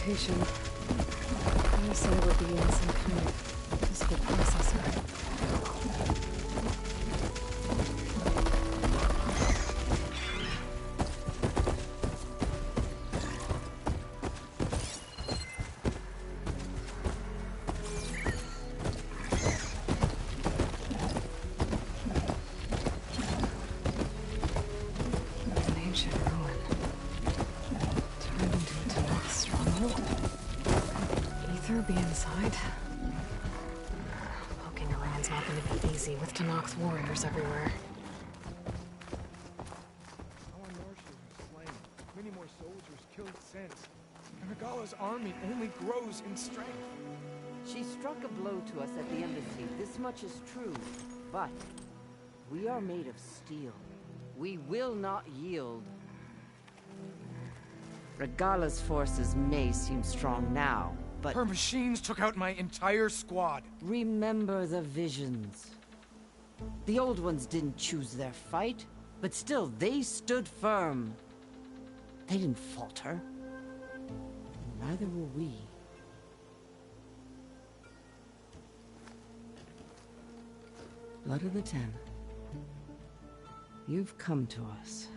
mutation. I said it would be in some kind of physical processor. Be inside. Poking around's not going to be easy with Tanak's warriors everywhere. Our marshals are slain. Many more soldiers killed since. And Regala's army only grows in strength. She struck a blow to us at the embassy. This much is true. But we are made of steel. We will not yield. Regala's forces may seem strong now, but her machines took out my entire squad. Remember the visions. The old ones didn't choose their fight, but still they stood firm. They didn't falter. Neither will we. Blood of the Ten. You've come to us.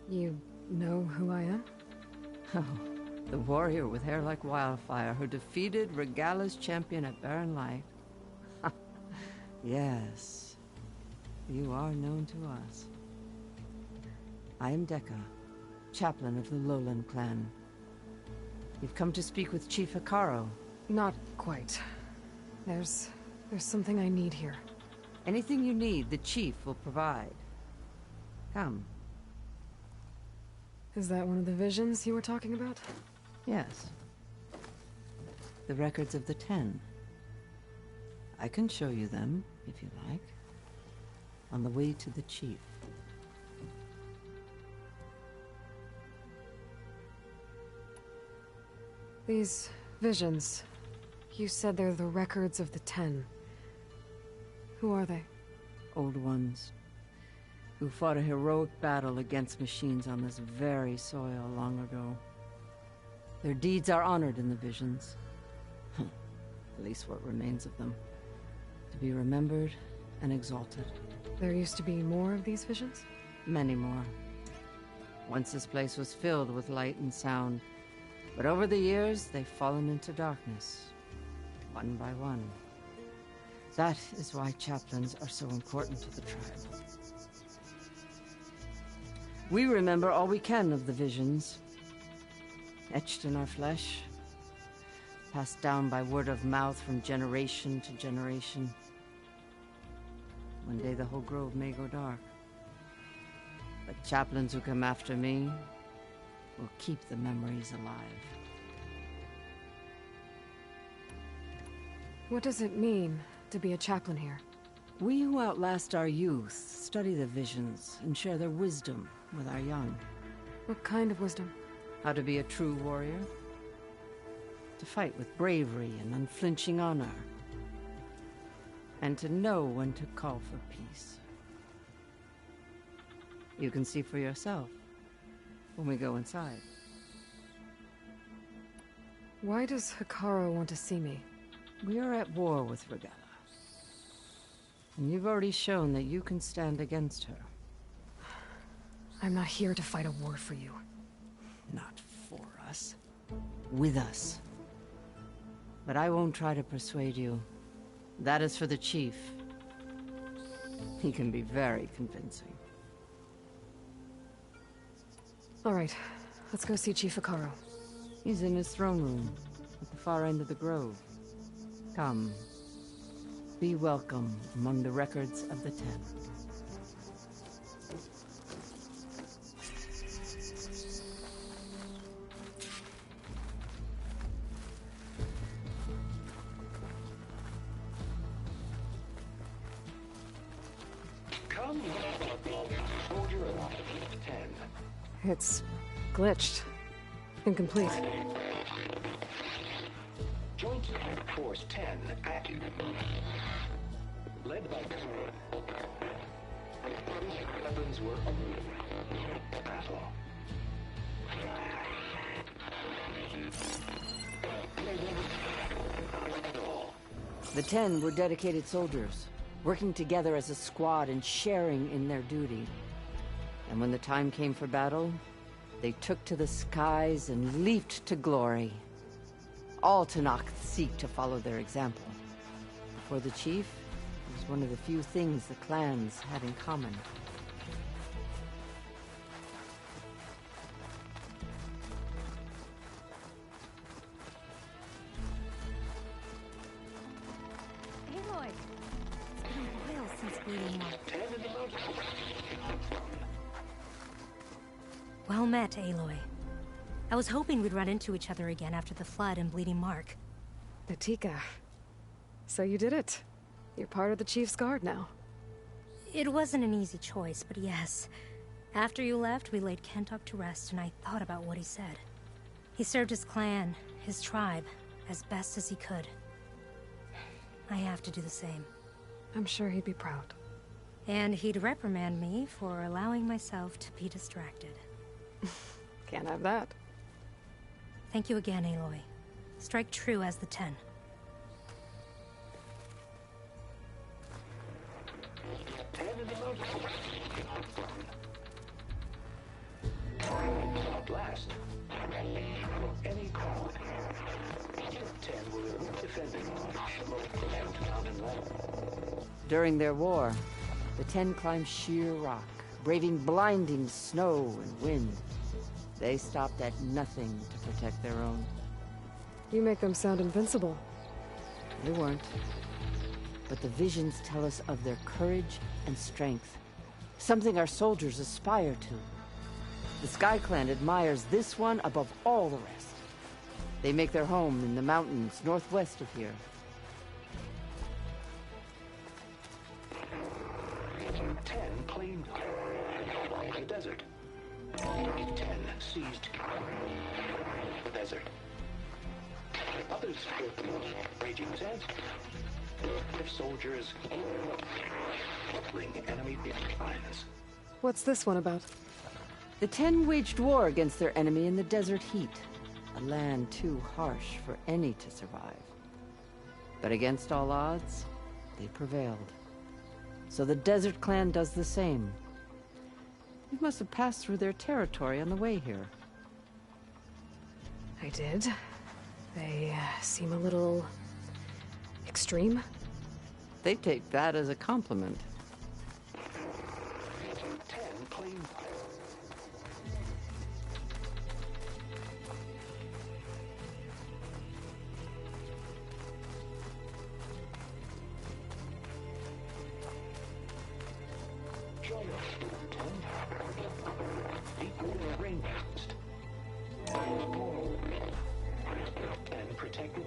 You know who I am? Oh. The warrior with hair like wildfire who defeated Regala's champion at Barren Light. Yes, you are known to us. I am Dekka, chaplain of the Lowland clan. You've come to speak with Chief Hikaro. Not quite. There's something I need here. Anything you need, the chief will provide. Come. Is that one of the visions you were talking about? Yes. The records of the Ten. I can show you them, if you like. On the way to the chief. These visions. You said they're the records of the Ten. Who are they? Old ones. Who fought a heroic battle against machines on this very soil long ago. Their deeds are honored in the visions. At least what remains of them. To be remembered and exalted. There used to be more of these visions? Many more. Once this place was filled with light and sound. But over the years, they've fallen into darkness. One by one. That is why chaplains are so important to the tribe. We remember all we can of the visions. Etched in our flesh, passed down by word of mouth from generation to generation. One day the whole grove may go dark. But chaplains who come after me will keep the memories alive. What does it mean to be a chaplain here? We who outlast our youth study the visions and share their wisdom with our young. What kind of wisdom? How to be a true warrior. To fight with bravery and unflinching honor. And to know when to call for peace. You can see for yourself when we go inside. Why does Hikaro want to see me? We are at war with Regala. And you've already shown that you can stand against her. I'm not here to fight a war for you. Not for us. With us. But I won't try to persuade you. That is for the chief. He can be very convincing. All right, let's go see Chief Hikaro. He's in his throne room, at the far end of the grove. Come. Be welcome among the records of the Ten. Come, soldier of 10. It's glitched. Incomplete. Joint Force 10 active. Led by Kulrut. Weapons were battle. The 10 were dedicated soldiers, working together as a squad and sharing in their duty. And when the time came for battle, they took to the skies and leaped to glory. All Tenakth seek to follow their example. For the chief, it was one of the few things the clans had in common. Aloy! It's been a while since Bleeding Mark. Well met, Aloy. I was hoping we'd run into each other again after the flood in Bleeding Mark. Natika. So you did it. You're part of the Chief's Guard now. It wasn't an easy choice, but yes. After you left, we laid Kentok to rest, and I thought about what he said. He served his clan, his tribe, as best as he could. I have to do the same. I'm sure he'd be proud. And he'd reprimand me for allowing myself to be distracted. Can't have that. Thank you again, Aloy. Strike true as the 10. Blast. Any call. 10 will defending mountain wall. During their war, the 10 climbed sheer rock, braving blinding snow and wind. They stopped at nothing to protect their own. You make them sound invincible. They weren't. But the visions tell us of their courage and strength, something our soldiers aspire to. The Sky Clan admires this one above all the rest. They make their home in the mountains northwest of here. 10 claimed the desert. 10 seized the desert. Others built the raging sands. If soldiers fling enemy lines. What's this one about? The 10 waged war against their enemy in the desert heat, a land too harsh for any to survive. But against all odds, they prevailed. So the Desert Clan does the same. You must have passed through their territory on the way here. I did. They seem a little extreme. They take that as a compliment. 10 claimed. Join us, 10. Equal rainforest. And protected.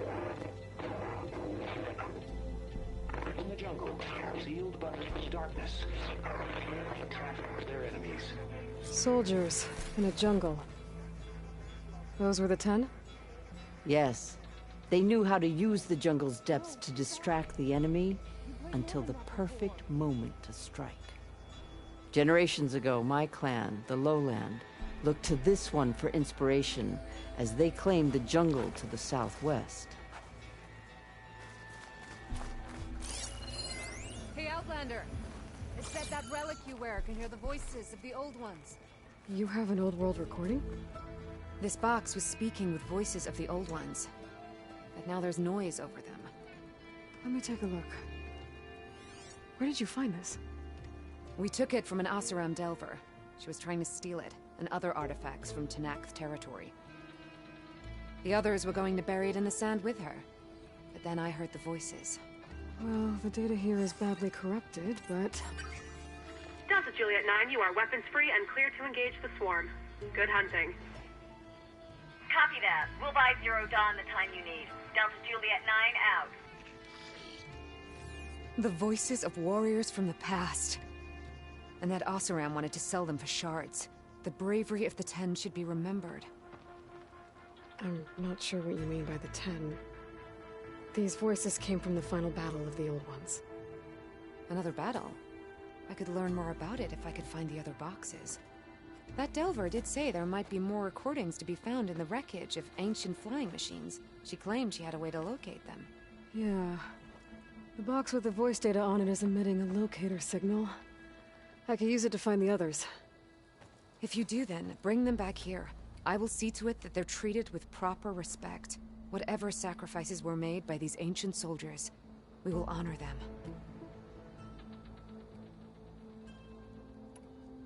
In the jungle, sealed by darkness. Trap their enemies. Soldiers in a jungle. Those were the 10? Yes, they knew how to use the jungle's depths to distract the enemy until the perfect moment to strike. Generations ago, my clan, the Lowland, looked to this one for inspiration as they claimed the jungle to the southwest. Hey, Outlander! I said that relic you wear can hear the voices of the old ones. You have an old world recording? This box was speaking with voices of the old ones. But now there's noise over them. Let me take a look. Where did you find this? We took it from an Oseram Delver. She was trying to steal it, and other artifacts from Tenakth territory. The others were going to bury it in the sand with her. But then I heard the voices. Well, the data here is badly corrupted, but... Delta Juliet 9, you are weapons-free and clear to engage the swarm. Good hunting. Copy that. We'll buy Zero Dawn the time you need. Delta Juliet 9 out. The voices of warriors from the past. And that Oseram wanted to sell them for shards. The bravery of the 10 should be remembered. I'm not sure what you mean by the 10. These voices came from the final battle of the Old Ones. Another battle? I could learn more about it if I could find the other boxes. That Delver did say there might be more recordings to be found in the wreckage of ancient flying machines. She claimed she had a way to locate them. Yeah. The box with the voice data on it is emitting a locator signal. I could use it to find the others. If you do then, bring them back here. I will see to it that they're treated with proper respect. Whatever sacrifices were made by these ancient soldiers, we will honor them.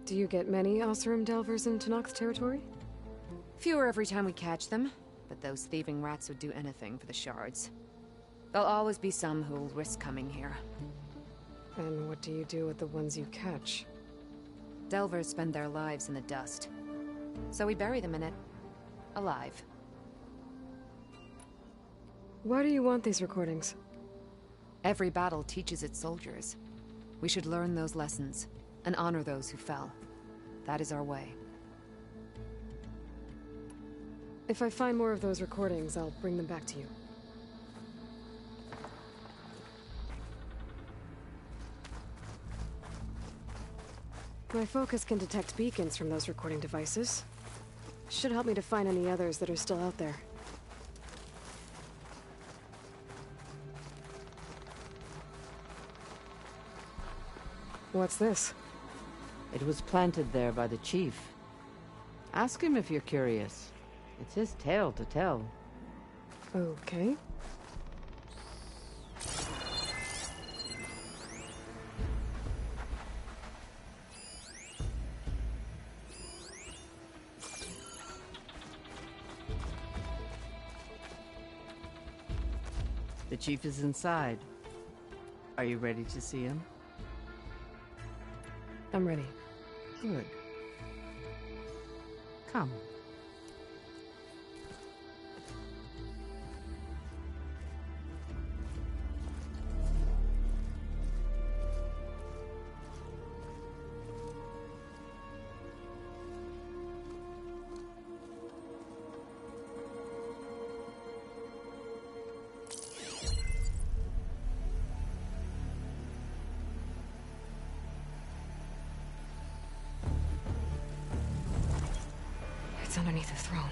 Do you get many Oseram Delvers in Tenakth territory? Fewer every time we catch them, but those thieving rats would do anything for the shards. There'll always be some who'll risk coming here. And what do you do with the ones you catch? Delvers spend their lives in the dust. So we bury them in it. Alive. Why do you want these recordings? Every battle teaches its soldiers. We should learn those lessons, and honor those who fell. That is our way. If I find more of those recordings, I'll bring them back to you. My focus can detect beacons from those recording devices. Should help me to find any others that are still out there. What's this? It was planted there by the chief. Ask him if you're curious. It's his tale to tell. Okay. The chief is inside. Are you ready to see him? I'm ready. Good. Come. It's underneath the throne.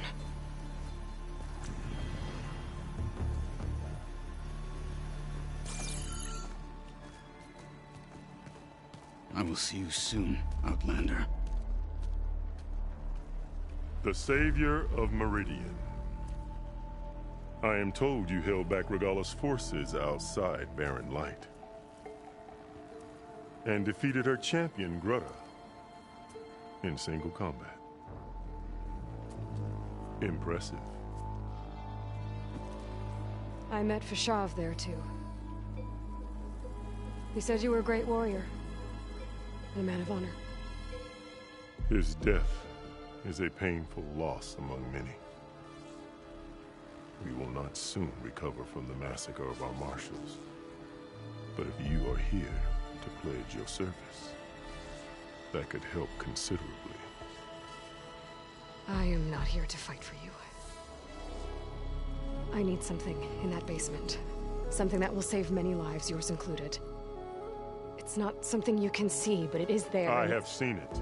I will see you soon, Outlander. The savior of Meridian. I am told you held back Regalla's forces outside Barren Light. And defeated her champion, Grutta, in single combat. Impressive. I met Fashav there, too. He said you were a great warrior. And a man of honor. His death is a painful loss among many. We will not soon recover from the massacre of our marshals. But if you are here to pledge your service, that could help considerably. I am not here to fight for you. I need something in that basement. Something that will save many lives, yours included. It's not something you can see, but it is there. I have seen it.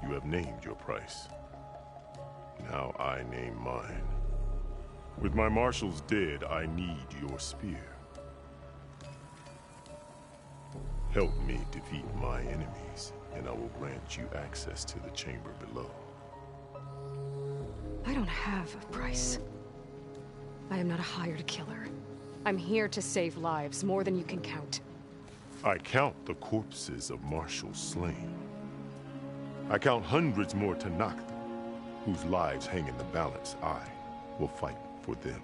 You have named your price. Now I name mine. With my marshals dead, I need your spear. Help me defeat my enemies, and I will grant you access to the chamber below. I don't have a price. I am not a hired killer. I'm here to save lives, more than you can count. I count the corpses of marshals slain. I count hundreds more Tenakth, whose lives hang in the balance. I will fight for them.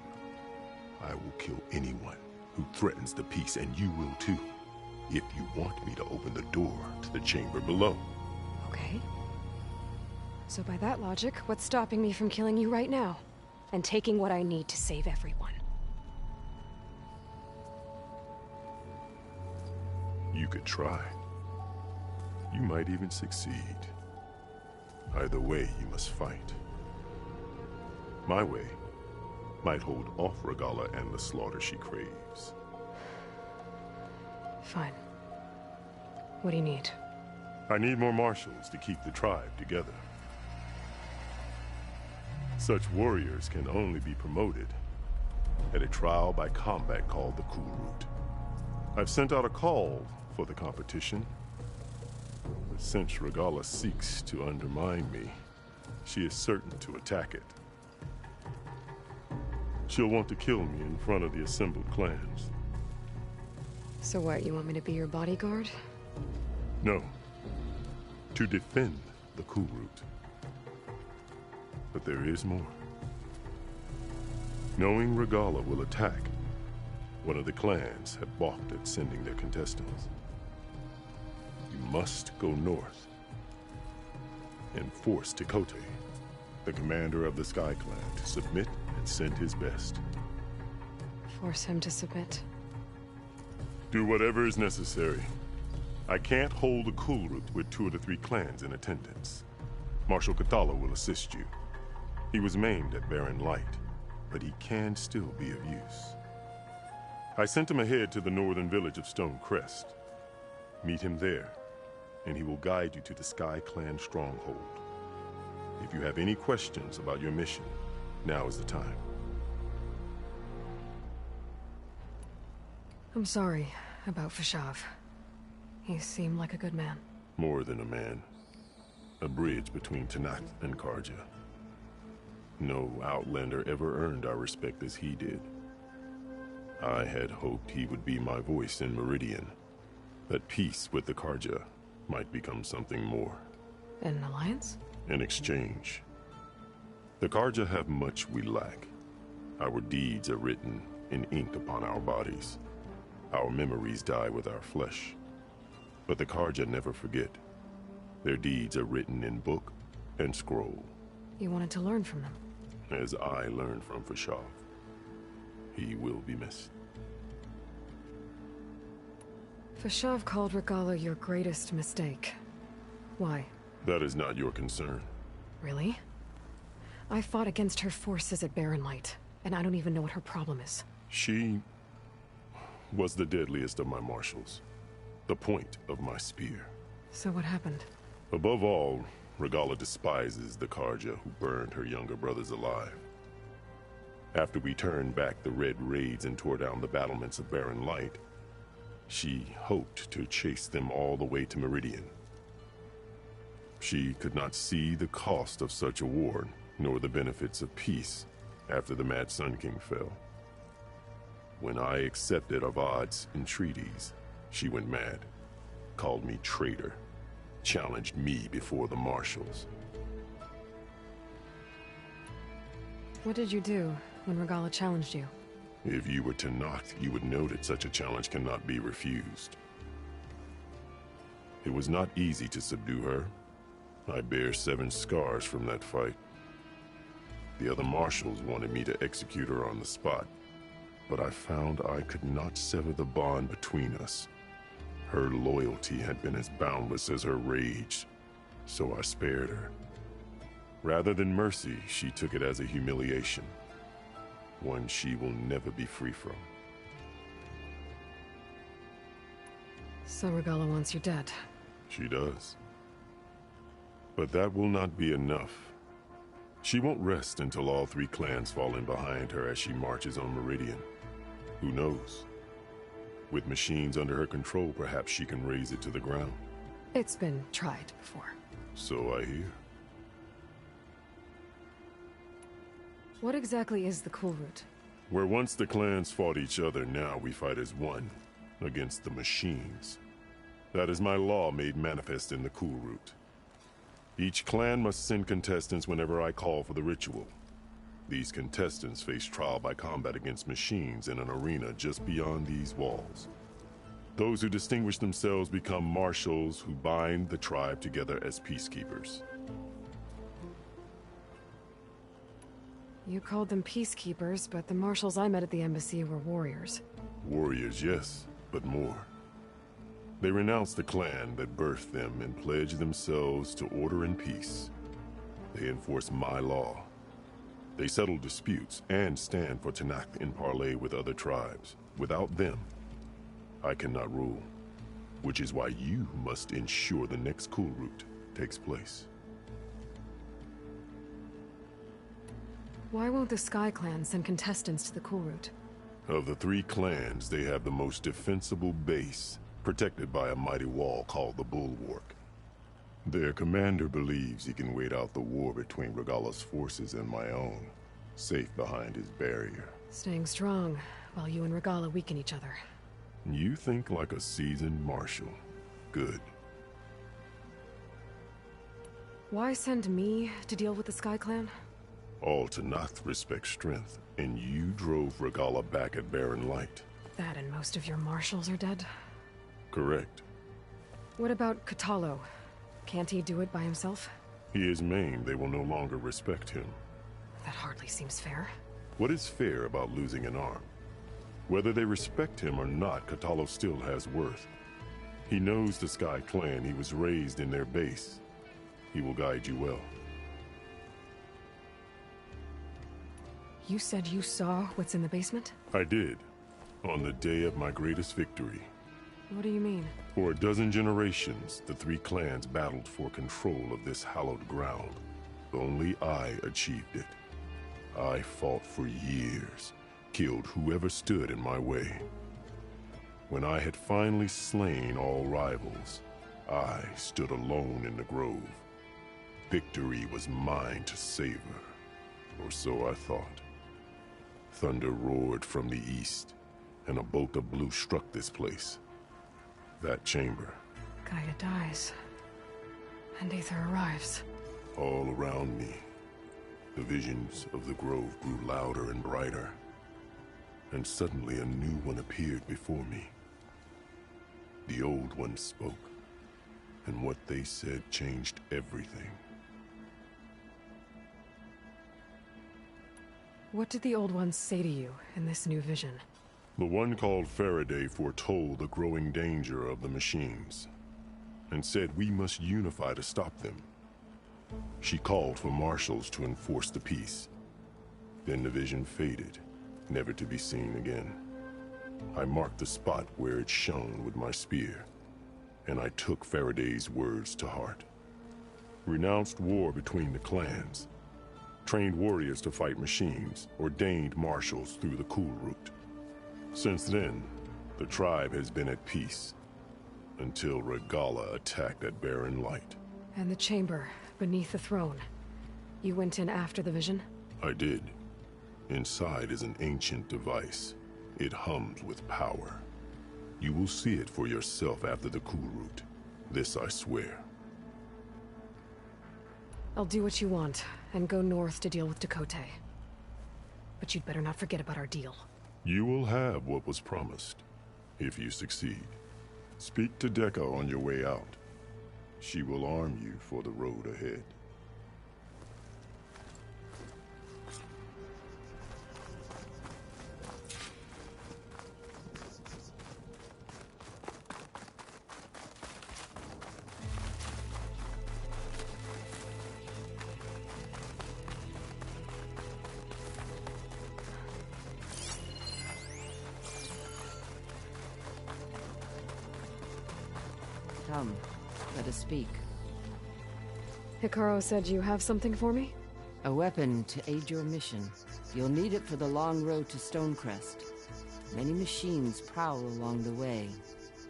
I will kill anyone who threatens the peace, and you will too, if you want me to open the door to the chamber below. Okay. So by that logic, what's stopping me from killing you right now? And taking what I need to save everyone? You could try. You might even succeed. Either way, you must fight. My way might hold off Regalla and the slaughter she craves. Fine. What do you need? I need more marshals to keep the tribe together. Such warriors can only be promoted at a trial by combat called the Kulrut. I've sent out a call for the competition, but since Regala seeks to undermine me, she is certain to attack it. She'll want to kill me in front of the assembled clans. So what, you want me to be your bodyguard? No. To defend the Kulrut. But there is more. Knowing Regala will attack, one of the clans have balked at sending their contestants. You must go north and force Tekote, the commander of the Sky Clan, to submit and send his best. Force him to submit. Do whatever is necessary. I can't hold a Kulrut with 2 of the 3 clans in attendance. Marshal Kathala will assist you. He was maimed at Barren Light, but he can still be of use. I sent him ahead to the northern village of Stone Crest. Meet him there, and he will guide you to the Sky Clan stronghold. If you have any questions about your mission, now is the time. I'm sorry about Fashav. He seemed like a good man. More than a man. A bridge between Tanakh and Karja. No Outlander ever earned our respect as he did. I had hoped he would be my voice in Meridian. That peace with the Karja might become something more. An alliance? In exchange. The Karja have much we lack. Our deeds are written in ink upon our bodies. Our memories die with our flesh. But the Karja never forget. Their deeds are written in book and scroll. You wanted to learn from them? As I learned from Fashav. He will be missed. Fashav called Regala your greatest mistake. Why? That is not your concern. Really? I fought against her forces at Barren Light, and I don't even know what her problem is. She was the deadliest of my marshals. The point of my spear. So what happened? Above all, Regala despises the Karja who burned her younger brothers alive. After we turned back the Red Raids and tore down the battlements of Barren Light, she hoped to chase them all the way to Meridian. She could not see the cost of such a war, nor the benefits of peace after the Mad Sun King fell. When I accepted Avad's entreaties, she went mad, called me traitor, challenged me before the marshals. What did you do when Regala challenged you? If you were Tanakh, you would know that such a challenge cannot be refused. It was not easy to subdue her. I bear 7 scars from that fight. The other marshals wanted me to execute her on the spot, but I found I could not sever the bond between us. Her loyalty had been as boundless as her rage, so I spared her. Rather than mercy, she took it as a humiliation, one she will never be free from. So Regala wants you dead. She does. But that will not be enough. She won't rest until all 3 clans fall in behind her as she marches on Meridian. Who knows? With machines under her control, perhaps she can raze it to the ground. It's been tried before. So I hear. What exactly is the Kulrut? Where once the clans fought each other, now we fight as one, against the machines. That is my law made manifest in the Kulrut. Each clan must send contestants whenever I call for the ritual. These contestants face trial by combat against machines in an arena just beyond these walls. Those who distinguish themselves become marshals who bind the tribe together as peacekeepers. You called them peacekeepers, but the marshals I met at the embassy were warriors. Warriors, yes, but more. They renounce the clan that birthed them and pledge themselves to order and peace. They enforce my law. They settle disputes and stand for Tanakh in parley with other tribes. Without them, I cannot rule. Which is why you must ensure the next Kulrut takes place. Why won't the Sky Clan send contestants to the Kulrut? Of the 3 clans, they have the most defensible base, protected by a mighty wall called the Bulwark. Their commander believes he can wait out the war between Regalla's forces and my own, safe behind his barrier. Staying strong, while you and Regalla weaken each other. You think like a seasoned marshal. Good. Why send me to deal with the Sky Clan? All Tenakth respect strength, and you drove Regalla back at Barren Light. That and most of your marshals are dead? Correct. What about Kotallo? Can't he do it by himself? He is maimed. They will no longer respect him. That hardly seems fair. What is fair about losing an arm? Whether they respect him or not, Kotallo still has worth. He knows the Sky Clan. He was raised in their base. He will guide you well. You said you saw what's in the basement? I did. On the day of my greatest victory. What do you mean? For a dozen generations, the 3 clans battled for control of this hallowed ground. Only I achieved it. I fought for years, killed whoever stood in my way. When I had finally slain all rivals, I stood alone in the grove. Victory was mine to savor, or so I thought. Thunder roared from the east, and a bolt of blue struck this place. That chamber. Gaia dies, and Aether arrives. All around me, the visions of the grove grew louder and brighter, and suddenly a new one appeared before me. The old one spoke, and what they said changed everything. What did the old ones say to you in this new vision? The one called Faraday foretold the growing danger of the machines, and said we must unify to stop them. She called for marshals to enforce the peace. Then the vision faded, never to be seen again. I marked the spot where it shone with my spear, and I took Faraday's words to heart. Renounced war between the clans, trained warriors to fight machines, ordained marshals through the Kulrut. Since then, the tribe has been at peace, until Regalla attacked at Barren Light. And the chamber, beneath the throne. You went in after the vision? I did. Inside is an ancient device. It hums with power. You will see it for yourself after the Kulrut. This I swear. I'll do what you want, and go north to deal with Dakota. But you'd better not forget about our deal. You will have what was promised, if you succeed. Speak to Dekka on your way out. She will arm you for the road ahead. Come, let us speak. Hikaru said you have something for me? A weapon to aid your mission. You'll need it for the long road to Stonecrest. Many machines prowl along the way,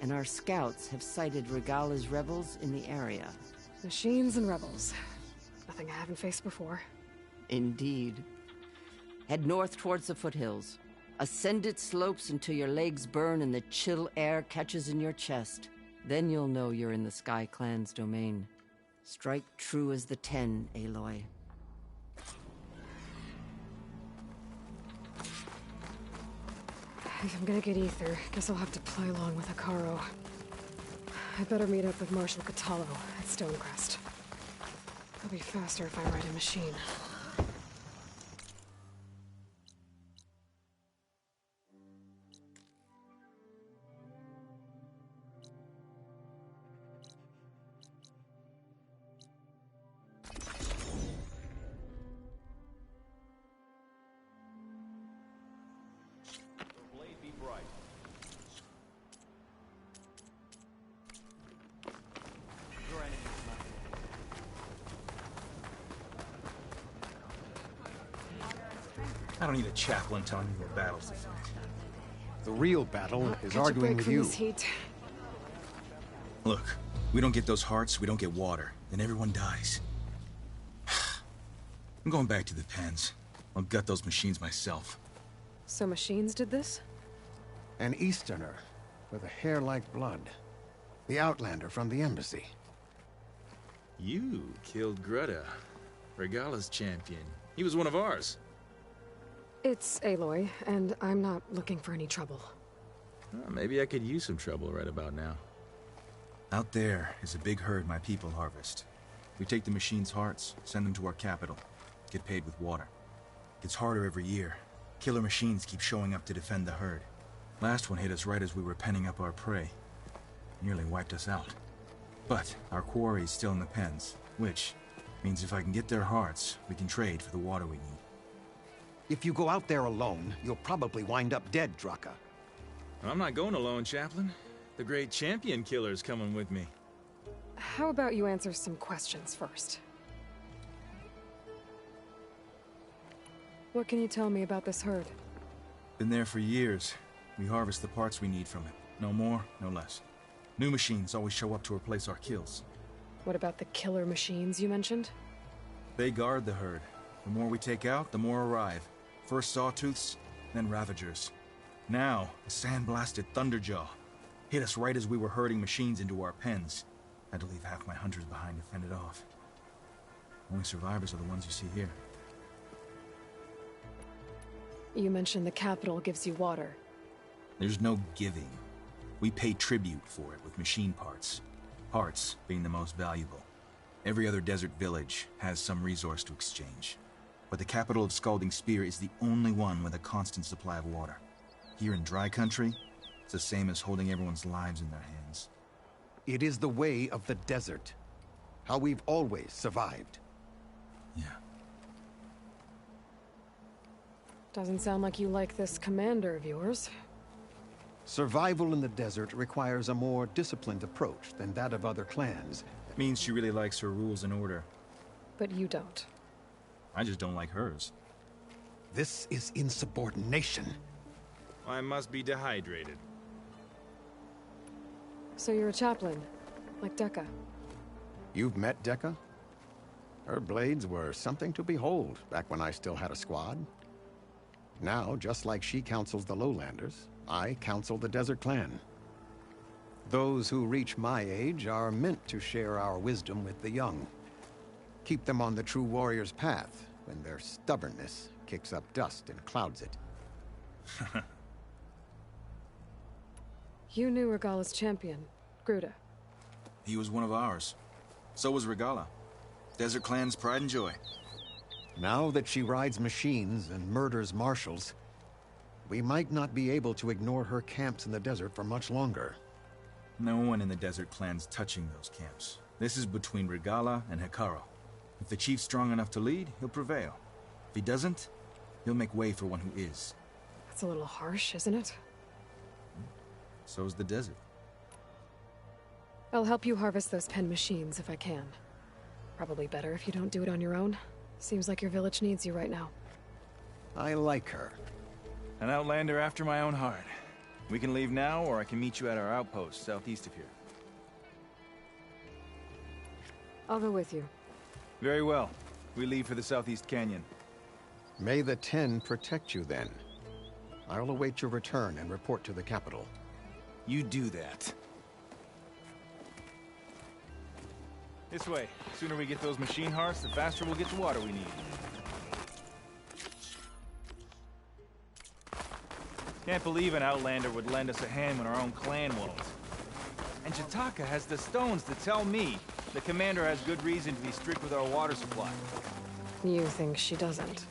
and our scouts have sighted Regalla's rebels in the area. Machines and rebels. Nothing I haven't faced before. Indeed. Head north towards the foothills. Ascend its slopes until your legs burn and the chill air catches in your chest. Then you'll know you're in the Sky Clan's domain. Strike true as the 10, Aloy. If I'm gonna get Aether, guess I'll have to play along with Hikaru. I better meet up with Marshal Kotallo at Stonecrest. It'll be faster if I ride a machine. don't need a chaplain telling me what battles to fight. The real battle is Catch a arguing break with from you. this heat. Look, we don't get those hearts, we don't get water, then everyone dies. I'm going back to the pens. I'll gut those machines myself. So machines did this? An Easterner with a hair like blood. The Outlander from the embassy. You killed Greta, Regala's champion. He was one of ours. It's Aloy, and I'm not looking for any trouble. Well, maybe I could use some trouble right about now. Out there is a big herd my people harvest. We take the machines' hearts, send them to our capital, get paid with water. Gets harder every year. Killer machines keep showing up to defend the herd. Last one hit us right as we were penning up our prey. Nearly wiped us out. But our quarry is still in the pens, which means if I can get their hearts, we can trade for the water we need. If you go out there alone, you'll probably wind up dead, Draka. I'm not going alone, Chaplain. The great champion killer's coming with me. How about you answer some questions first? What can you tell me about this herd? Been there for years. We harvest the parts we need from it. No more, no less. New machines always show up to replace our kills. What about the killer machines you mentioned? They guard the herd. The more we take out, the more arrive. First Sawtooths, then Ravagers. Now, a sand-blasted Thunderjaw. Hit us right as we were herding machines into our pens. Had to leave half my hunters behind to fend it off. Only survivors are the ones you see here. You mentioned the capital gives you water. There's no giving. We pay tribute for it with machine parts. Parts being the most valuable. Every other desert village has some resource to exchange. But the capital of Scalding Spear is the only one with a constant supply of water. Here in dry country, it's the same as holding everyone's lives in their hands. It is the way of the desert. How we've always survived. Yeah. Doesn't sound like you like this commander of yours. Survival in the desert requires a more disciplined approach than that of other clans. Means she really likes her rules and order. But you don't. I just don't like hers. This is insubordination. I must be dehydrated. So you're a chaplain, like Dekka. You've met Dekka? Her blades were something to behold back when I still had a squad. Now, just like she counsels the Lowlanders, I counsel the Desert Clan. Those who reach my age are meant to share our wisdom with the young. Keep them on the true warrior's path when their stubbornness kicks up dust and clouds it. You knew Regala's champion, Gruta. He was one of ours. So was Regala. Desert Clan's pride and joy. Now that she rides machines and murders marshals, we might not be able to ignore her camps in the desert for much longer. No one in the Desert Clan's touching those camps. This is between Regala and Hekarro. If the chief's strong enough to lead, he'll prevail. If he doesn't, he'll make way for one who is. That's a little harsh, isn't it? So is the desert. I'll help you harvest those pen machines if I can. Probably better if you don't do it on your own. Seems like your village needs you right now. I like her. An outlander after my own heart. We can leave now, or I can meet you at our outpost southeast of here. I'll go with you. Very well. We leave for the Southeast Canyon. May the Ten protect you then. I'll await your return and report to the capital. You do that. This way. The sooner we get those machine hearts, the faster we'll get the water we need. Can't believe an outlander would lend us a hand when our own clan won't. And Jataka has the stones to tell me the commander has good reason to be strict with our water supply. You think she doesn't?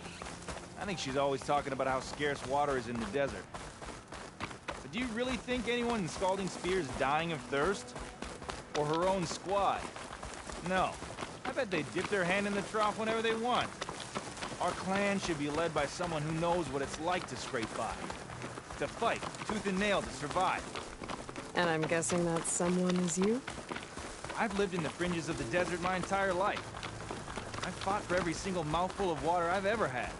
I think she's always talking about how scarce water is in the desert. But do you really think anyone in Scalding Spear is dying of thirst? Or her own squad? No. I bet they dip their hand in the trough whenever they want. Our clan should be led by someone who knows what it's like to scrape by. To fight, tooth and nail to survive. And I'm guessing that someone is you? I've lived in the fringes of the desert my entire life. I've fought for every single mouthful of water I've ever had.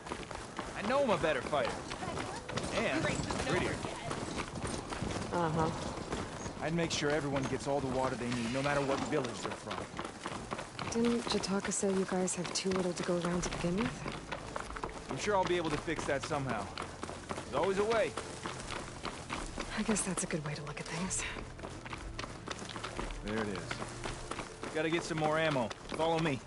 I know I'm a better fighter. And prettier. Uh-huh. I'd make sure everyone gets all the water they need, no matter what village they're from. Didn't Jataka say you guys have too little to go around to begin with? I'm sure I'll be able to fix that somehow. There's always a way. I guess that's a good way to look at things. There it is. Gotta get some more ammo. Follow me.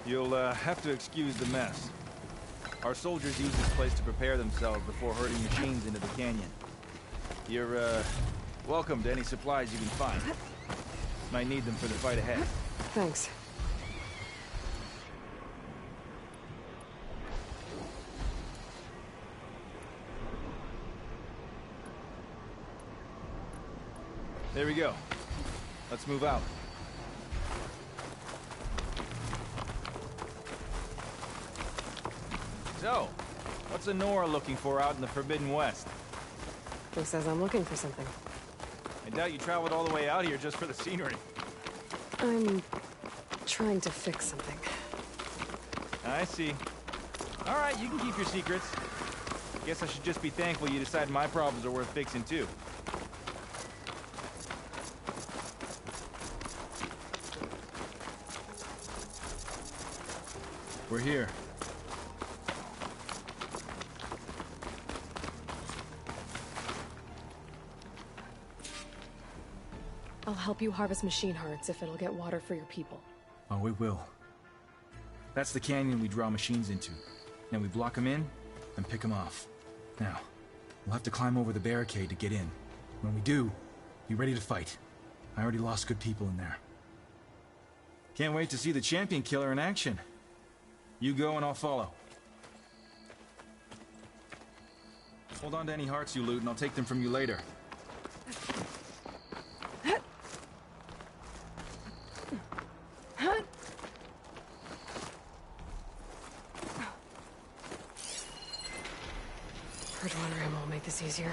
You'll have to excuse the mess. Our soldiers use this place to prepare themselves before herding machines into the canyon. You're welcome to any supplies you can find. Might need them for the fight ahead. Thanks. There we go. Let's move out. So, what's Honora looking for out in the Forbidden West? Who says I'm looking for something? I doubt you traveled all the way out here just for the scenery. I'm trying to fix something. I see. All right, you can keep your secrets. Guess I should just be thankful you decide my problems are worth fixing too. We're here. I'll help you harvest machine hearts if it'll get water for your people. Oh, we will. That's the canyon we draw machines into. Then we block them in, and pick them off. Now, we'll have to climb over the barricade to get in. When we do, be ready to fight. I already lost good people in there. Can't wait to see the champion killer in action. You go and I'll follow. Hold on to any hearts you loot and I'll take them from you later. Hardwater ammo will make this easier.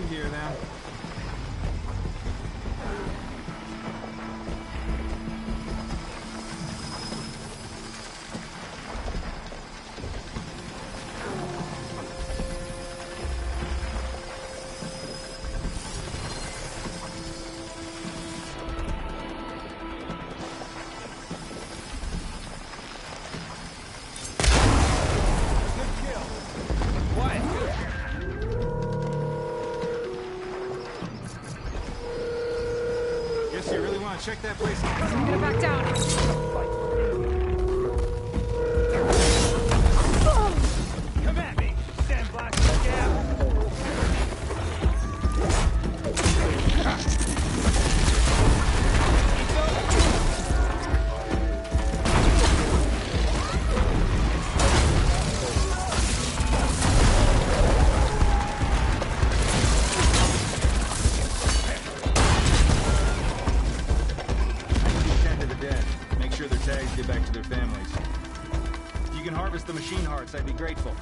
Here now. Check that place out. I'm gonna back down. Come at me, sandblast scab. Get back to their families. If you can harvest the machine hearts, I'd be grateful.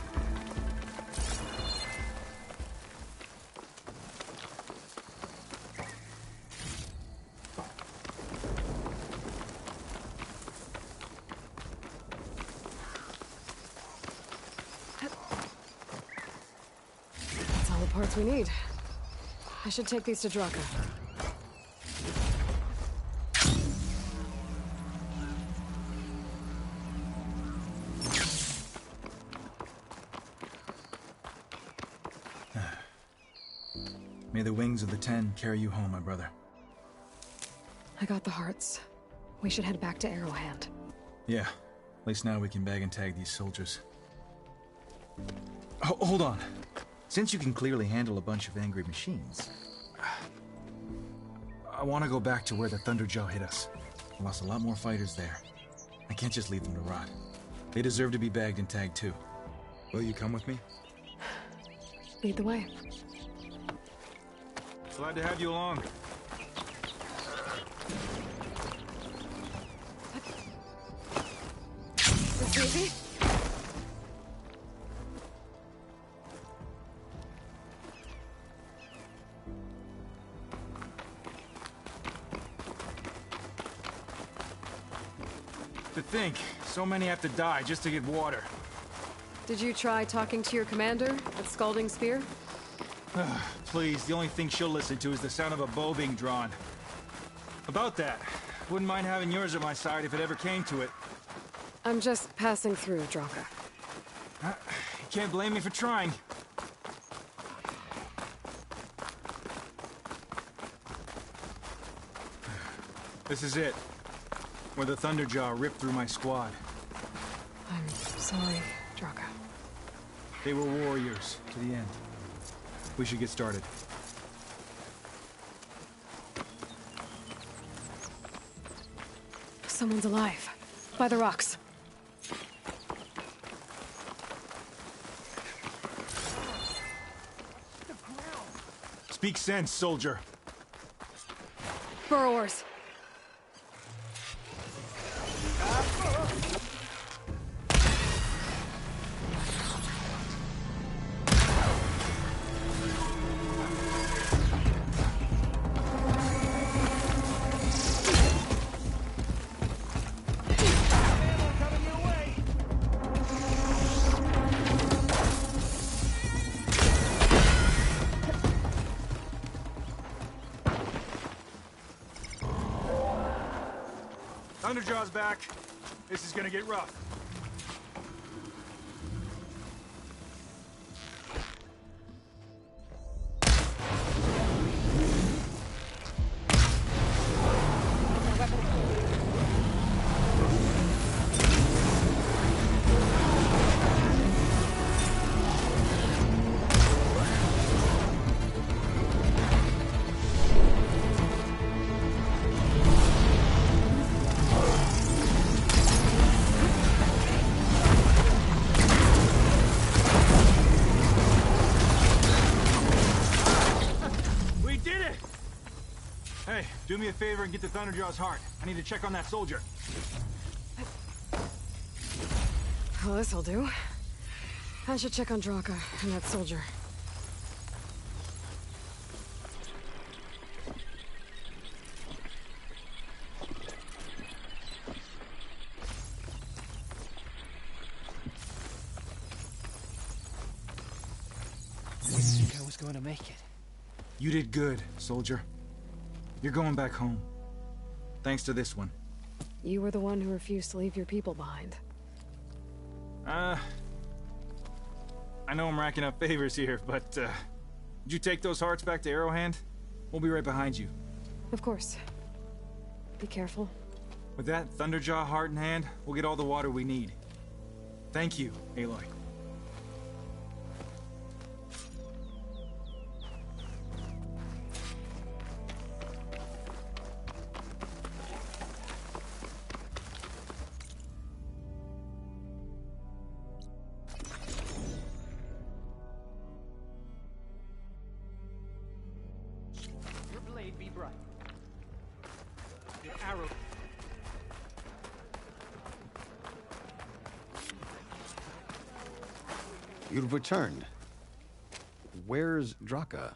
parts we need. I should take these to Draka. May the wings of the Ten carry you home, my brother. I got the hearts. We should head back to Arrowhand. Yeah, at least now we can bag and tag these soldiers. Hold on. Since you can clearly handle a bunch of angry machines, I want to go back to where the Thunderjaw hit us. We lost a lot more fighters there. I can't just leave them to rot. They deserve to be bagged and tagged too. Will you come with me? Lead the way. Glad to have you along. This easy? To think, so many have to die just to get water. Did you try talking to your commander at Scalding Spear? Please, the only thing she'll listen to is the sound of a bow being drawn. About that, wouldn't mind having yours at my side if it ever came to it. I'm just passing through, Draka. You can't blame me for trying. This is it. Where the Thunderjaw ripped through my squad. I'm sorry, Draka. They were warriors to the end. We should get started. Someone's alive. By the rocks. Speak sense, soldier. Burrowers. Thunderjaw's back. This is gonna get rough. Hey, do me a favor and get to Thunderjaw's heart. I need to check on that soldier. Well, this'll do. I should check on Draka and that soldier. I didn't think I was going to make it. You did good, soldier. You're going back home. Thanks to this one. You were the one who refused to leave your people behind. I know I'm racking up favors here, but, did you take those hearts back to Arrowhand? We'll be right behind you. Of course. Be careful. With that Thunderjaw heart in hand, we'll get all the water we need. Thank you, Aloy. Be bright. Your arrow. You've returned. Where's Draka?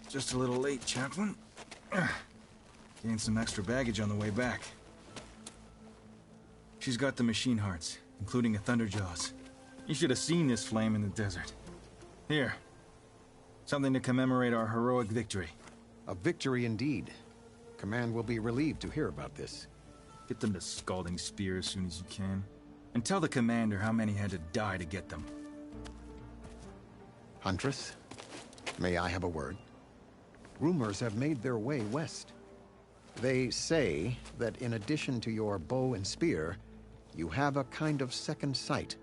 Just a little late, Chaplain. Gained some extra baggage on the way back. She's got the machine hearts, including a Thunderjaw's. You should have seen this flame in the desert. Here, Something to commemorate our heroic victory. A victory indeed. Command will be relieved to hear about this. Get them to Scalding Spear as soon as you can. And tell the commander how many had to die to get them. Huntress, may I have a word? Rumors have made their way west. They say that in addition to your bow and spear, you have a kind of second sight,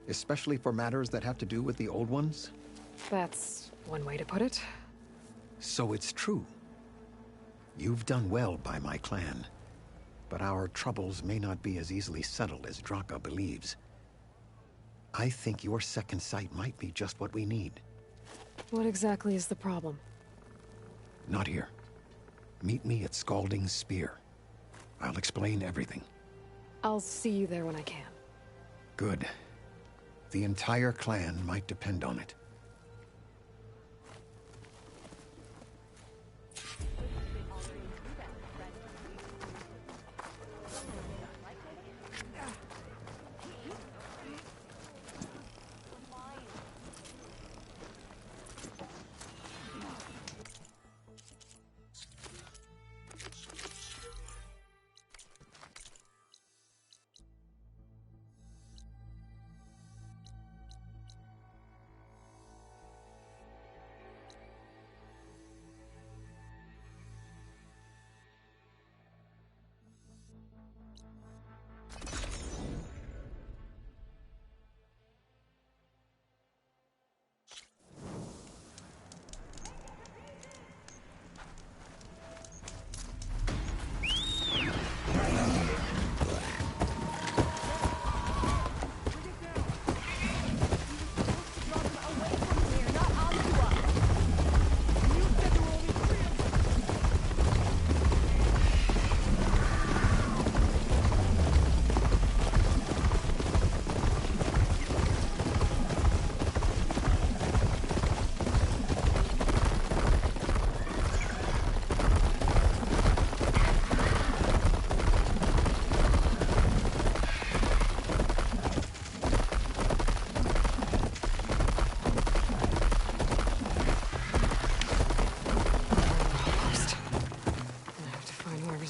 especially for matters that have to do with the old ones. That's one way to put it. So it's true. You've done well by my clan, but our troubles may not be as easily settled as Draka believes. I think your second sight might be just what we need. What exactly is the problem? Not here. Meet me at Scalding Spear. I'll explain everything. I'll see you there when I can. Good. The entire clan might depend on it.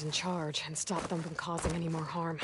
In charge and stop them from causing any more harm.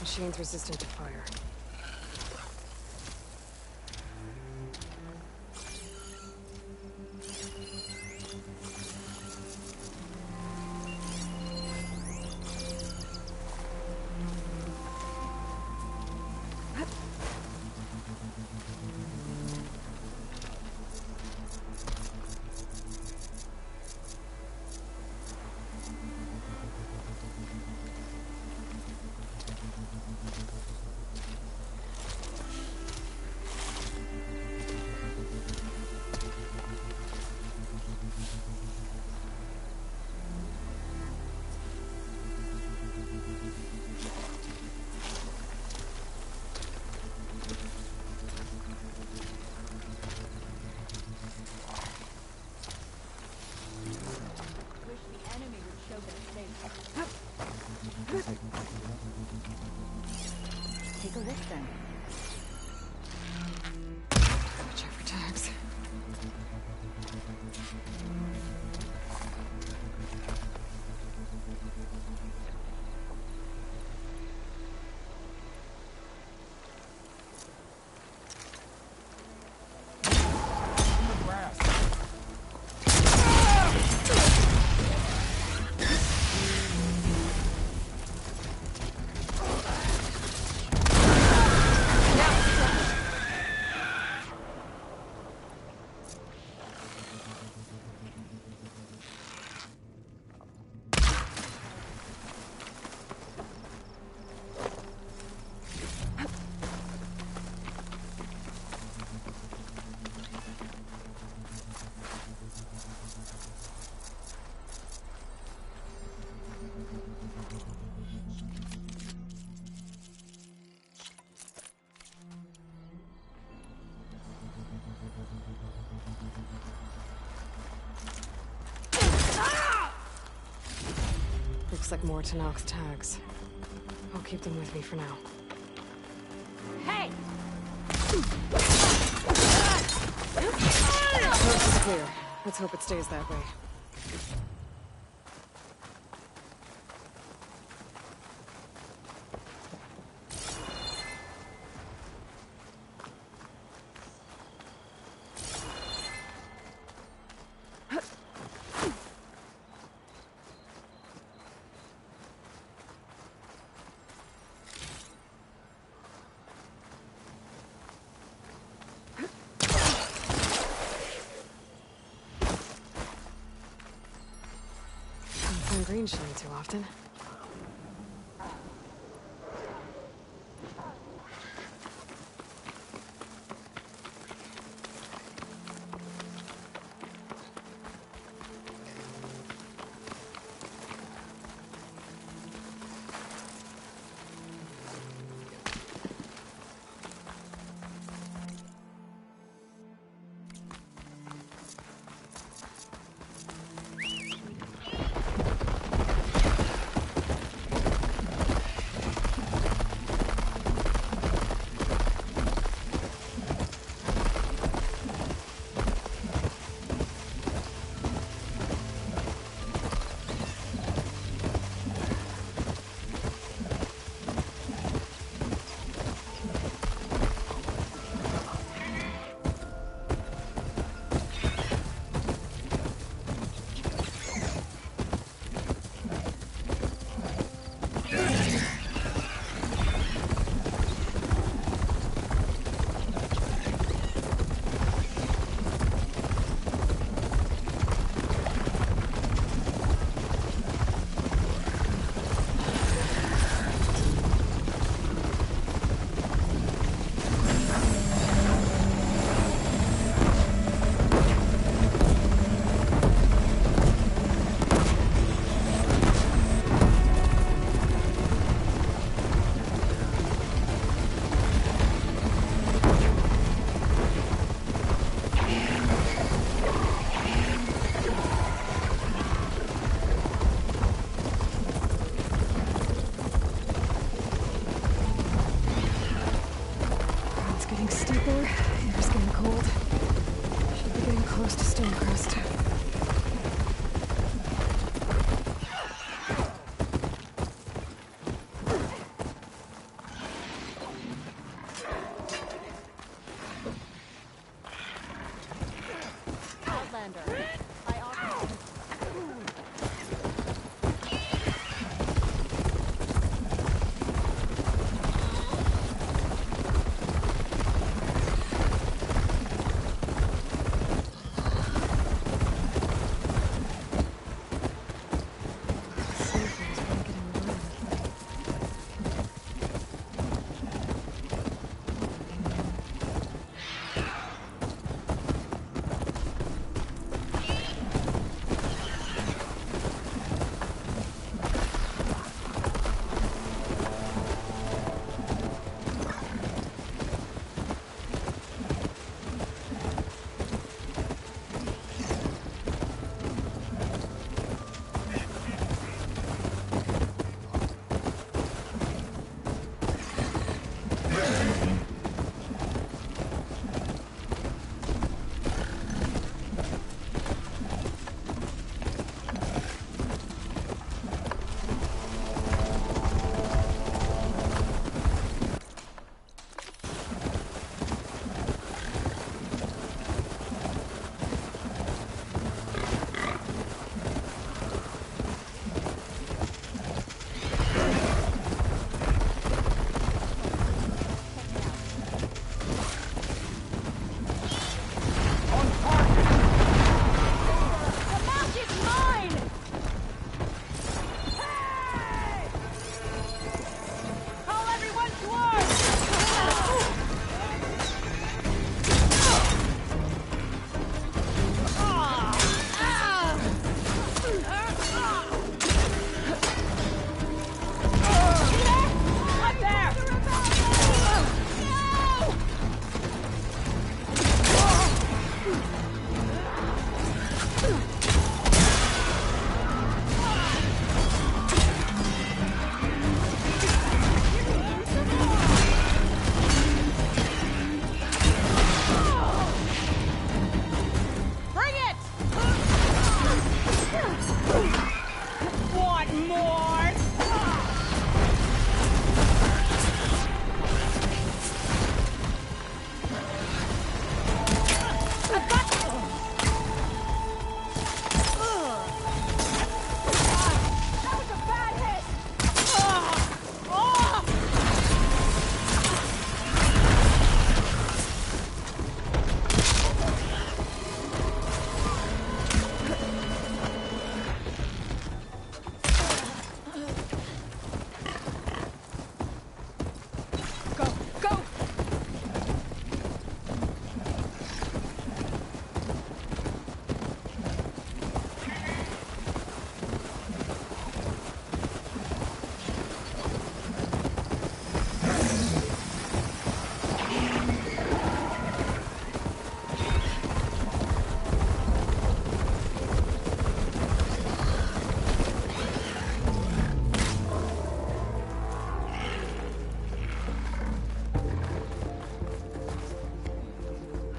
Machine's resistant to fire. Looks like more Tanak's tags. I'll keep them with me for now. Hey! Coast is clear. Let's hope it stays that way. Green shiny too often.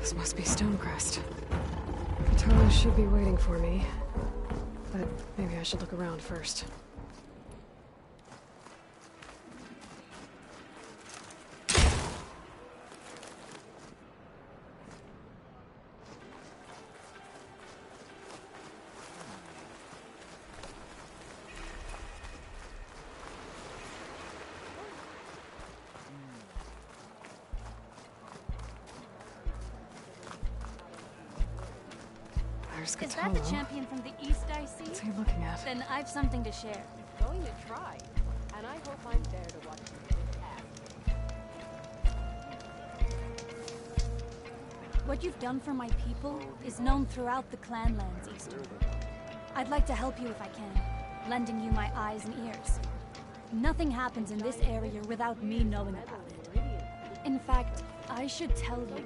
This must be Stonecrest. Katara should be waiting for me. But maybe I should look around first. Is that the champion from the east I see? What's he looking at? Then I've something to share. Going to try, and I hope I'm there to watch you get it. What you've done for my people is known throughout the clanlands, Eastern. I'd like to help you if I can, lending you my eyes and ears. Nothing happens in this area without me knowing about it. In fact, I should tell you.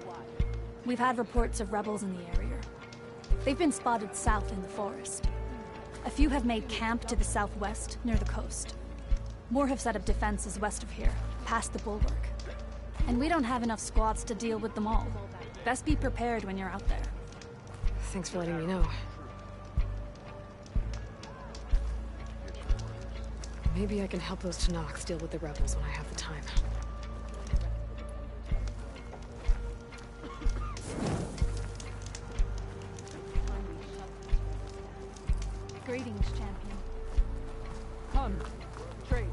We've had reports of rebels in the area. They've been spotted south in the forest. A few have made camp to the southwest, near the coast. More have set up defenses west of here, past the bulwark. And we don't have enough squads to deal with them all. Best be prepared when you're out there. Thanks for letting me know. Maybe I can help those Tanakhs deal with the rebels when I have the time. Greetings, champion. Come, trade.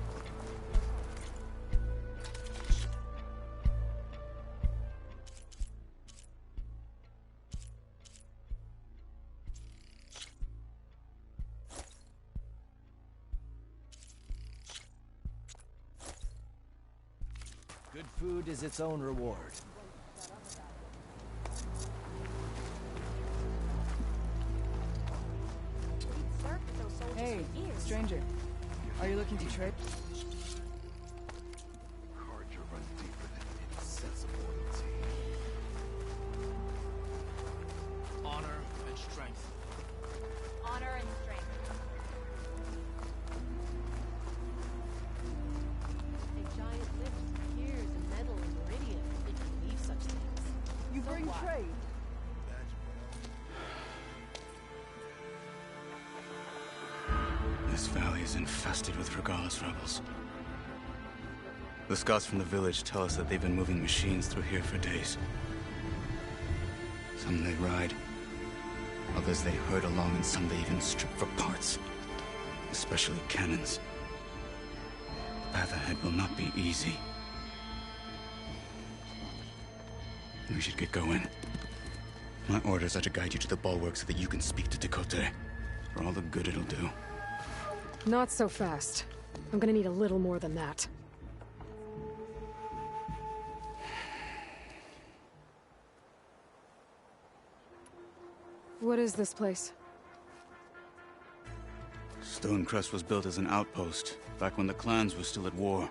Good food is its own reward. Hey, stranger. Are you looking to trade? Carja runs deeper than any sense of loyalty. Honor and strength. Honor and strength. A giant lift appears in metal and meridian. If you believe such things. You bring trade. This valley is infested with Regalis rebels. The scouts from the village tell us that they've been moving machines through here for days. Some they ride, others they herd along, and some they even strip for parts. Especially cannons. The path ahead will not be easy. We should get going. My orders are to guide you to the bulwark so that you can speak to Tekote. For all the good it'll do. Not so fast. I'm gonna need a little more than that. What is this place? Stonecrest was built as an outpost, back when the clans were still at war.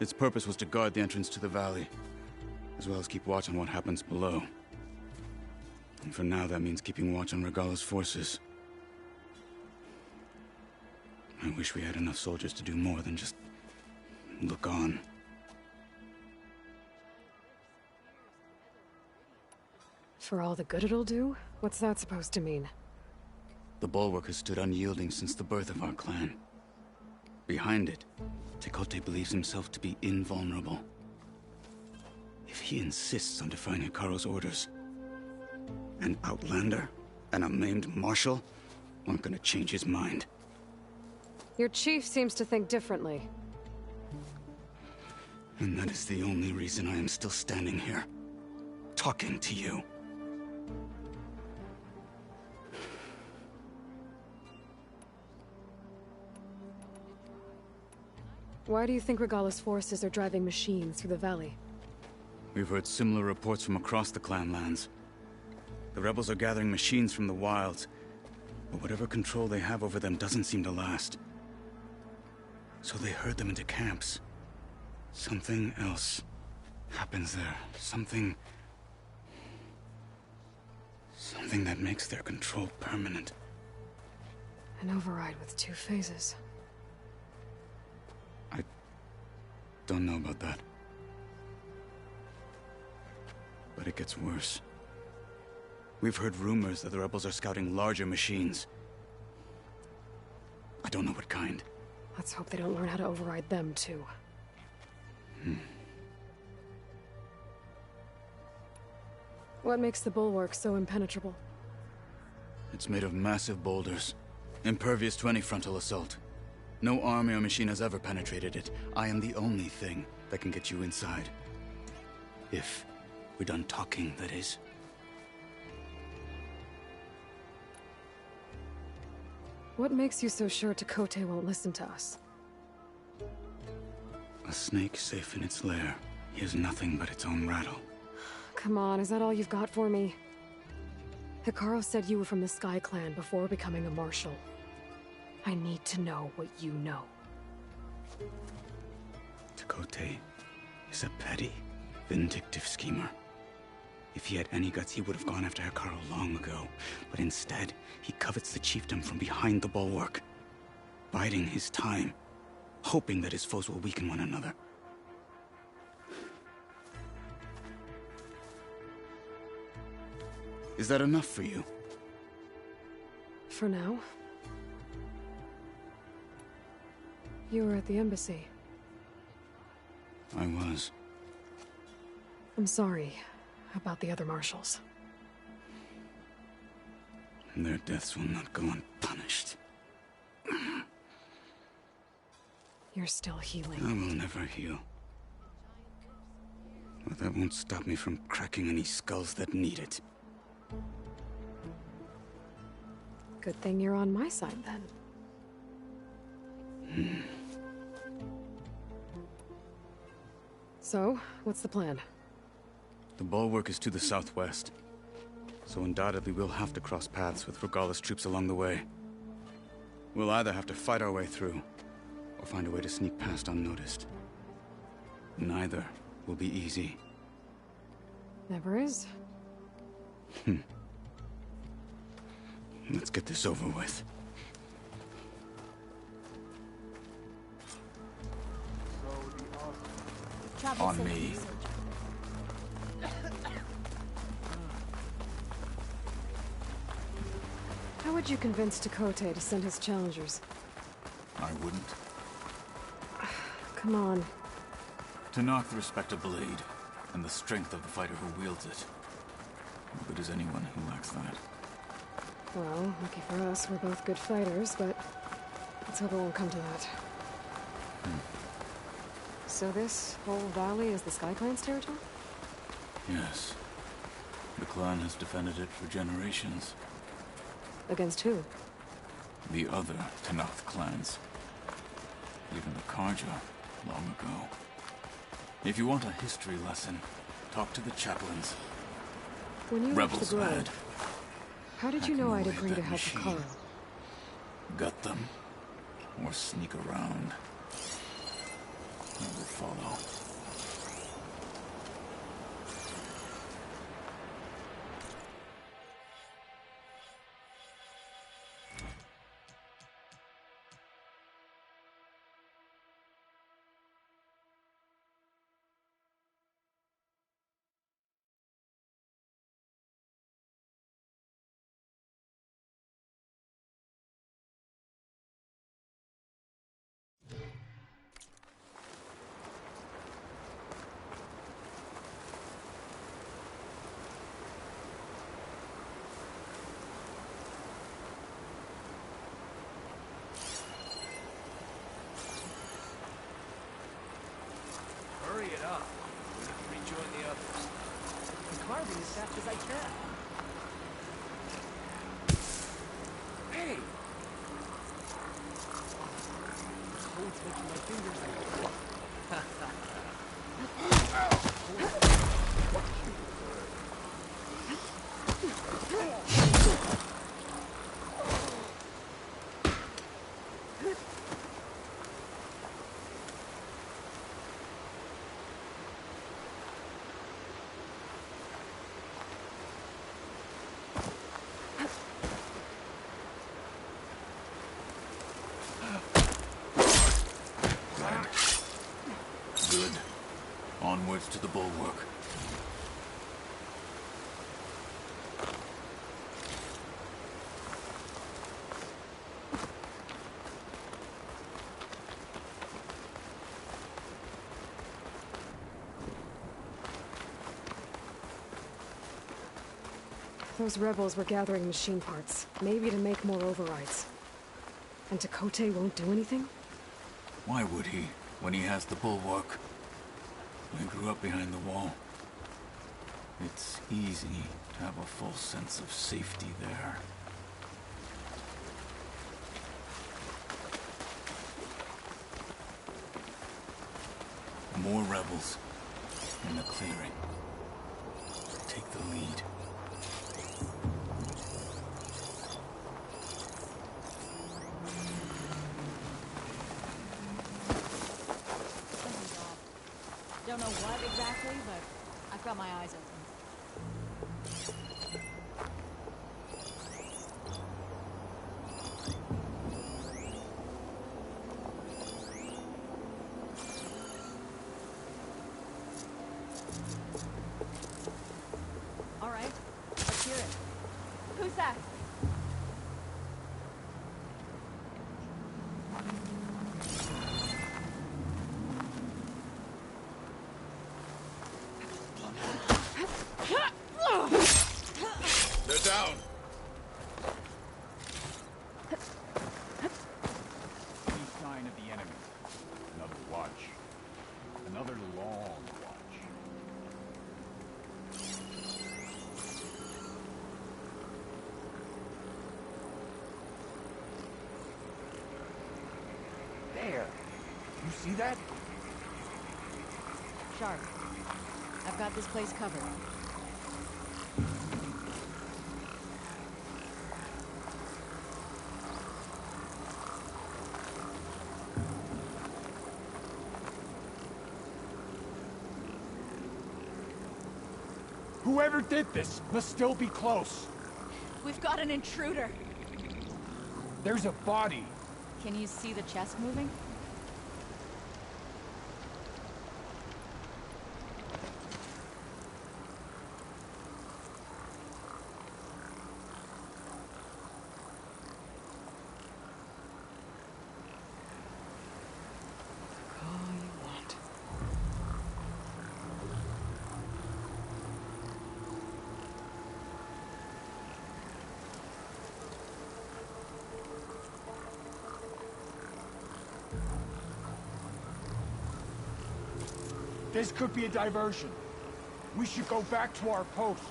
Its purpose was to guard the entrance to the valley, as well as keep watch on what happens below. And for now, that means keeping watch on Regalla's forces. I wish we had enough soldiers to do more than just look on. For all the good it'll do? What's that supposed to mean? The bulwark has stood unyielding since the birth of our clan. Behind it, Tekote believes himself to be invulnerable. If he insists on defying Hikaru's orders, an outlander and a maimed marshal aren't gonna change his mind. Your chief seems to think differently. And that is the only reason I am still standing here, talking to you. Why do you think Regalla's forces are driving machines through the valley? We've heard similar reports from across the clanlands. The rebels are gathering machines from the wilds, but whatever control they have over them doesn't seem to last. So they herd them into camps. Something else happens there. Something that makes their control permanent. An override with 2 phases. Don't know about that. But it gets worse. We've heard rumors that the rebels are scouting larger machines. I don't know what kind. Let's hope they don't learn how to override them, too. What makes the bulwark so impenetrable? It's made of massive boulders, impervious to any frontal assault. No army or machine has ever penetrated it. I am the only thing that can get you inside. If we're done talking, that is. What makes you so sure Tekote won't listen to us? A snake safe in its lair hears nothing but its own rattle. Come on, is that all you've got for me? Hikaru said you were from the Sky Clan before becoming a marshal. I need to know what you know. Tekote is a petty, vindictive schemer. If he had any guts, he would have gone after Hikaru long ago. But instead, he covets the chiefdom from behind the bulwark, biding his time, hoping that his foes will weaken one another. Is that enough for you? For now. You were at the embassy. I was. I'm sorry about the other marshals. Their deaths will not go unpunished. You're still healing. I will never heal. But that won't stop me from cracking any skulls that need it. Good thing you're on my side, then. So, what's the plan? The bulwark is to the southwest, so undoubtedly we'll have to cross paths with Regala's troops along the way. We'll either have to fight our way through, or find a way to sneak past unnoticed. Neither will be easy. Never is. Let's get this over with. On me. How would you convince Tekote to send his challengers? I wouldn't. Come on. To knock the respect of blade, and the strength of the fighter who wields it. No good is anyone who lacks that. Well, lucky for us, we're both good fighters, but let's hope it won't come to that. So this whole valley is the Sky Clan's territory? Yes. The clan has defended it for generations. Against who? The other Tanath clans. Even the Karja, long ago. If you want a history lesson, talk to the chaplains. When you left Rebels the grove, bad. how did you know I'd agree to help Hikaru? Gut them. Or sneak around. I will follow. Hurry it up. Rejoin the others. I'm carving as fast as I can. Hey! Cold's making my fingers Those rebels were gathering machine parts, maybe to make more overrides. And Tekote won't do anything? Why would he, when he has the bulwark? I grew up behind the wall. It's easy to have a false sense of safety there. More rebels in the clearing. Take the lead. Don't know what exactly, but I've got my eyes open. All right, let's hear it. Who's that? They're down. Any sign of the enemy? Another watch. Another long watch. There. You see that? Sharp. I've got this place covered. Whoever did this must still be close. We've got an intruder. There's a body. Can you see the chest moving? All you want. This could be a diversion. We should go back to our posts.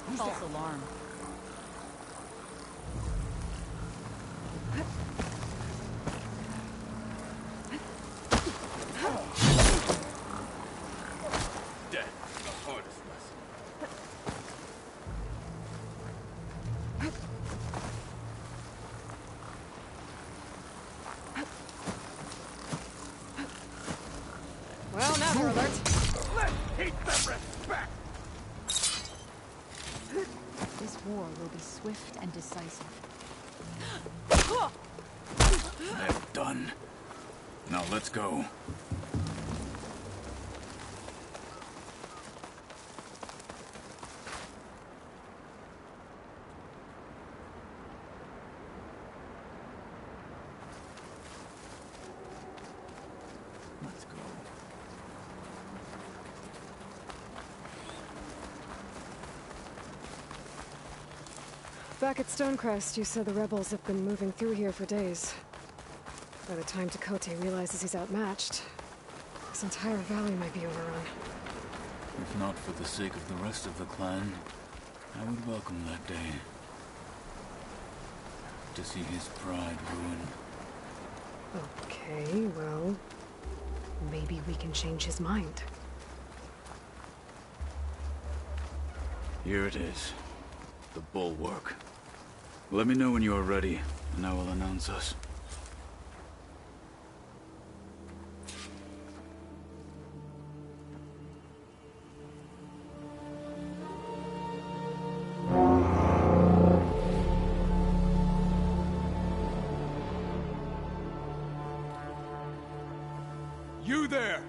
Who's False that? alarm. Death, the hardest lesson. Well, now we're alert. Let's take the respect! This war will be swift and decisive. They're done. Now let's go. Let's go. Back at Stonecrest, you said the rebels have been moving through here for days. By the time Tekote realizes he's outmatched, this entire valley might be overrun. If not for the sake of the rest of the clan, I would welcome that day. To see his pride ruined. Okay, well, maybe we can change his mind. Here it is. The bulwark. Let me know when you are ready, and I will announce us. You there!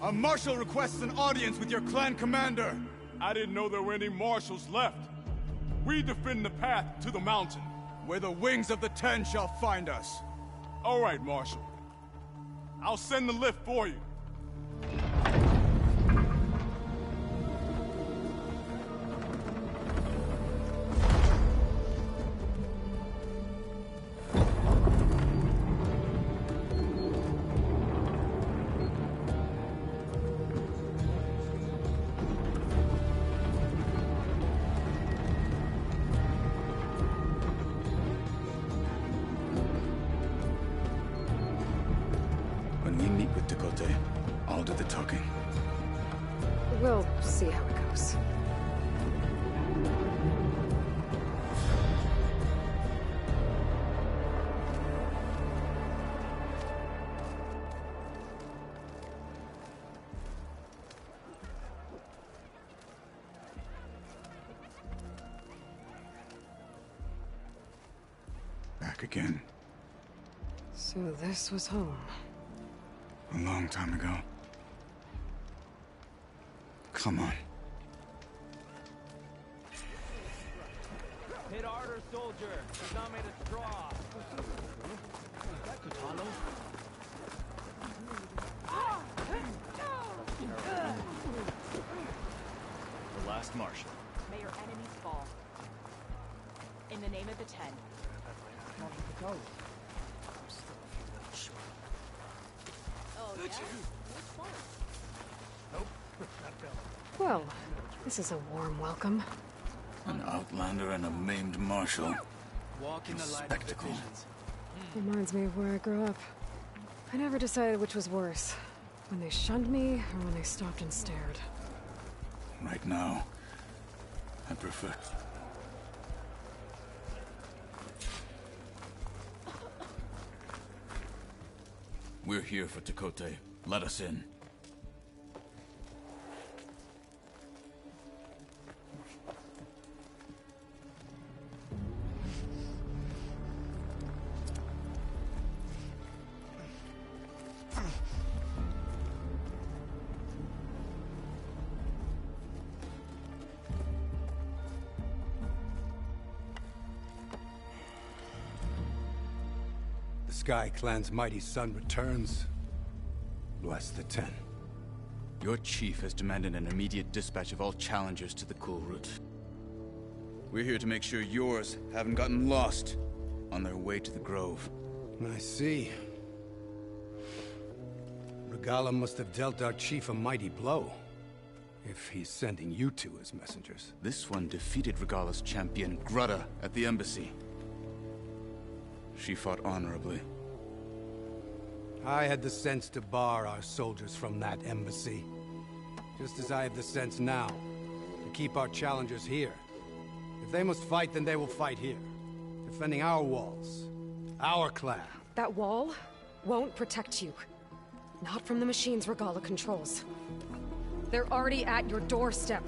A marshal requests an audience with your clan commander. I didn't know there were any marshals left. We defend the path to the mountain. Where the wings of the Ten shall find us. All right, Marshal. I'll send the lift for you. again. So this was home. A long time ago. Come on. Hit harder, soldier. He's not made of straw. Is that Katalo? The last Marshal. May your enemies fall. In the name of the Ten. Katalo. Oh, yeah? Which one? Nope, not Bella. Well, this is a warm welcome. An outlander and a maimed marshal. Walk in the light of the Spectacle. visions. Reminds me of where I grew up. I never decided which was worse. When they shunned me, or when they stopped and stared. Right now, I prefer... We're here for Tekote. Let us in. The Sky Clan's mighty son returns. Bless the Ten. Your chief has demanded an immediate dispatch of all challengers to the Kulrut. We're here to make sure yours haven't gotten lost on their way to the Grove. I see. Regala must have dealt our chief a mighty blow, if he's sending you two as messengers. This one defeated Regala's champion, Grutta, at the embassy. She fought honorably. I had the sense to bar our soldiers from that embassy. Just as I have the sense now, to keep our challengers here. If they must fight, then they will fight here. Defending our walls. Our clan. That wall won't protect you. Not from the machines Regala controls. They're already at your doorstep.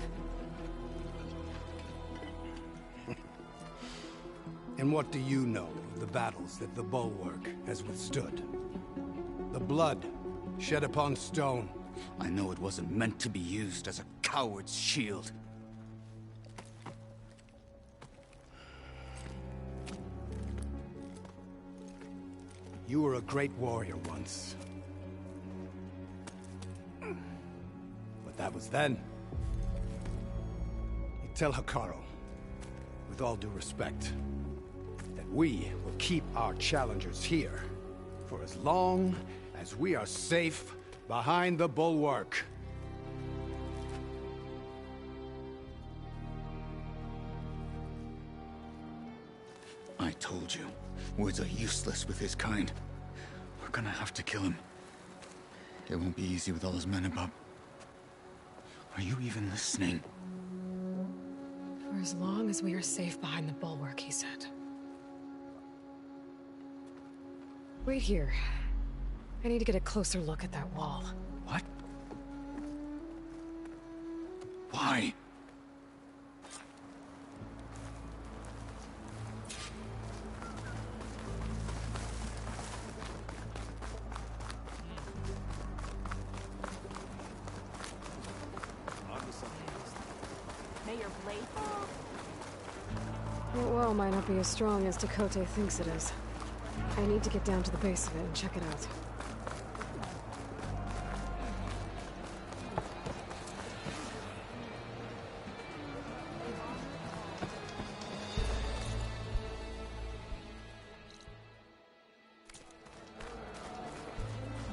And what do you know of the battles that the Bulwark has withstood? The blood shed upon stone. I know it wasn't meant to be used as a coward's shield. You were a great warrior once. But that was then. You tell Hikaru, with all due respect, that we will keep our challengers here for as long as we are safe behind the Bulwark. I told you, words are useless with his kind. We're gonna have to kill him. It won't be easy with all his men about. Are you even listening? For as long as we are safe behind the Bulwark, he said. Wait here. I need to get a closer look at that wall. What? Why? May your blade fall. The wall might not be as strong as Tekote thinks it is. I need to get down to the base of it and check it out.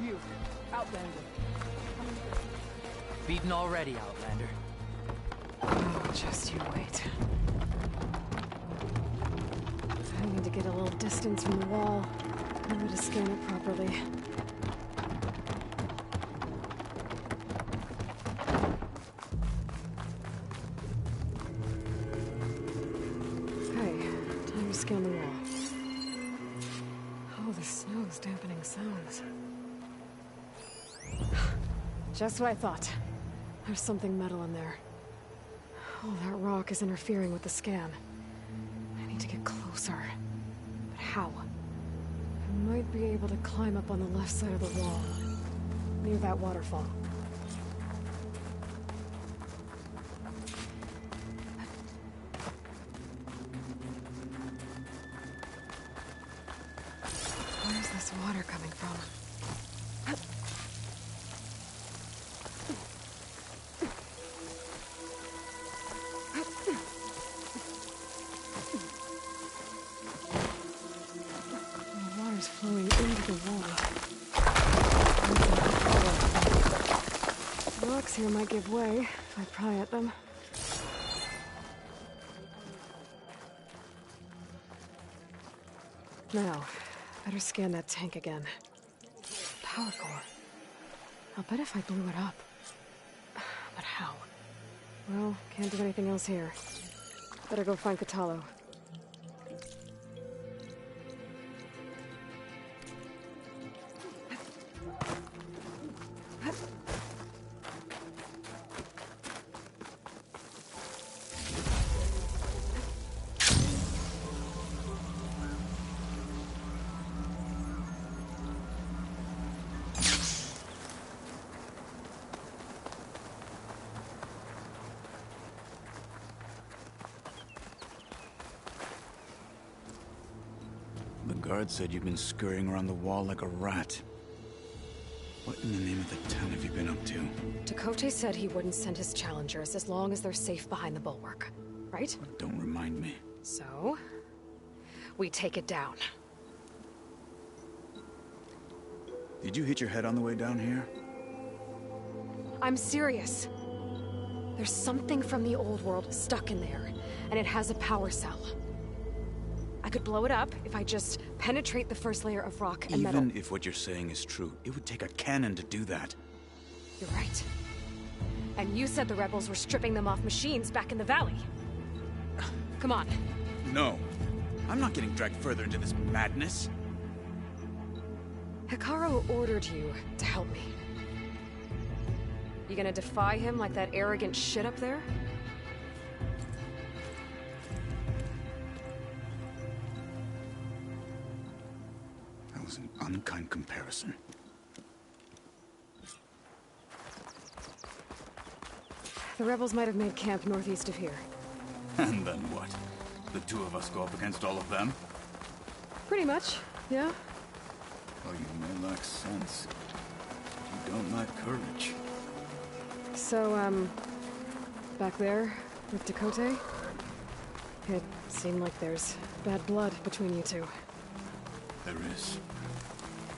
You, Outlander. Beaten already, Outlander. Oh, just you wait. I need to get a little distance from the wall. I'm going to scan it properly. Okay, time to scan the wall. Oh, the snow's dampening sounds. Just what I thought. There's something metal in there. Oh, that rock is interfering with the scan. I need to get closer. But how? might be able to climb up on the left side of the wall, near that waterfall. Where's this water coming from? The water's flowing into the wall. The rocks here might give way if I pry at them. Now, better scan that tank again. Power core. I'll bet if I blew it up. But how? Well, can't do anything else here. Better go find Katalo. The guard said you've been scurrying around the wall like a rat. What in the name of the town have you been up to? Tekote said he wouldn't send his challengers as long as they're safe behind the bulwark, right? Don't remind me. So, we take it down. Did you hit your head on the way down here? I'm serious. There's something from the old world stuck in there, and it has a power cell. I could blow it up if I just penetrate the first layer of rock and metal. Even if what you're saying is true, it would take a cannon to do that. You're right. And you said the rebels were stripping them off machines back in the valley. Come on. No. I'm not getting dragged further into this madness. Hikaru ordered you to help me. You gonna defy him like that arrogant shit up there? That was an unkind comparison. The rebels might have made camp northeast of here. And then what? The two of us go up against all of them? Pretty much, yeah. Oh, you may lack sense. You don't lack courage. So, back there, with Tekote? It seemed like there's bad blood between you two. There is.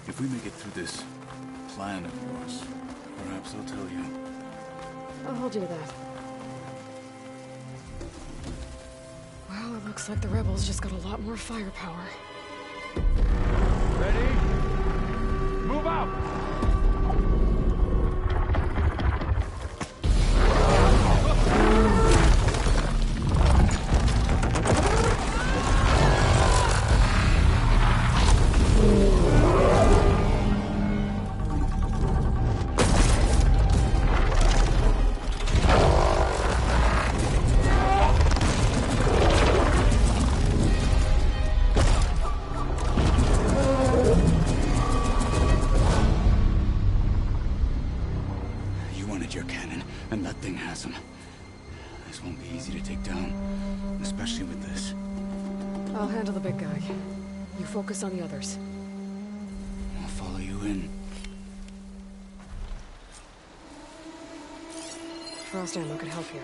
If we make it through this plan of yours, perhaps I'll tell you. I'll hold you to that. Well, it looks like the rebels just got a lot more firepower. Ready? Move out! Your cannon, and that thing has him. This won't be easy to take down, especially with this. I'll handle the big guy. You focus on the others. I'll follow you in. Frost ammo could help here.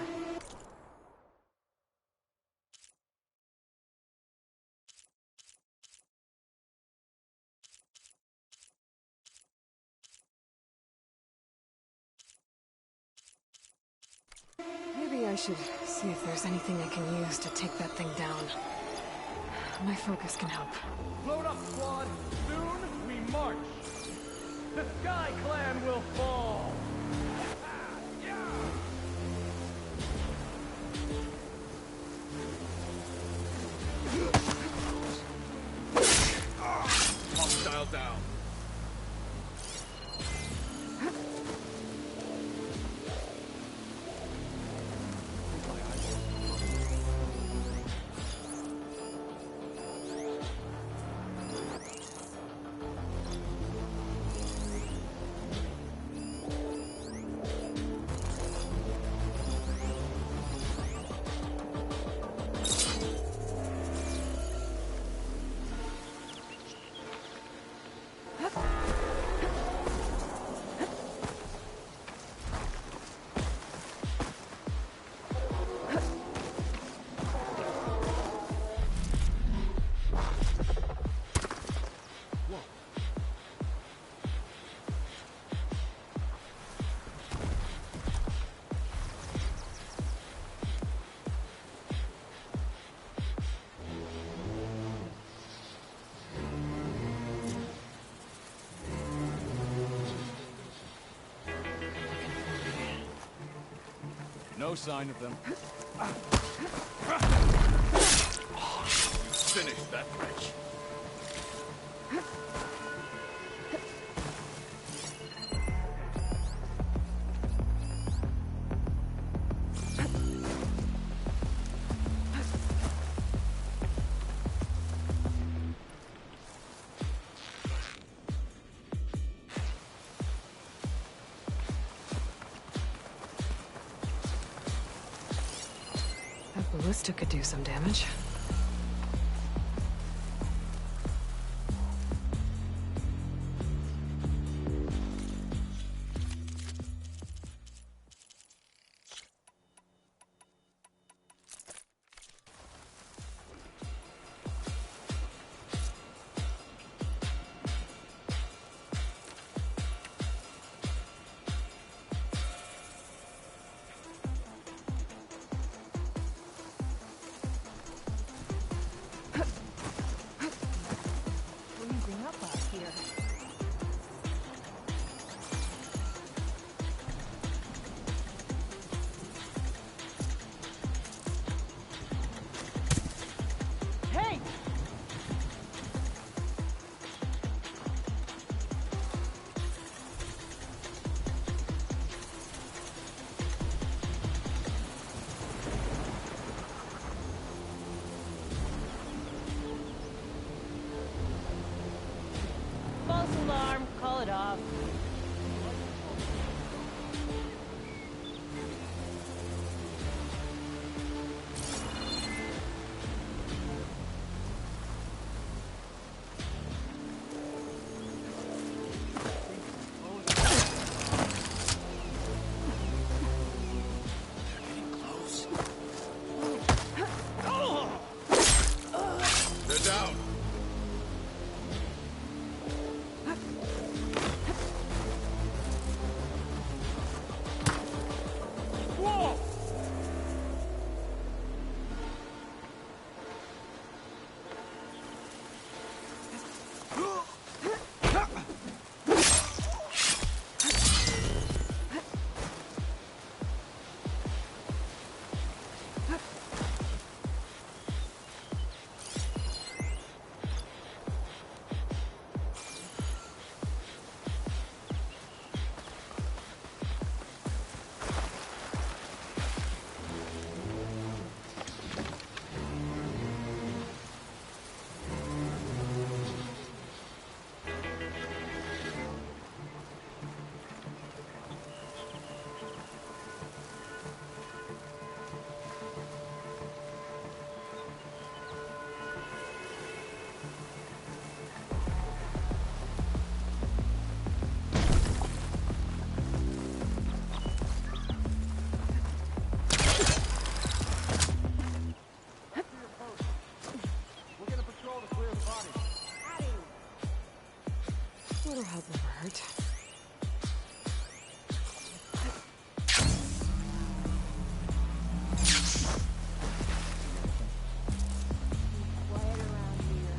Maybe I should see if there's anything I can use to take that thing down. My focus can help. Load up, squad! Soon we march! The Sky Clan will fall! Hostile down. No sign of them. Finish that wretch. That ballista could do some damage. Freezing up out here. Hey! False alarm. Call it off. They're down. Whoa! A little help never hurt. Quiet around here.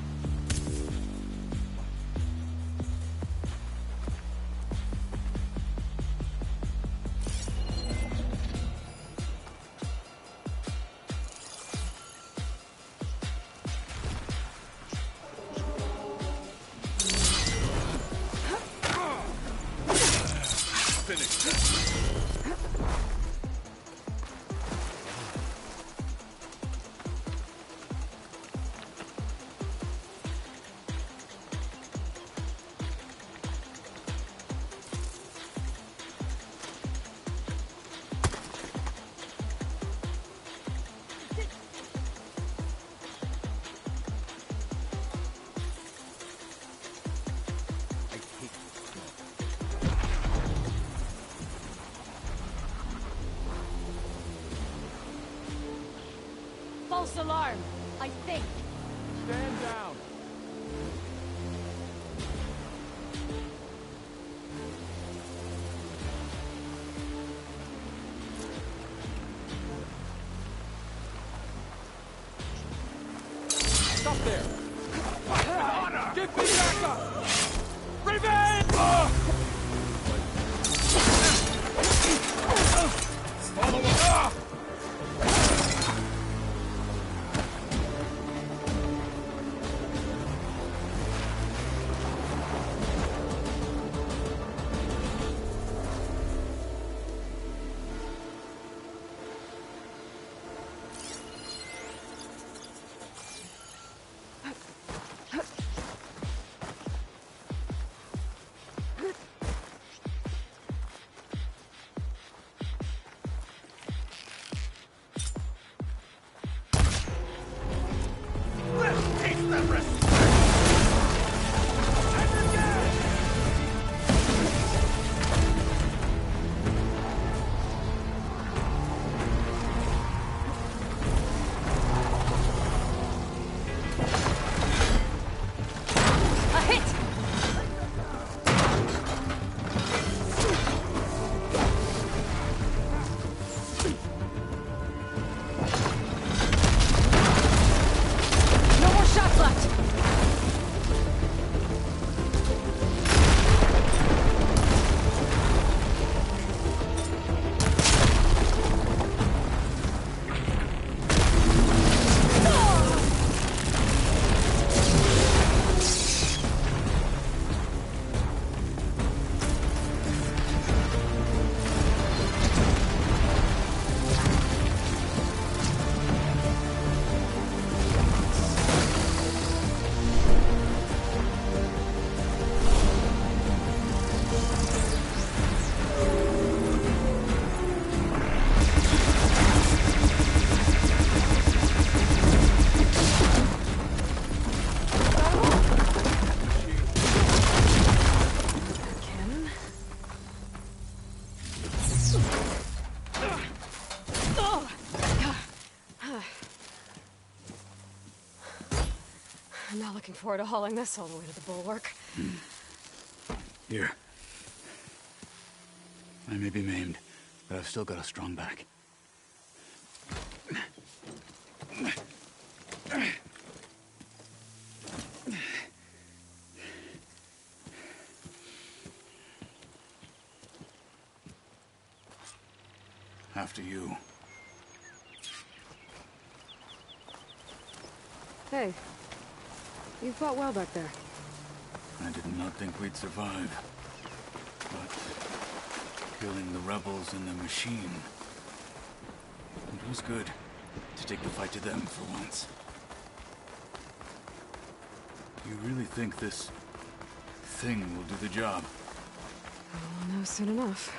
Finish that. False alarm, I think. Stand down. Stop there. Honor. Give me backup. Revenge! I'm not looking forward to hauling this all the way to the bulwark. Here. I may be maimed, but I've still got a strong back. After you. Hey. You fought well back there. I did not think we'd survive. But killing the rebels and the machine... it was good to take the fight to them for once. You really think this thing will do the job? I'll know soon enough.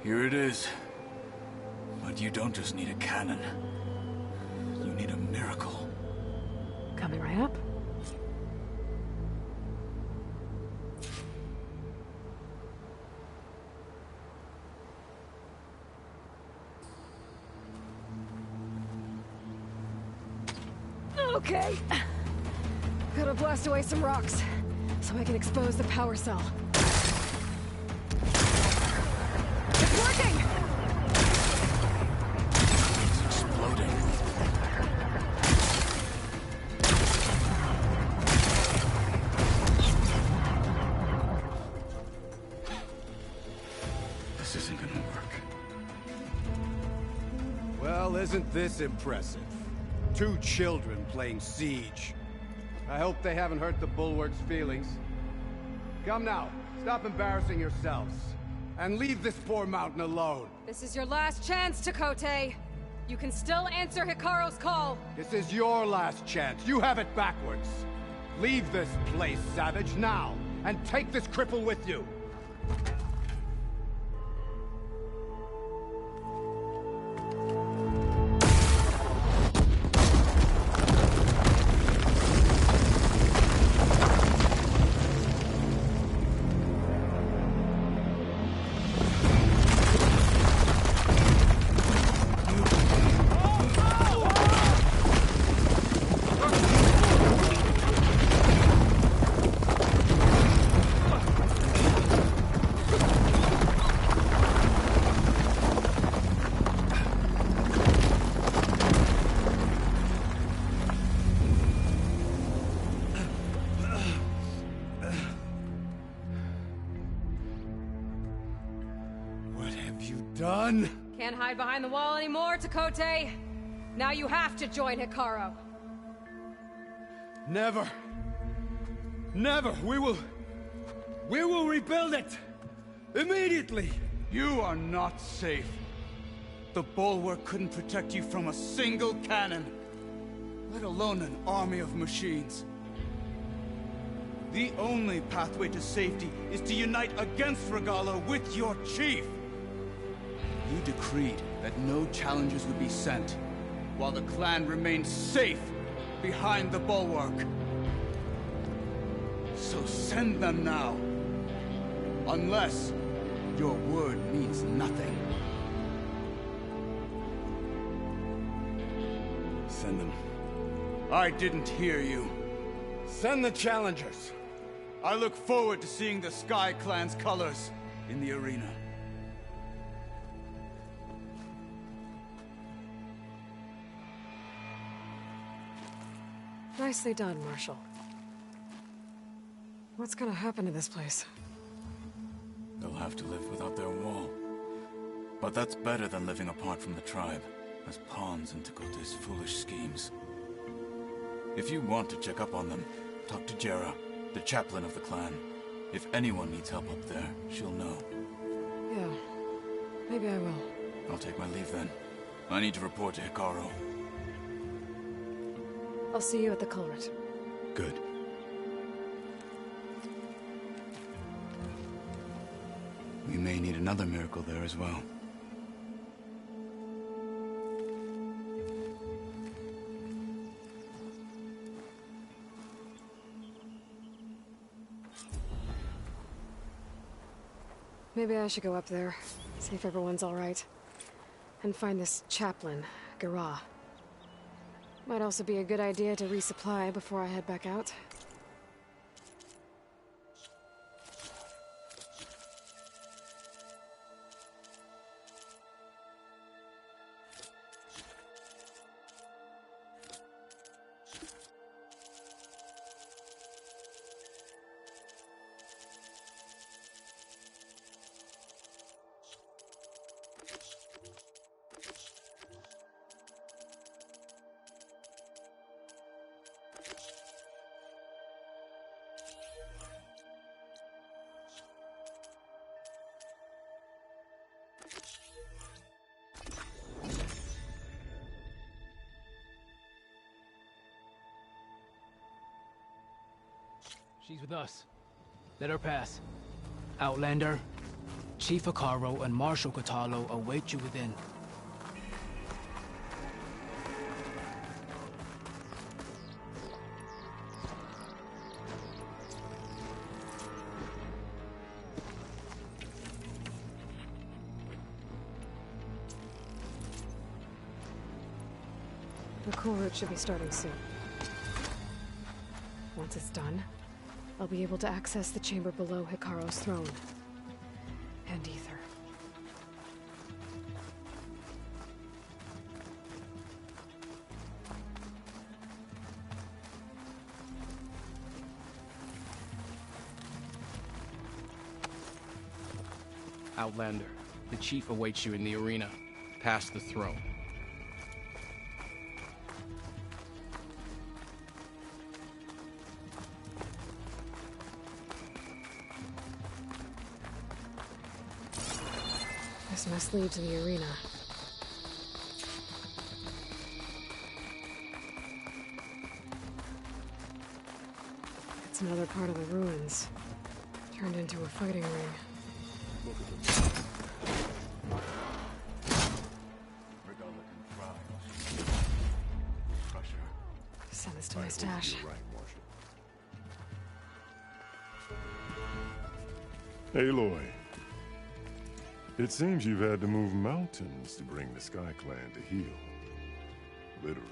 Here it is. But you don't just need a cannon. You need a miracle. Coming right up. Okay. Gotta blast away some rocks, so I can expose the power cell. It's working! It's exploding. This isn't gonna work. Well, isn't this impressive? 2 children playing siege. I hope they haven't hurt the Bulwark's feelings. Come now, stop embarrassing yourselves. And leave this poor mountain alone. This is your last chance, Chakotay. You can still answer Hikaru's call. This is your last chance. You have it backwards. Leave this place, Savage, now. And take this cripple with you. done? Can't hide behind the wall anymore, Takote. Now you have to join Hikaru. Never. Never. We will rebuild it. Immediately. You are not safe. The bulwark couldn't protect you from a single cannon, let alone an army of machines. The only pathway to safety is to unite against Regalo with your chief. You decreed that no challengers would be sent, while the clan remained safe behind the bulwark. So send them now. Unless your word means nothing. Send them. I didn't hear you. Send the challengers. I look forward to seeing the Sky Clan's colors in the arena. Nicely done, Marshal. What's gonna happen to this place? They'll have to live without their wall. But that's better than living apart from the tribe, as pawns in Takote's foolish schemes. If you want to check up on them, talk to Jera, the chaplain of the clan. If anyone needs help up there, she'll know. Yeah, maybe I will. I'll take my leave then. I need to report to Hikaru. I'll see you at the Kulrut. Good. We may need another miracle there as well. Maybe I should go up there, see if everyone's all right. And find this chaplain, Gara. Might also be a good idea to resupply before I head back out. She's with us. Let her pass. Outlander, Chief Hikaru and Marshal Katalo await you within. The Kulrut should be starting soon. Once it's done, I'll be able to access the chamber below Hikaru's throne. And Ether. Outlander, the chief awaits you in the arena, past the throne. This must lead to the arena. It's another part of the ruins, turned into a fighting ring. Send this to my stash. Aloy. It seems you've had to move mountains to bring the Sky Clan to heel. Literally.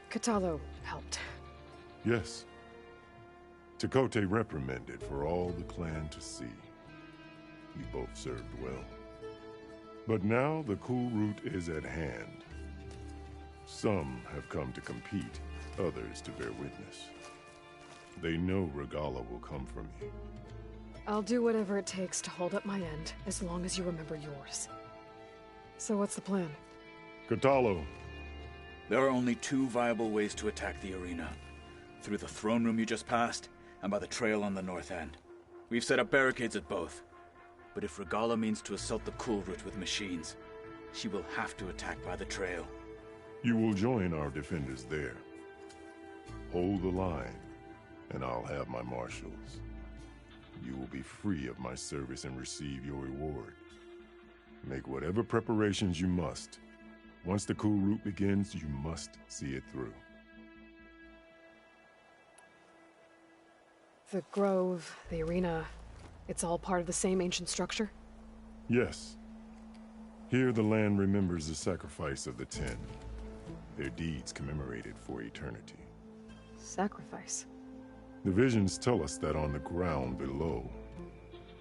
Katalo helped. Yes. Takote reprimanded for all the clan to see. You both served well. But now the Kulrut is at hand. Some have come to compete, others to bear witness. They know Regala will come for me. I'll do whatever it takes to hold up my end, as long as you remember yours. So what's the plan? Catalo. There are only two viable ways to attack the arena. Through the throne room you just passed, and by the trail on the north end. We've set up barricades at both. But if Regala means to assault the Kulrut with machines, she will have to attack by the trail. You will join our defenders there. Hold the line, and I'll have my marshals. You will be free of my service and receive your reward. Make whatever preparations you must. Once the Kulrut begins, you must see it through. The grove, the arena, it's all part of the same ancient structure? Yes. Here the land remembers the sacrifice of the 10. Their deeds commemorated for eternity. Sacrifice? The visions tell us that on the ground below,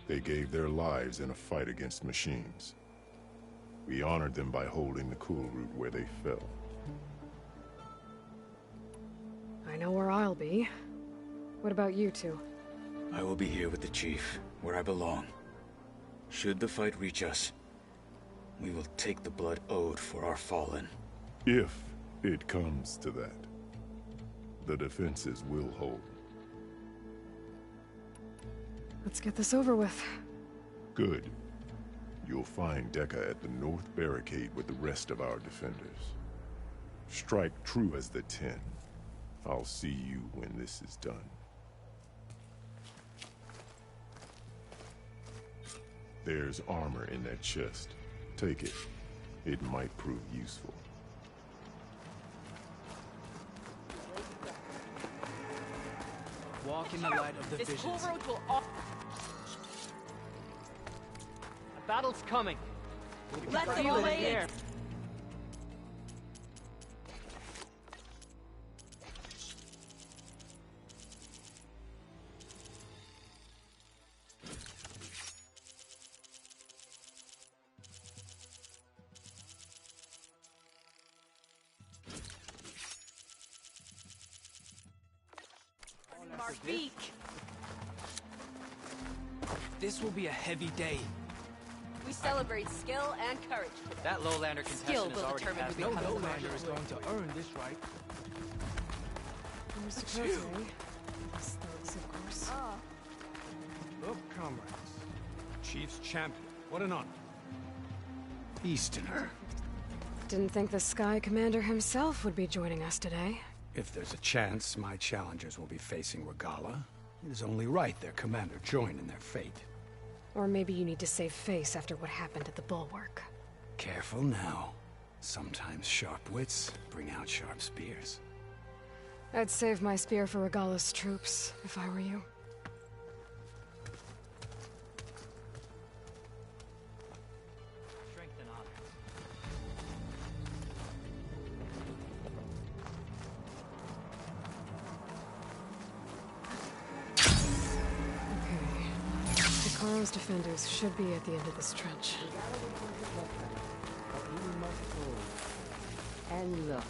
they gave their lives in a fight against machines. We honored them by holding the Kulrut where they fell. I know where I'll be. What about you two? I will be here with the chief, where I belong. Should the fight reach us, we will take the blood owed for our fallen. If it comes to that, the defenses will hold. Let's get this over with. Good. You'll find Dekka at the north barricade with the rest of our defenders. Strike true as the 10. I'll see you when this is done. There's armor in that chest. Take it. It might prove useful. Walk in the light of the This visions. Kulrut will all... A battle's coming. Let's Feel it in play the air. it. Marvik. This will be a heavy day. We celebrate skill and courage. That lowlander Skill contestant is will already determine past who No becomes the lowlander is going to earn this right. Mr. Cote. Thugs, of course. Look, comrades. Chief's champion. What an honor. Easterner. Didn't think the Sky Commander himself would be joining us today. If there's a chance my challengers will be facing Regala, it is only right their commander join in their fate. Or maybe you need to save face after what happened at the Bulwark. Careful now. Sometimes sharp wits bring out sharp spears. I'd save my spear for Regala's troops, if I were you. Strength and honor. Takaro's defenders should be at the end of this trench. And look,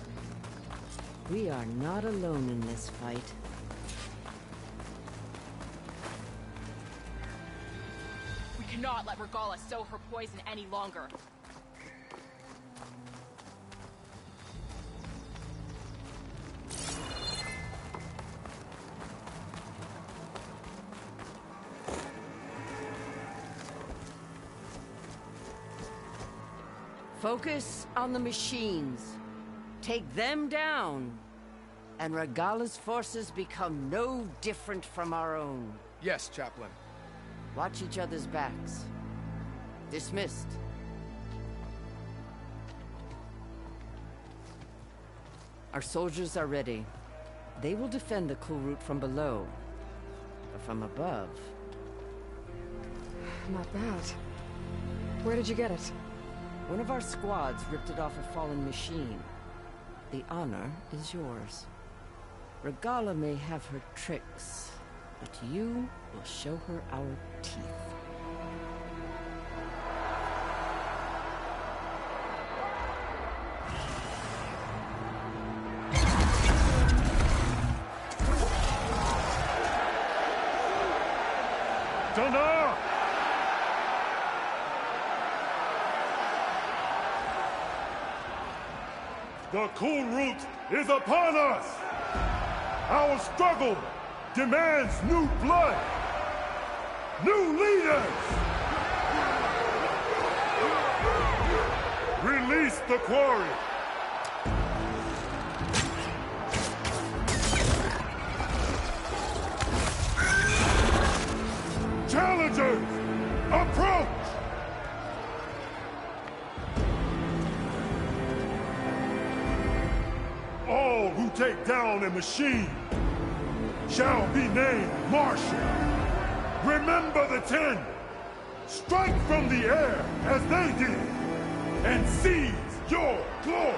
we are not alone in this fight. We cannot let Regala sow her poison any longer. Focus on the machines. Take them down. And Regala's forces become no different from our own. Yes, Chaplain. Watch each other's backs. Dismissed. Our soldiers are ready. They will defend the Kulrut from below. But from above... Not bad. Where did you get it? One of our squads ripped it off a fallen machine. The honor is yours. Regala may have her tricks, but you will show her our teeth. Thunder! The Kulrut is upon us! Our struggle demands new blood! New leaders! Release the quarry! Challengers, approach! All who take down a machine shall be named Marshal. Remember the 10. Strike from the air as they did, and seize your glory.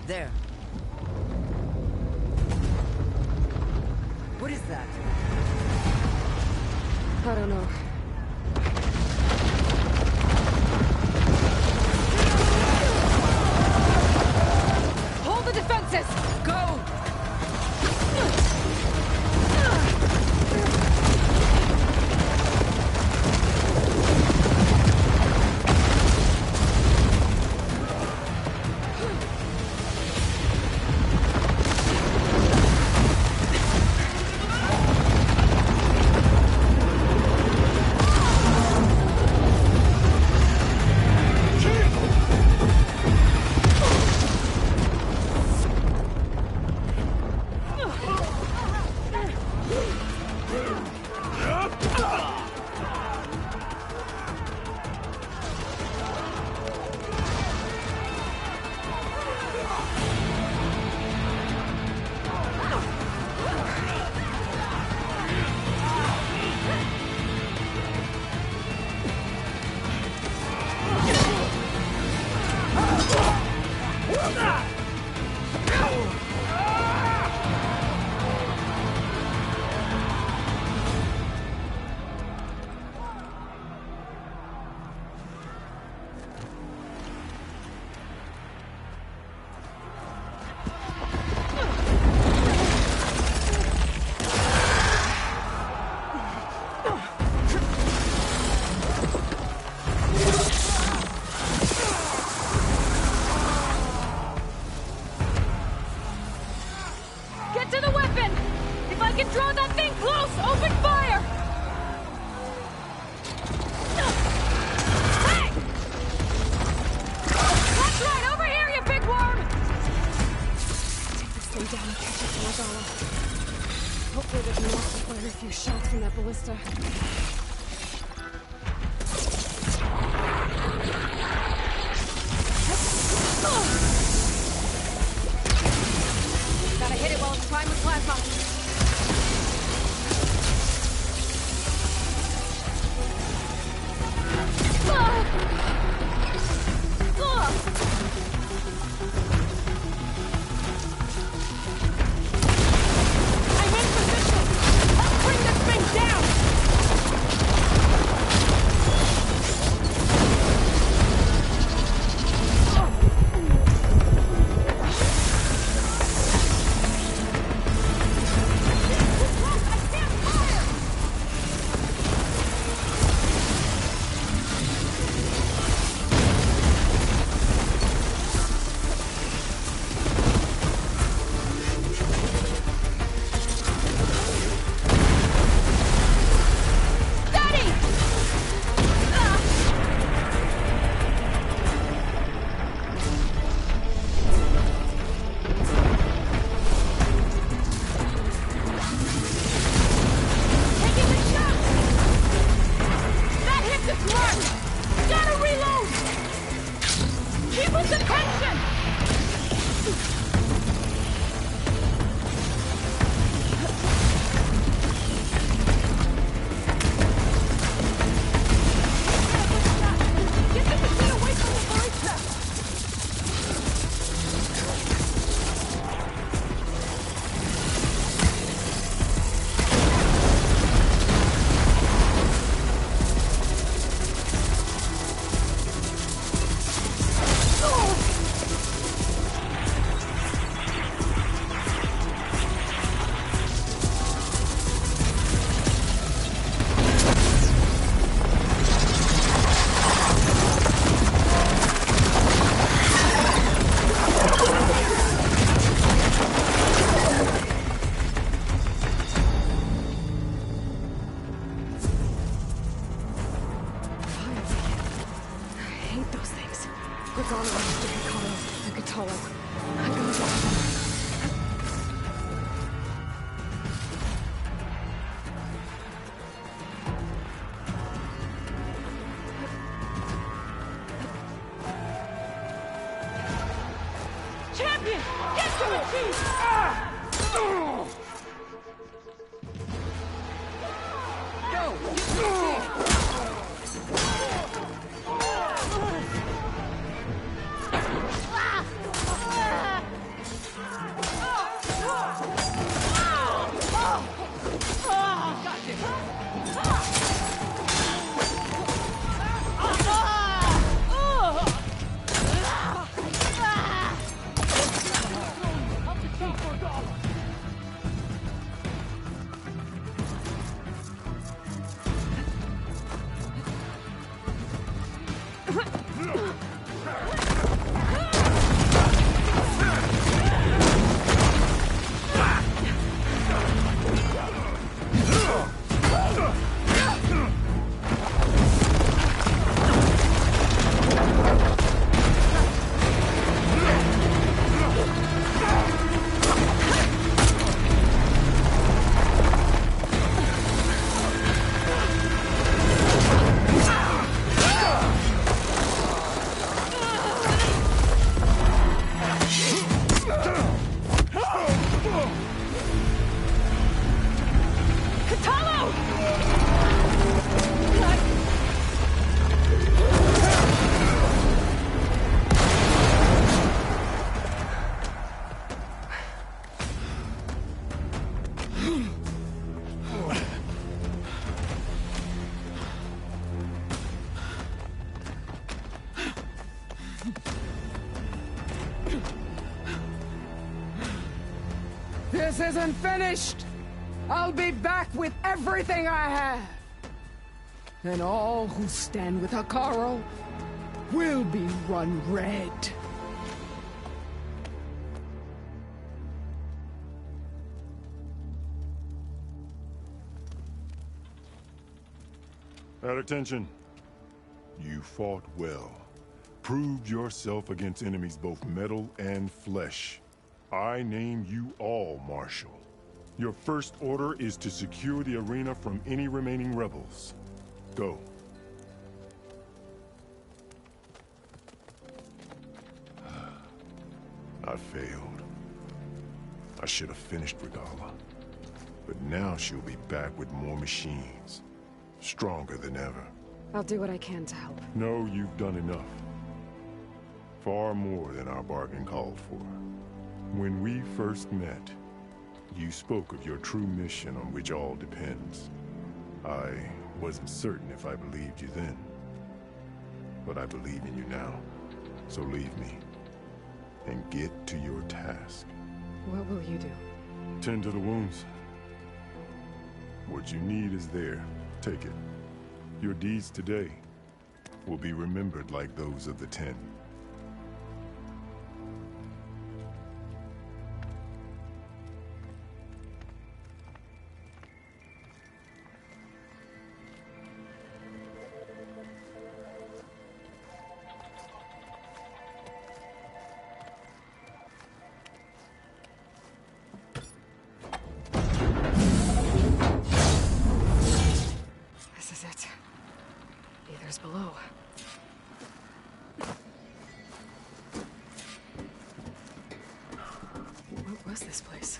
There. What is that? I don't know. Hold the defenses! Go! close! Open fire! Hey! That's right! Over here, you big worm! Take this thing down and catch up to Regala. Hopefully there's no one to fire a few shots from that ballista. Gotta hit it while it's primed with plasma. I'm in position! Let's bring this thing down! Champion! Get to it, Chief! Go! Get to it, Chief! This isn't finished! I'll be back with everything I have! And all who stand with Hekarro will be run red. At attention. You fought well. Proved yourself against enemies both metal and flesh. I name you all Marshal. Your first order is to secure the arena from any remaining rebels. Go. I failed. I should have finished Regala. But now she'll be back with more machines. Stronger than ever. I'll do what I can to help. No, you've done enough. Far more than our bargain called for. When we first met, you spoke of your true mission on which all depends. I wasn't certain if I believed you then. But I believe in you now. So leave me. And get to your task. What will you do? Tend to the wounds. What you need is there. Take it. Your deeds today will be remembered like those of the 10. This is it. Aether's below. What was this place?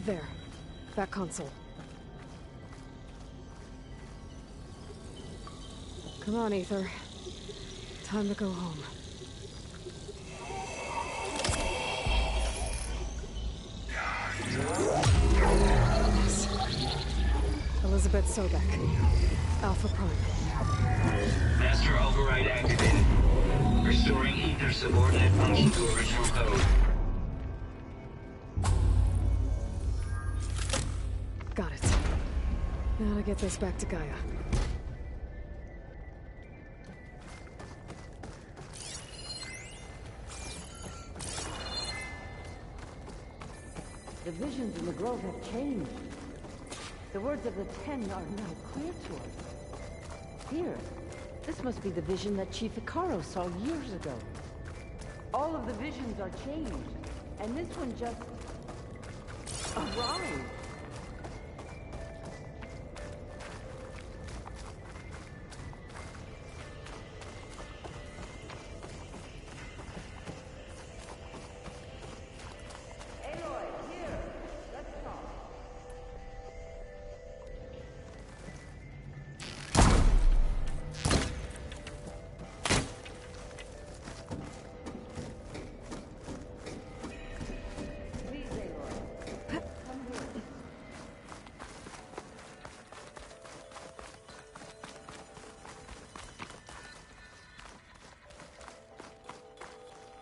There. That console. Come on, Aether. Time to go home. Elizabeth Sobek. Alpha Prime. Master override activated. Restoring Aether subordinate function to original code. Got it. Now to get this back to Gaia. The visions in the grove have changed. The words of the 10 are now clear to us. Here, this must be the vision that Chief Icaro saw years ago. All of the visions are changed, and this one just arrived.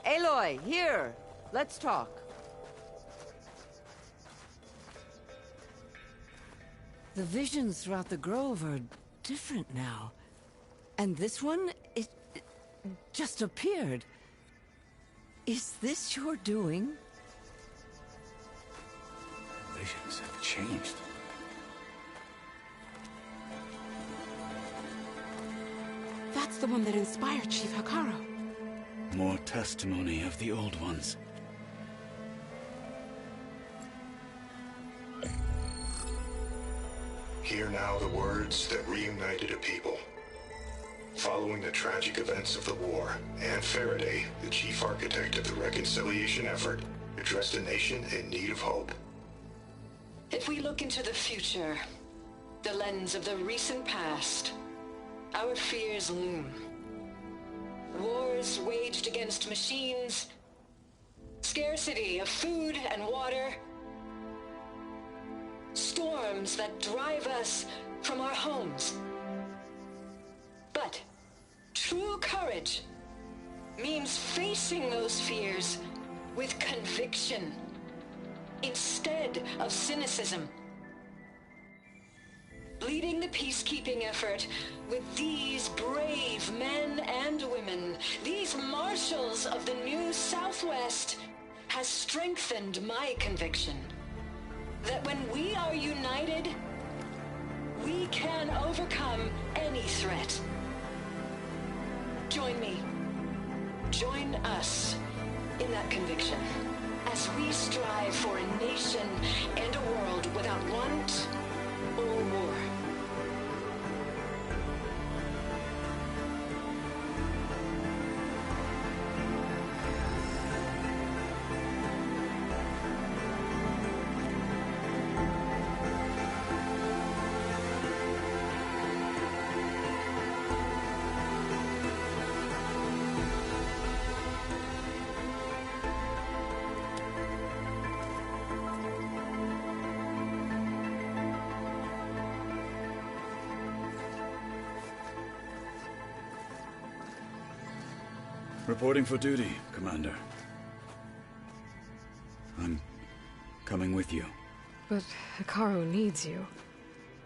Aloy, here! Let's talk. The visions throughout the grove are different now. And this one, it just appeared. Is this your doing? Visions have changed. That's the one that inspired Chief Icaro. More testimony of the old ones. Hear now the words that reunited a people. Following the tragic events of the war, Anne Faraday, the chief architect of the reconciliation effort, addressed a nation in need of hope. If we look into the future, the lens of the recent past, our fears loom. Wars waged against machines, scarcity of food and water, storms that drive us from our homes. But true courage means facing those fears with conviction instead of cynicism. Leading the peacekeeping effort with these brave men and women, these marshals of the new Southwest, has strengthened my conviction. that when we are united, we can overcome any threat. Join me. Join us in that conviction as we strive for a nation and a world without want or war. Reporting for duty, Commander. I'm coming with you. But Hikaru needs you.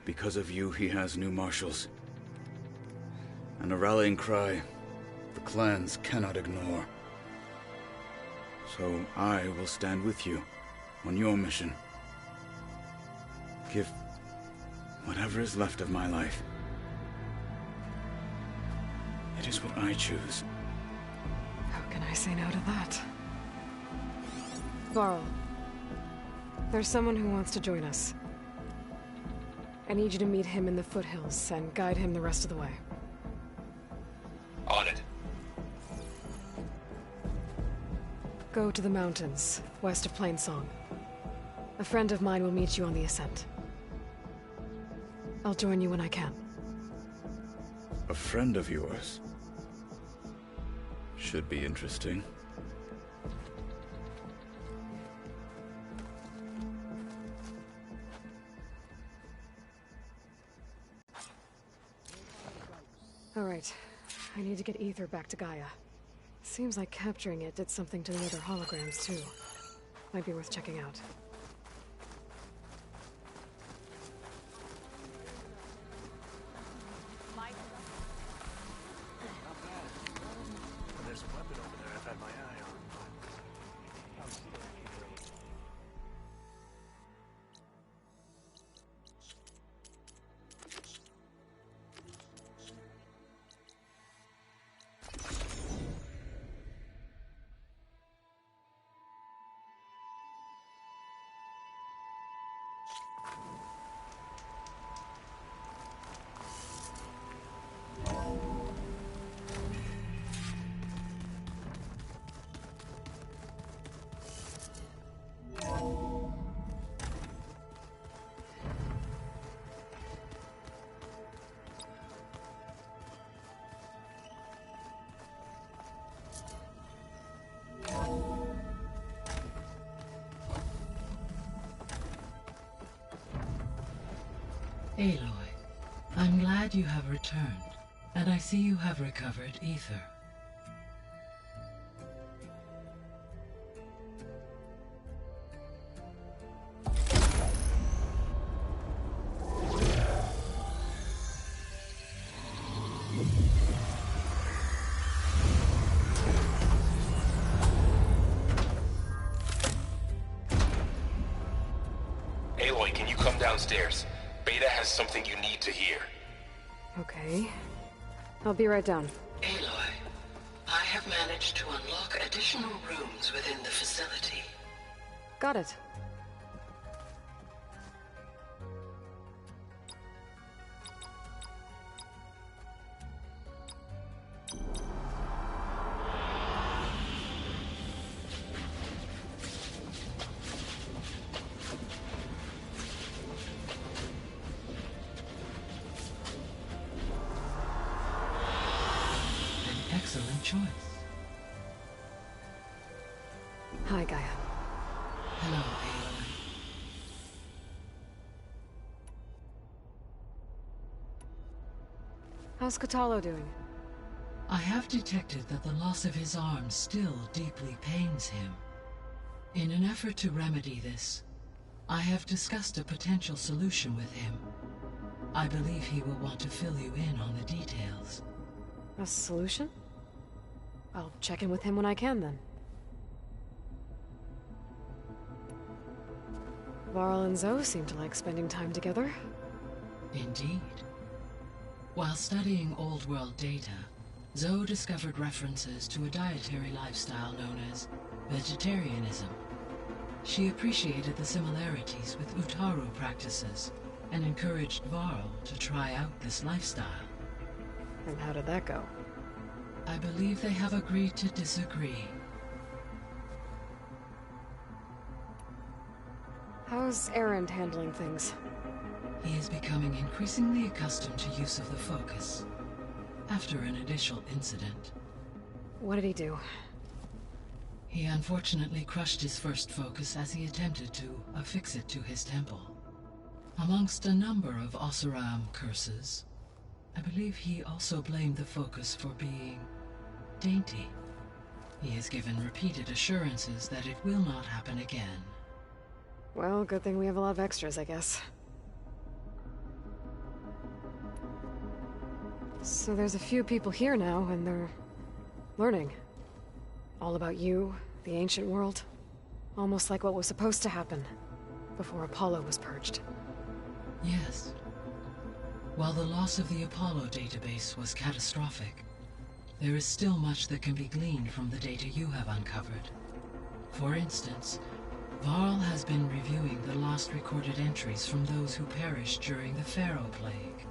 Because of you, he has new marshals. And a rallying cry the clans cannot ignore. So I will stand with you on your mission. Give whatever is left of my life. It is what I choose. How can I say no to that? Varl, there's someone who wants to join us. I need you to meet him in the foothills and guide him the rest of the way. On it. Go to the mountains, west of Plainsong. A friend of mine will meet you on the ascent. I'll join you when I can. A friend of yours? Should be interesting. All right. I need to get Ether back to Gaia. Seems like capturing it did something to the other holograms, too. Might be worth checking out. There's a weapon over there I've had my eye on. Aloy, I'm glad you have returned, and I see you have recovered Ether. Aloy, can you come downstairs? Beta has something you need to hear. Okay. I'll be right down. Aloy, I have managed to unlock additional rooms within the facility. Got it. Excellent choice. Hi, Gaia. Hello, Aloy. How's Kotallo doing? I have detected that the loss of his arm still deeply pains him. In an effort to remedy this, I have discussed a potential solution with him. I believe he will want to fill you in on the details. A solution? I'll check in with him when I can, then. Varl and Zoe seem to like spending time together. Indeed. While studying old world data, Zoe discovered references to a dietary lifestyle known as vegetarianism. She appreciated the similarities with Utaru practices and encouraged Varl to try out this lifestyle. And how did that go? I believe they have agreed to disagree. How's Erend handling things? He is becoming increasingly accustomed to use of the focus, after an initial incident. What did he do? He unfortunately crushed his first focus as he attempted to affix it to his temple. Amongst a number of Oseram curses, I believe he also blamed the focus for being dainty. He has given repeated assurances that it will not happen again. Well, good thing we have a lot of extras, I guess. So there's a few people here now, and they're learning. All about you, the ancient world. Almost like what was supposed to happen before Apollo was purged. Yes. While the loss of the Apollo database was catastrophic, there is still much that can be gleaned from the data you have uncovered. For instance, Varl has been reviewing the last recorded entries from those who perished during the Pharaoh Plague.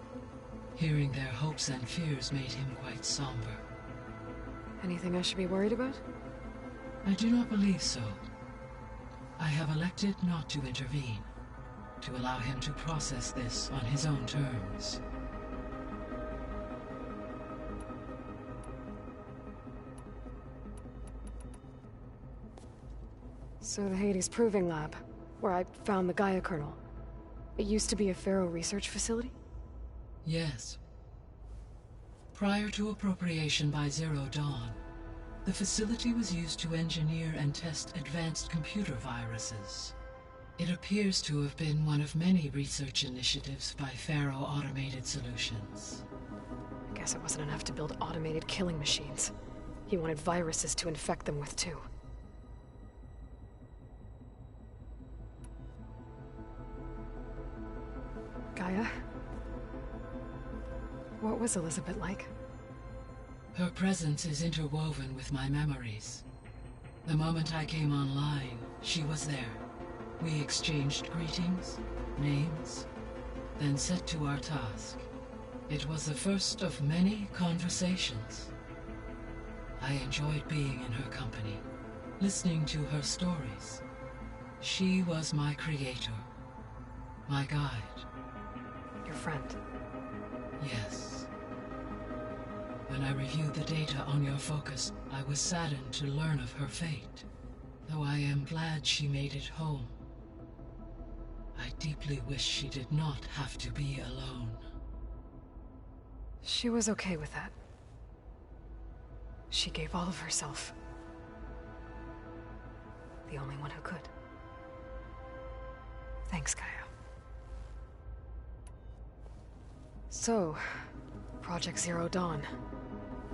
Hearing their hopes and fears made him quite somber. Anything I should be worried about? I do not believe so. I have elected not to intervene, to allow him to process this on his own terms. So the Hades Proving Lab, where I found the Gaia kernel. It used to be a Pharaoh research facility? Yes. Prior to appropriation by Zero Dawn, the facility was used to engineer and test advanced computer viruses. It appears to have been one of many research initiatives by Pharaoh Automated Solutions. I guess it wasn't enough to build automated killing machines. He wanted viruses to infect them with, too. Gaia? What was Elizabeth like? Her presence is interwoven with my memories. The moment I came online, she was there. We exchanged greetings, names, then set to our task. It was the first of many conversations. I enjoyed being in her company, listening to her stories. She was my creator, my guide. Your friend? Yes. When I reviewed the data on your focus, I was saddened to learn of her fate, though I am glad she made it home. I deeply wish she did not have to be alone. She was okay with that. She gave all of herself. The only one who could. Thanks, Gaia. So, Project Zero Dawn.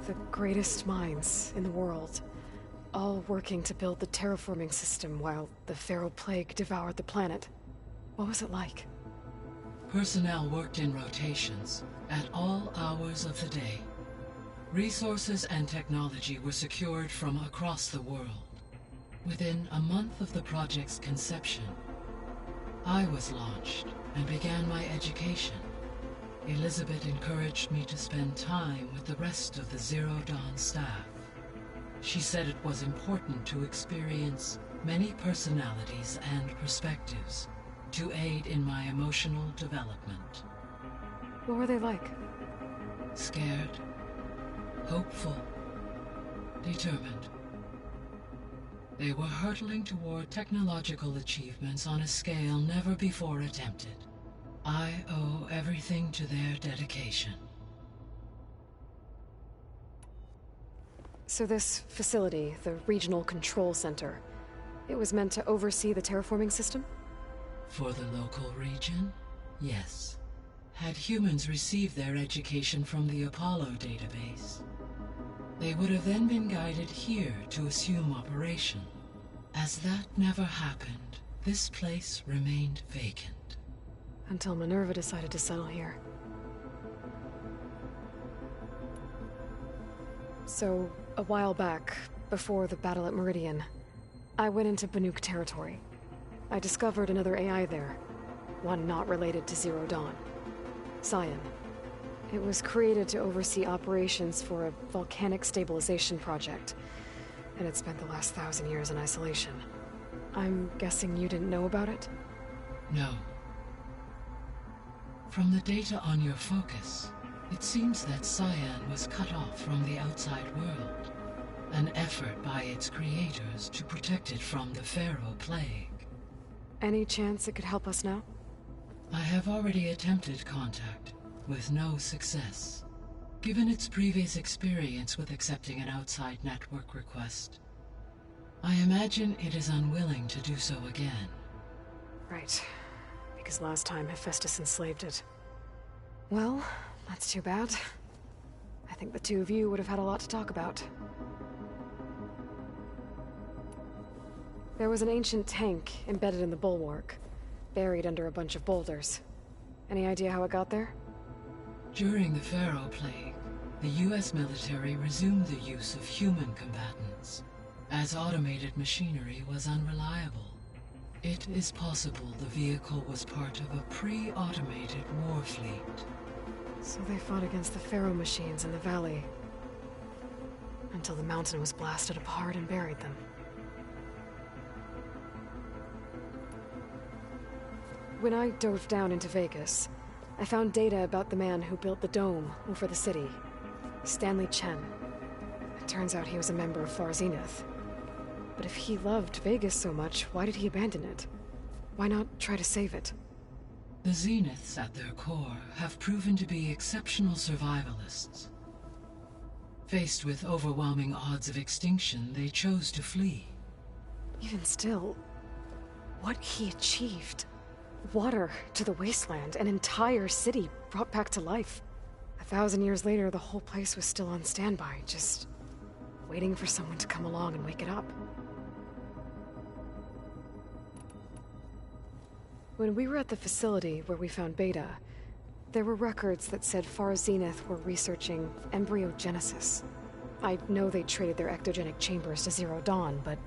The greatest minds in the world, all working to build the terraforming system while the Pharaoh Plague devoured the planet. What was it like? Personnel worked in rotations, at all hours of the day. Resources and technology were secured from across the world. Within a month of the project's conception, I was launched and began my education. Elizabeth encouraged me to spend time with the rest of the Zero Dawn staff. She said it was important to experience many personalities and perspectives to aid in my emotional development. What were they like? Scared, hopeful, determined. They were hurtling toward technological achievements on a scale never before attempted. I owe everything to their dedication. So this facility, the Regional Control Center, it was meant to oversee the terraforming system? For the local region, yes. Had humans received their education from the Apollo database, they would have then been guided here to assume operation. As that never happened, this place remained vacant. Until Minerva decided to settle here. So, a while back, before the battle at Meridian, I went into Banuk territory. I discovered another AI there, one not related to Zero Dawn. Cyan. It was created to oversee operations for a volcanic stabilization project, and it spent the last 1,000 years in isolation. I'm guessing you didn't know about it? No. From the data on your focus, it seems that Cyan was cut off from the outside world, an effort by its creators to protect it from the Pharaoh Plague. Any chance it could help us now? I have already attempted contact, with no success. Given its previous experience with accepting an outside network request, I imagine it is unwilling to do so again. Right. Because last time Hephaestus enslaved it. Well, that's too bad. I think the two of you would have had a lot to talk about. There was an ancient tank embedded in the bulwark, buried under a bunch of boulders. Any idea how it got there? During the Pharaoh Plague, the US military resumed the use of human combatants, as automated machinery was unreliable. It is possible the vehicle was part of a pre-automated war fleet. So they fought against the Pharaoh machines in the valley, until the mountain was blasted apart and buried them. When I dove down into Vegas, I found data about the man who built the dome over the city, Stanley Chen. It turns out he was a member of Far Zenith. But if he loved Vegas so much, why did he abandon it? Why not try to save it? The Zeniths at their core have proven to be exceptional survivalists. Faced with overwhelming odds of extinction, they chose to flee. Even still, what he achieved. Water to the wasteland, an entire city brought back to life. 1,000 years later, the whole place was still on standby, just waiting for someone to come along and wake it up. When we were at the facility where we found Beta, there were records that said Far Zenith were researching embryogenesis. I know they traded their ectogenic chambers to Zero Dawn, but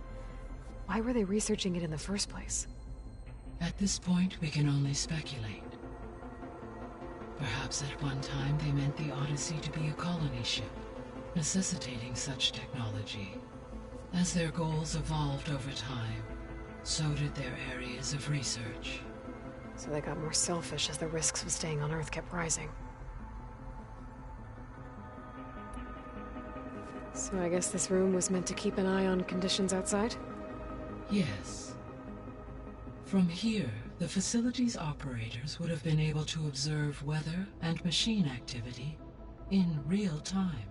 why were they researching it in the first place? At this point, we can only speculate. Perhaps at one time they meant the Odyssey to be a colony ship, necessitating such technology. As their goals evolved over time, so did their areas of research. So they got more selfish as the risks of staying on Earth kept rising. So I guess this room was meant to keep an eye on conditions outside? Yes. From here, the facility's operators would have been able to observe weather and machine activity in real time.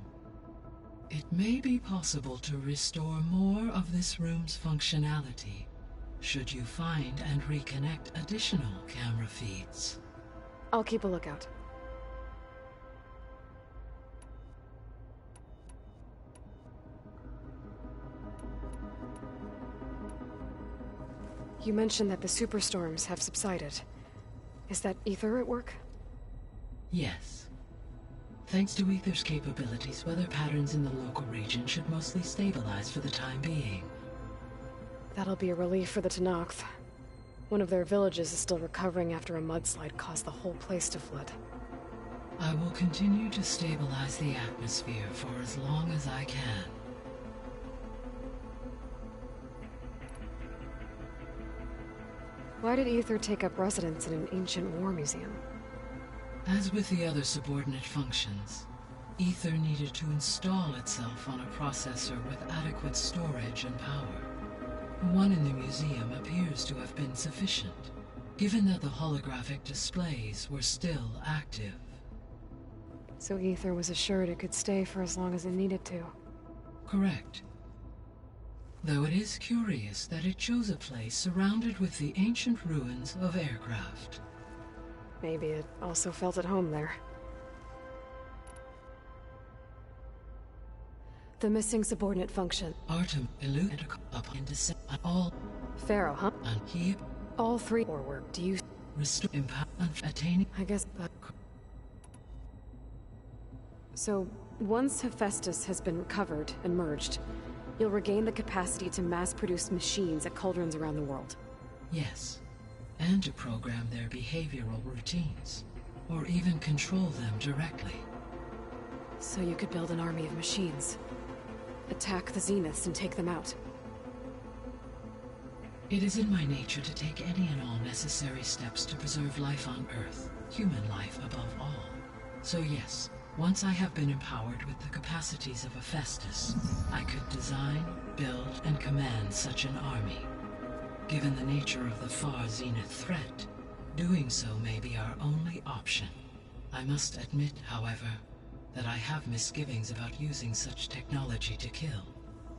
It may be possible to restore more of this room's functionality should you find and reconnect additional camera feeds. I'll keep a lookout. You mentioned that the superstorms have subsided. Is that Ether at work? Yes. Thanks to Ether's capabilities, weather patterns in the local region should mostly stabilize for the time being. That'll be a relief for the Tenakth. One of their villages is still recovering after a mudslide caused the whole place to flood. I will continue to stabilize the atmosphere for as long as I can. Why did Ether take up residence in an ancient war museum? As with the other subordinate functions, Ether needed to install itself on a processor with adequate storage and power. The one in the museum appears to have been sufficient, given that the holographic displays were still active. So Ether was assured it could stay for as long as it needed to. Correct. Though it is curious that it chose a place surrounded with the ancient ruins of aircraft. Maybe it also felt at home there. The missing subordinate function. Artem eluded upon descent all. Pharaoh, huh? And he All three forward. Do you Restore empower attaining. I guess so once Hephaestus has been recovered and merged, you'll regain the capacity to mass-produce machines at cauldrons around the world. Yes, and to program their behavioral routines, or even control them directly. So you could build an army of machines, attack the Zeniths and take them out. It is in my nature to take any and all necessary steps to preserve life on Earth, human life above all. So yes, once I have been empowered with the capacities of Hephaestus, I could design, build, and command such an army. Given the nature of the far Zenith threat, doing so may be our only option. I must admit, however, that I have misgivings about using such technology to kill,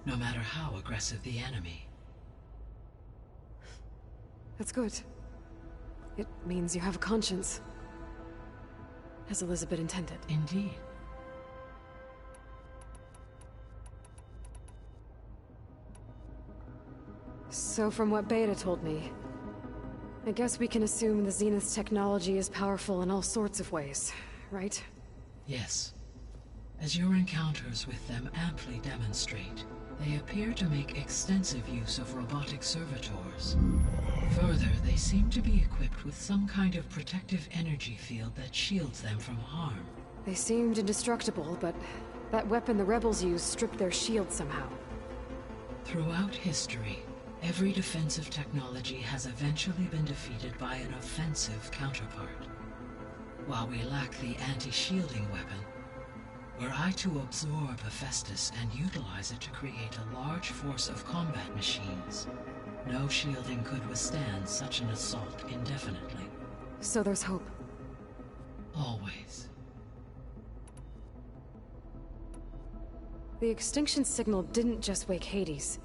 no matter how aggressive the enemy. That's good. It means you have a conscience. As Elizabeth intended. Indeed. So from what Beta told me, I guess we can assume the Zenith's technology is powerful in all sorts of ways, right? Yes. As your encounters with them amply demonstrate, they appear to make extensive use of robotic servitors. Further, they seem to be equipped with some kind of protective energy field that shields them from harm. They seemed indestructible, but that weapon the rebels used stripped their shield somehow. Throughout history, every defensive technology has eventually been defeated by an offensive counterpart. While we lack the anti-shielding weapon, were I to absorb Hephaestus and utilize it to create a large force of combat machines, no shielding could withstand such an assault indefinitely. So there's hope. Always. The extinction signal didn't just wake Hades.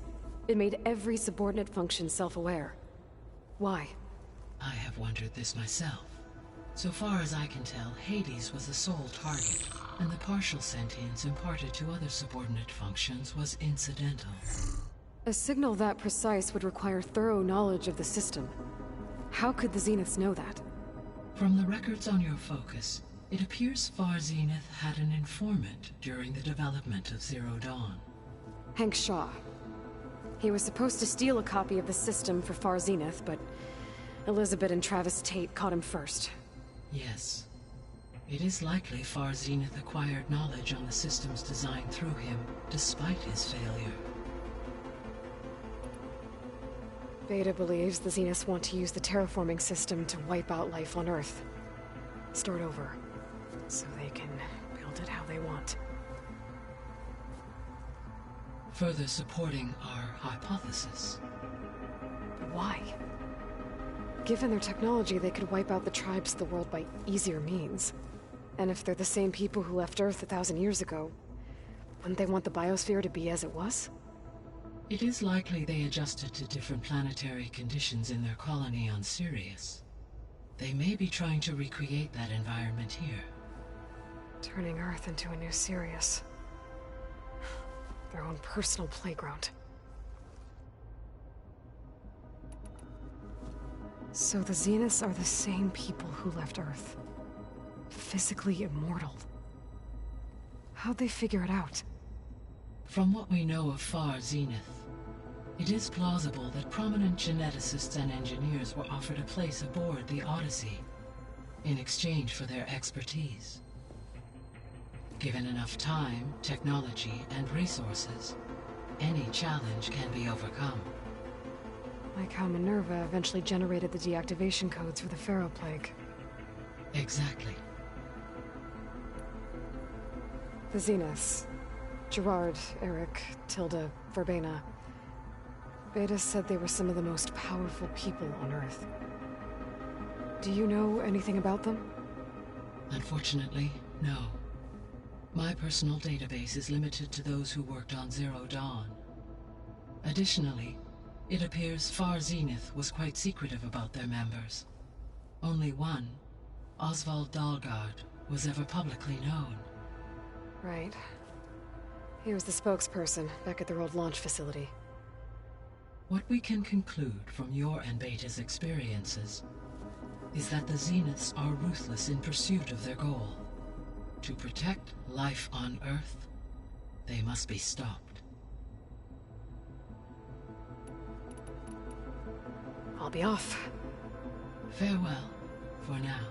It made every subordinate function self-aware. Why? I have wondered this myself. So far as I can tell, Hades was the sole target, and the partial sentience imparted to other subordinate functions was incidental. A signal that precise would require thorough knowledge of the system. How could the Zeniths know that? From the records on your focus, it appears Far Zenith had an informant during the development of Zero Dawn. Hank Shaw. He was supposed to steal a copy of the system for Far Zenith, but Elizabeth and Travis Tate caught him first. Yes. It is likely Far Zenith acquired knowledge on the systems designed through him, despite his failure. Beta believes the Zeniths want to use the terraforming system to wipe out life on Earth. Start over, so they can build it how they want. Further supporting our hypothesis. But why? Given their technology, they could wipe out the tribes of the world by easier means. And if they're the same people who left Earth 1,000 years ago, wouldn't they want the biosphere to be as it was? It is likely they adjusted to different planetary conditions in their colony on Sirius. They may be trying to recreate that environment here. Turning Earth into a new Sirius. Their own personal playground. So the Zeniths are the same people who left Earth. Physically immortal. How'd they figure it out? From what we know of Far Zenith, it is plausible that prominent geneticists and engineers were offered a place aboard the Odyssey in exchange for their expertise. Given enough time, technology, and resources, any challenge can be overcome. Like how Minerva eventually generated the deactivation codes for the Pharaoh Plague. Exactly. The Zeniths. Gerard, Eric, Tilda, Verbena. Beta said they were some of the most powerful people on Earth. Do you know anything about them? Unfortunately, no. My personal database is limited to those who worked on Zero Dawn. Additionally, it appears Far Zenith was quite secretive about their members. Only one, Oswald Dahlgard, was ever publicly known. Right. He was the spokesperson back at their old launch facility. What we can conclude from your and Beta's experiences is that the Zeniths are ruthless in pursuit of their goal. To protect life on Earth, they must be stopped. I'll be off. Farewell, for now.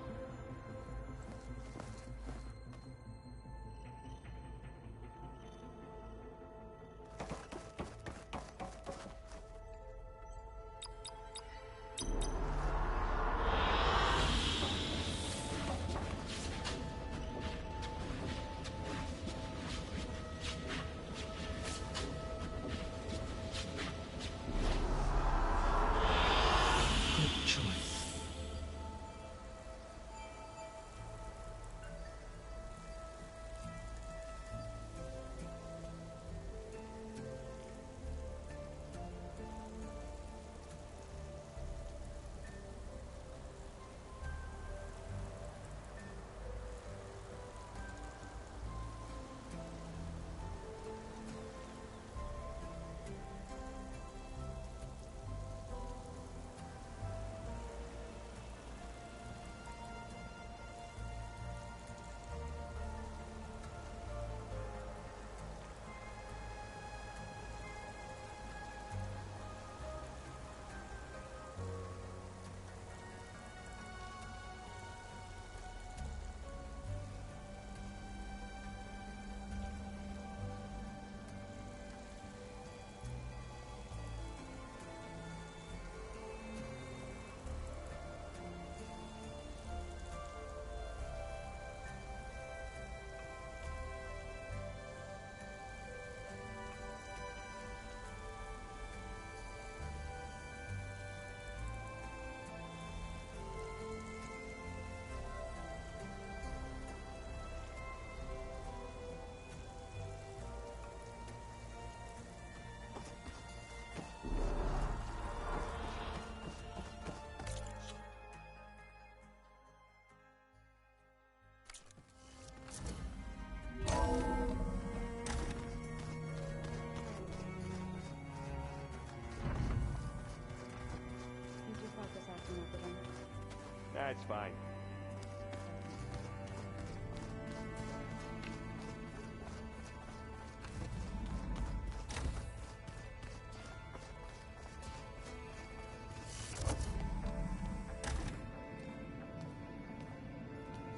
That's fine.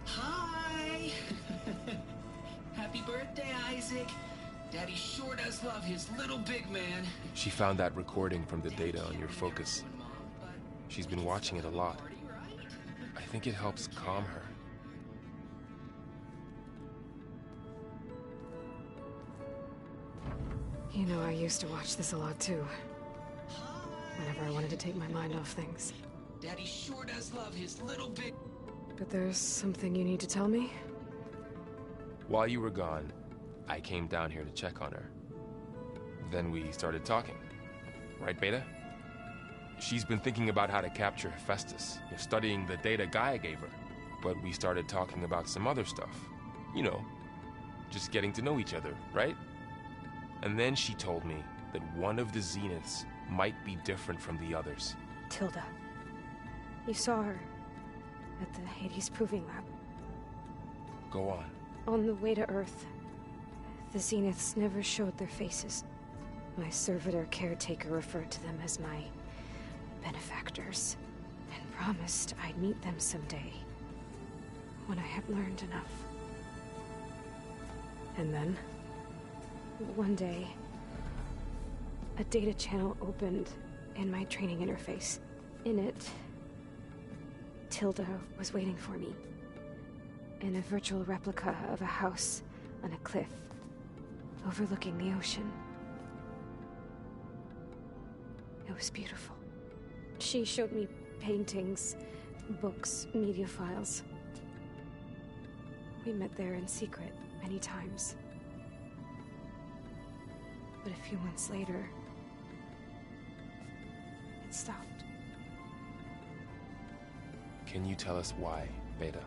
Hi! Happy birthday, Isaac. Daddy sure does love his little big man. She found that recording from the data on your focus. She's been watching it a lot. I think it helps calm her. You know, I used to watch this a lot too. Whenever I wanted to take my mind off things. Daddy sure does love his little big... But there's something you need to tell me? While you were gone, I came down here to check on her. Then we started talking. Right, Beta? She's been thinking about how to capture Hephaestus, studying the data Gaia gave her. But we started talking about some other stuff. You know, just getting to know each other, right? And then she told me that one of the Zeniths might be different from the others. Tilda. You saw her at the Hades Proving Lab. Go on. On the way to Earth, the Zeniths never showed their faces. My servitor caretaker referred to them as my benefactors, and promised I'd meet them someday, when I had learned enough. And then, one day, a data channel opened in my training interface. In it, Tilda was waiting for me, in a virtual replica of a house on a cliff, overlooking the ocean. It was beautiful. She showed me paintings, books, media files. We met there in secret many times. But a few months later, it stopped. Can you tell us why, Beta?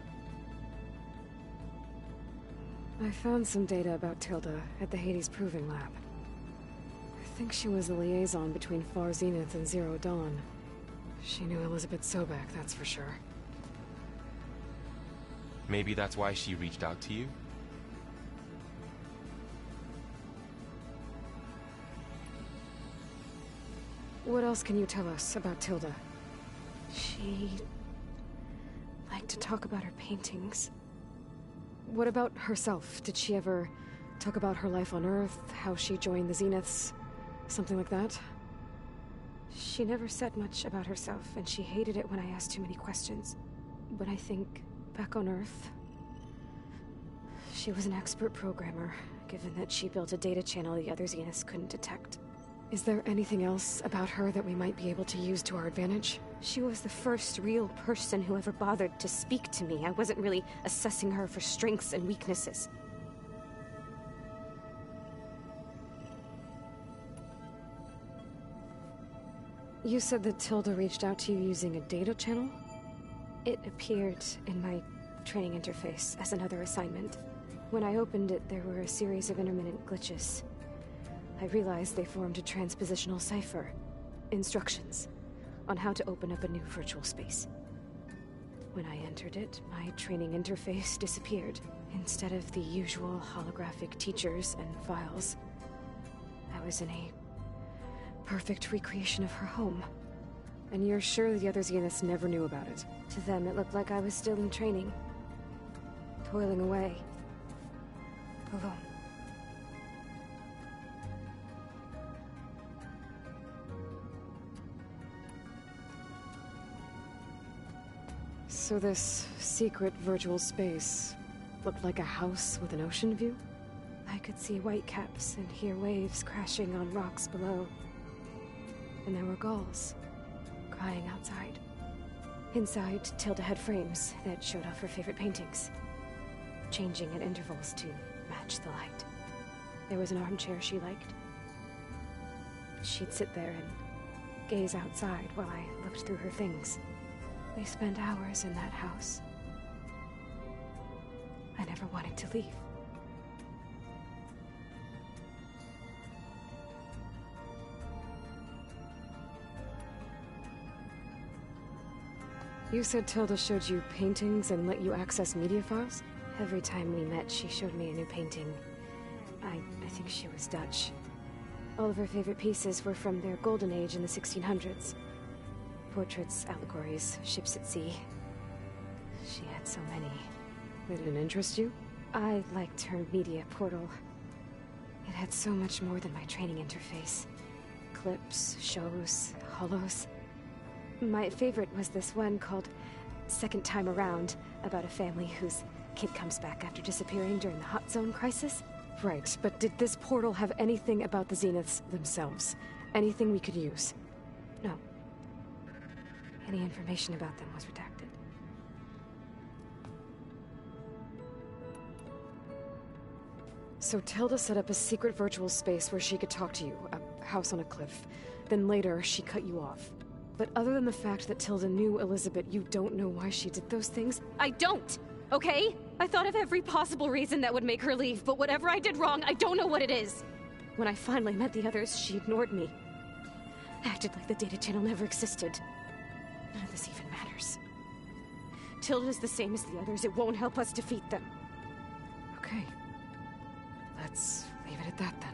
I found some data about Tilda at the Hades Proving Lab. think she was a liaison between Far Zenith and Zero Dawn. She knew Elizabeth Sobek, that's for sure. Maybe that's why she reached out to you? What else can you tell us about Tilda? She liked to talk about her paintings. What about herself? Did she ever talk about her life on Earth, how she joined the Zeniths, something like that? She never said much about herself, and she hated it when I asked too many questions. But I think, back on Earth, she was an expert programmer, given that she built a data channel the other Zeniths couldn't detect. Is there anything else about her that we might be able to use to our advantage? She was the first real person who ever bothered to speak to me. I wasn't really assessing her for strengths and weaknesses. You said that Tilda reached out to you using a data channel? It appeared in my training interface as another assignment. When I opened it, there were a series of intermittent glitches. I realized they formed a transpositional cipher. Instructions on how to open up a new virtual space. When I entered it, my training interface disappeared. Instead of the usual holographic teachers and files, I was in a perfect recreation of her home. And you're sure the other Zeniths never knew about it? To them, it looked like I was still in training. Toiling away. Alone. So this secret virtual space looked like a house with an ocean view? I could see whitecaps and hear waves crashing on rocks below. And there were gulls crying outside. Inside, Tilda had frames that showed off her favorite paintings, changing at intervals to match the light. There was an armchair she liked. She'd sit there and gaze outside while I looked through her things. We spent hours in that house. I never wanted to leave. You said Tilda showed you paintings and let you access media files? Every time we met, she showed me a new painting. I think she was Dutch. All of her favorite pieces were from their golden age in the 1600s. Portraits, allegories, ships at sea. She had so many. They didn't interest you? I liked her media portal. It had so much more than my training interface. Clips, shows, holos. My favorite was this one called Second Time Around, about a family whose kid comes back after disappearing during the Hot Zone crisis. Right, but did this portal have anything about the Zeniths themselves? Anything we could use? No. Any information about them was redacted. So Tilda set up a secret virtual space where she could talk to you, a house on a cliff. Then later, she cut you off. But other than the fact that Tilda knew Elizabeth, you don't know why she did those things? I don't! Okay? I thought of every possible reason that would make her leave, but whatever I did wrong, I don't know what it is. When I finally met the others, she ignored me. Acted like the data channel never existed. None of this even matters. Tilda's the same as the others. It won't help us defeat them. Okay. Let's leave it at that, then.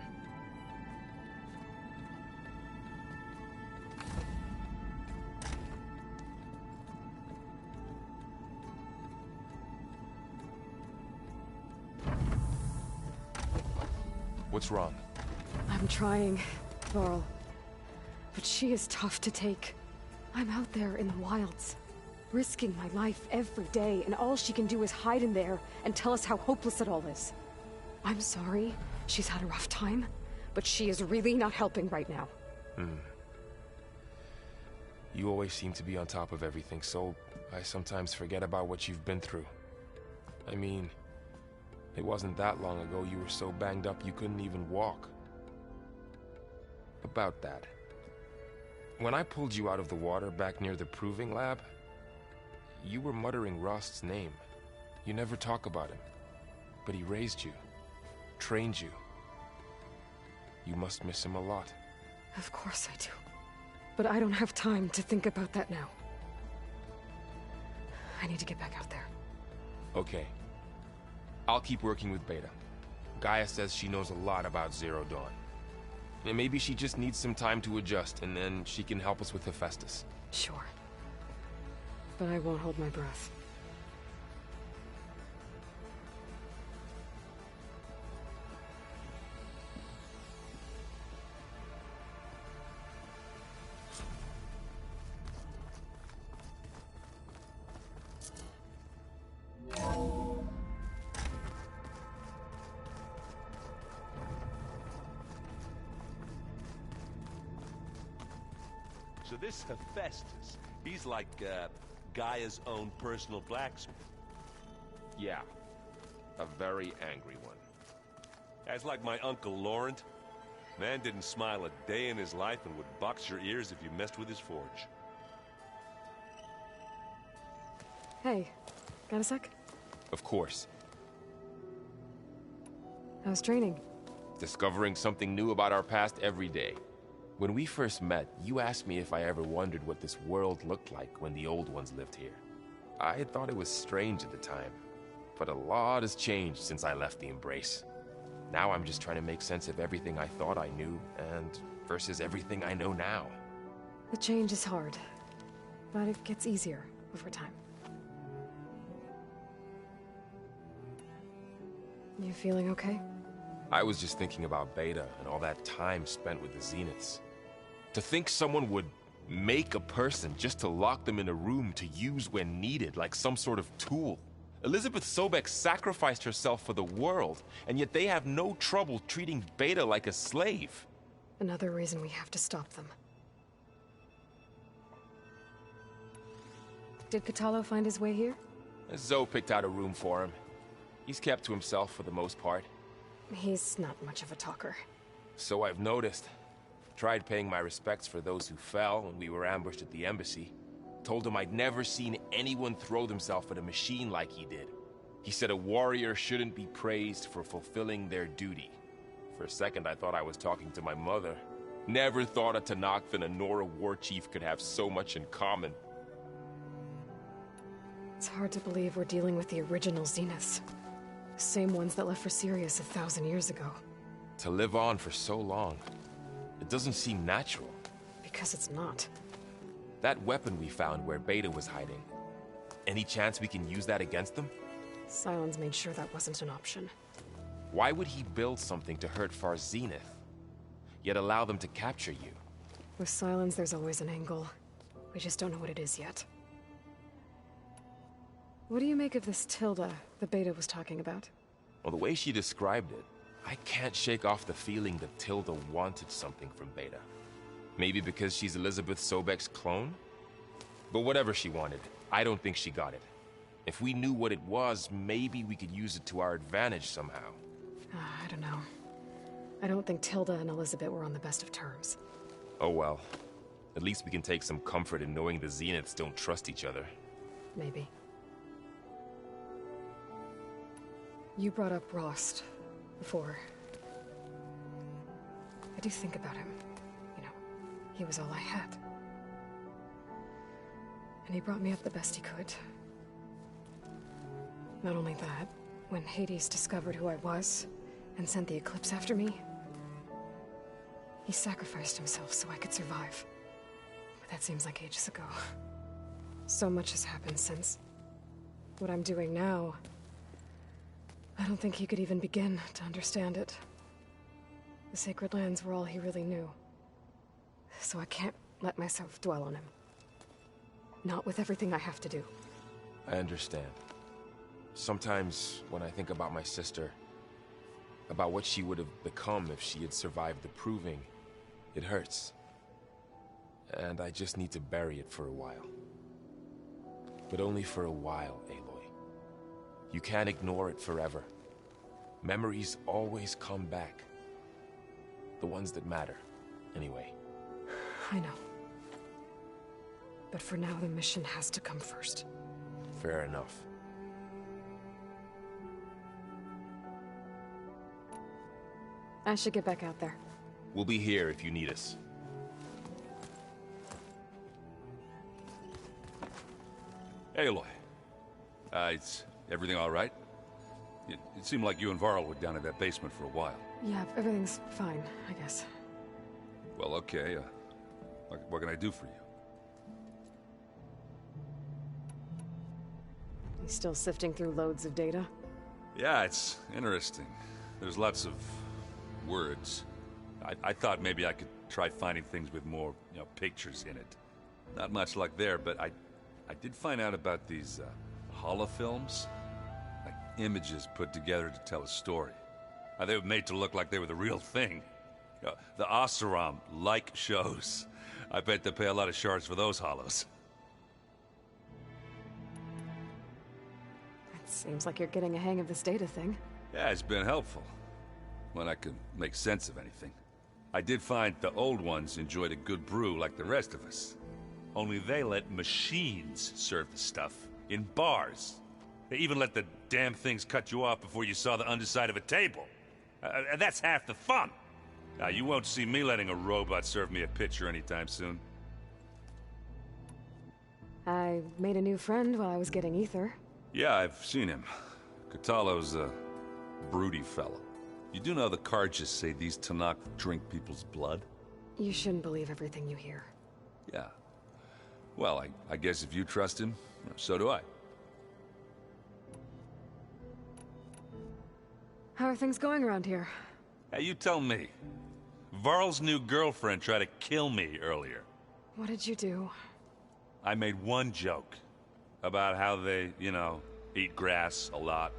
What's wrong? I'm trying, Varl. But she is tough to take. I'm out there in the wilds, risking my life every day, and all she can do is hide in there and tell us how hopeless it all is. I'm sorry she's had a rough time, but she is really not helping right now. You always seem to be on top of everything, so I sometimes forget about what you've been through. I mean, it wasn't that long ago you were so banged up you couldn't even walk. About that. When I pulled you out of the water back near the proving lab, you were muttering Rost's name. You never talk about him. But he raised you, trained you. You must miss him a lot. Of course I do. But I don't have time to think about that now. I need to get back out there. Okay. I'll keep working with Beta. Gaia says she knows a lot about Zero Dawn. And maybe she just needs some time to adjust, and then she can help us with Hephaestus. Sure. But I won't hold my breath. So this Hephaestus, he's like, Gaia's own personal blacksmith. Yeah. A very angry one. That's like my Uncle Laurent. Man didn't smile a day in his life and would box your ears if you messed with his forge. Hey, got a sec? Of course. How's training? Discovering something new about our past every day. When we first met, you asked me if I ever wondered what this world looked like when the old ones lived here. I had thought it was strange at the time, but a lot has changed since I left the Embrace. Now I'm just trying to make sense of everything I thought I knew, and versus everything I know now. The change is hard, but it gets easier over time. You feeling okay? I was just thinking about Beta and all that time spent with the Zeniths. To think someone would make a person just to lock them in a room to use when needed, like some sort of tool. Elizabeth Sobek sacrificed herself for the world, and yet they have no trouble treating Beta like a slave. Another reason we have to stop them. Did Kotallo find his way here? Zoe picked out a room for him. He's kept to himself for the most part. He's not much of a talker. So I've noticed. Tried paying my respects for those who fell when we were ambushed at the embassy. Told him I'd never seen anyone throw themselves at a machine like he did. He said a warrior shouldn't be praised for fulfilling their duty. For a second I thought I was talking to my mother. Never thought a Tenakth and a Nora war chief could have so much in common. It's hard to believe we're dealing with the original Zeniths. The same ones that left for Sirius 1,000 years ago. To live on for so long, it doesn't seem natural. Because it's not. That weapon we found where Beta was hiding. Any chance we can use that against them? Sylens made sure that wasn't an option. Why would he build something to hurt Far Zenith, yet allow them to capture you? With Sylens, there's always an angle. We just don't know what it is yet. What do you make of this Tilda the Beta was talking about? Well, the way she described it, I can't shake off the feeling that Tilda wanted something from Beta. Maybe because she's Elizabeth Sobek's clone? But whatever she wanted, I don't think she got it. If we knew what it was, maybe we could use it to our advantage somehow. I don't know. I don't think Tilda and Elizabeth were on the best of terms. Oh well. At least we can take some comfort in knowing the Zeniths don't trust each other. Maybe. You brought up Rost before. I do think about him. You know, he was all I had. And he brought me up the best he could. Not only that, when Hades discovered who I was and sent the Eclipse after me, he sacrificed himself so I could survive. But that seems like ages ago. So much has happened since. What I'm doing now, I don't think he could even begin to understand it. The Sacred Lands were all he really knew. So I can't let myself dwell on him. Not with everything I have to do. I understand. Sometimes, when I think about my sister, about what she would have become if she had survived the Proving, it hurts. And I just need to bury it for a while. But only for a while, Aloy. You can't ignore it forever. Memories always come back. The ones that matter, anyway. I know. But for now, the mission has to come first. Fair enough. I should get back out there. We'll be here if you need us. Aloy. Is everything all right? It seemed like you and Varl were down in that basement for a while. Yeah, everything's fine, I guess. Well, okay. What can I do for you? You still sifting through loads of data? Yeah, it's interesting. There's lots of words. I thought maybe I could try finding things with more, pictures in it. Not much luck there, but I did find out about these holofilms. Like images put together to tell a story. They were made to look like they were the real thing. The Oseram like shows. I bet they pay a lot of shards for those hollows. It seems like you're getting a hang of this data thing. Yeah, it's been helpful. When I could make sense of anything. I did find the old ones enjoyed a good brew like the rest of us. Only they let machines serve the stuff in bars. They even let the damn things cut you off before you saw the underside of a table. And that's half the fun. Now, you won't see me letting a robot serve me a pitcher anytime soon. I made a new friend while I was getting ether. Yeah, I've seen him. Katalo's a broody fellow. You do know the cards just say these Tanakh drink people's blood? You shouldn't believe everything you hear. Yeah. Well, I guess if you trust him, so do I. How are things going around here? Hey, you tell me. Varl's new girlfriend tried to kill me earlier. What did you do? I made one joke about how they, eat grass a lot.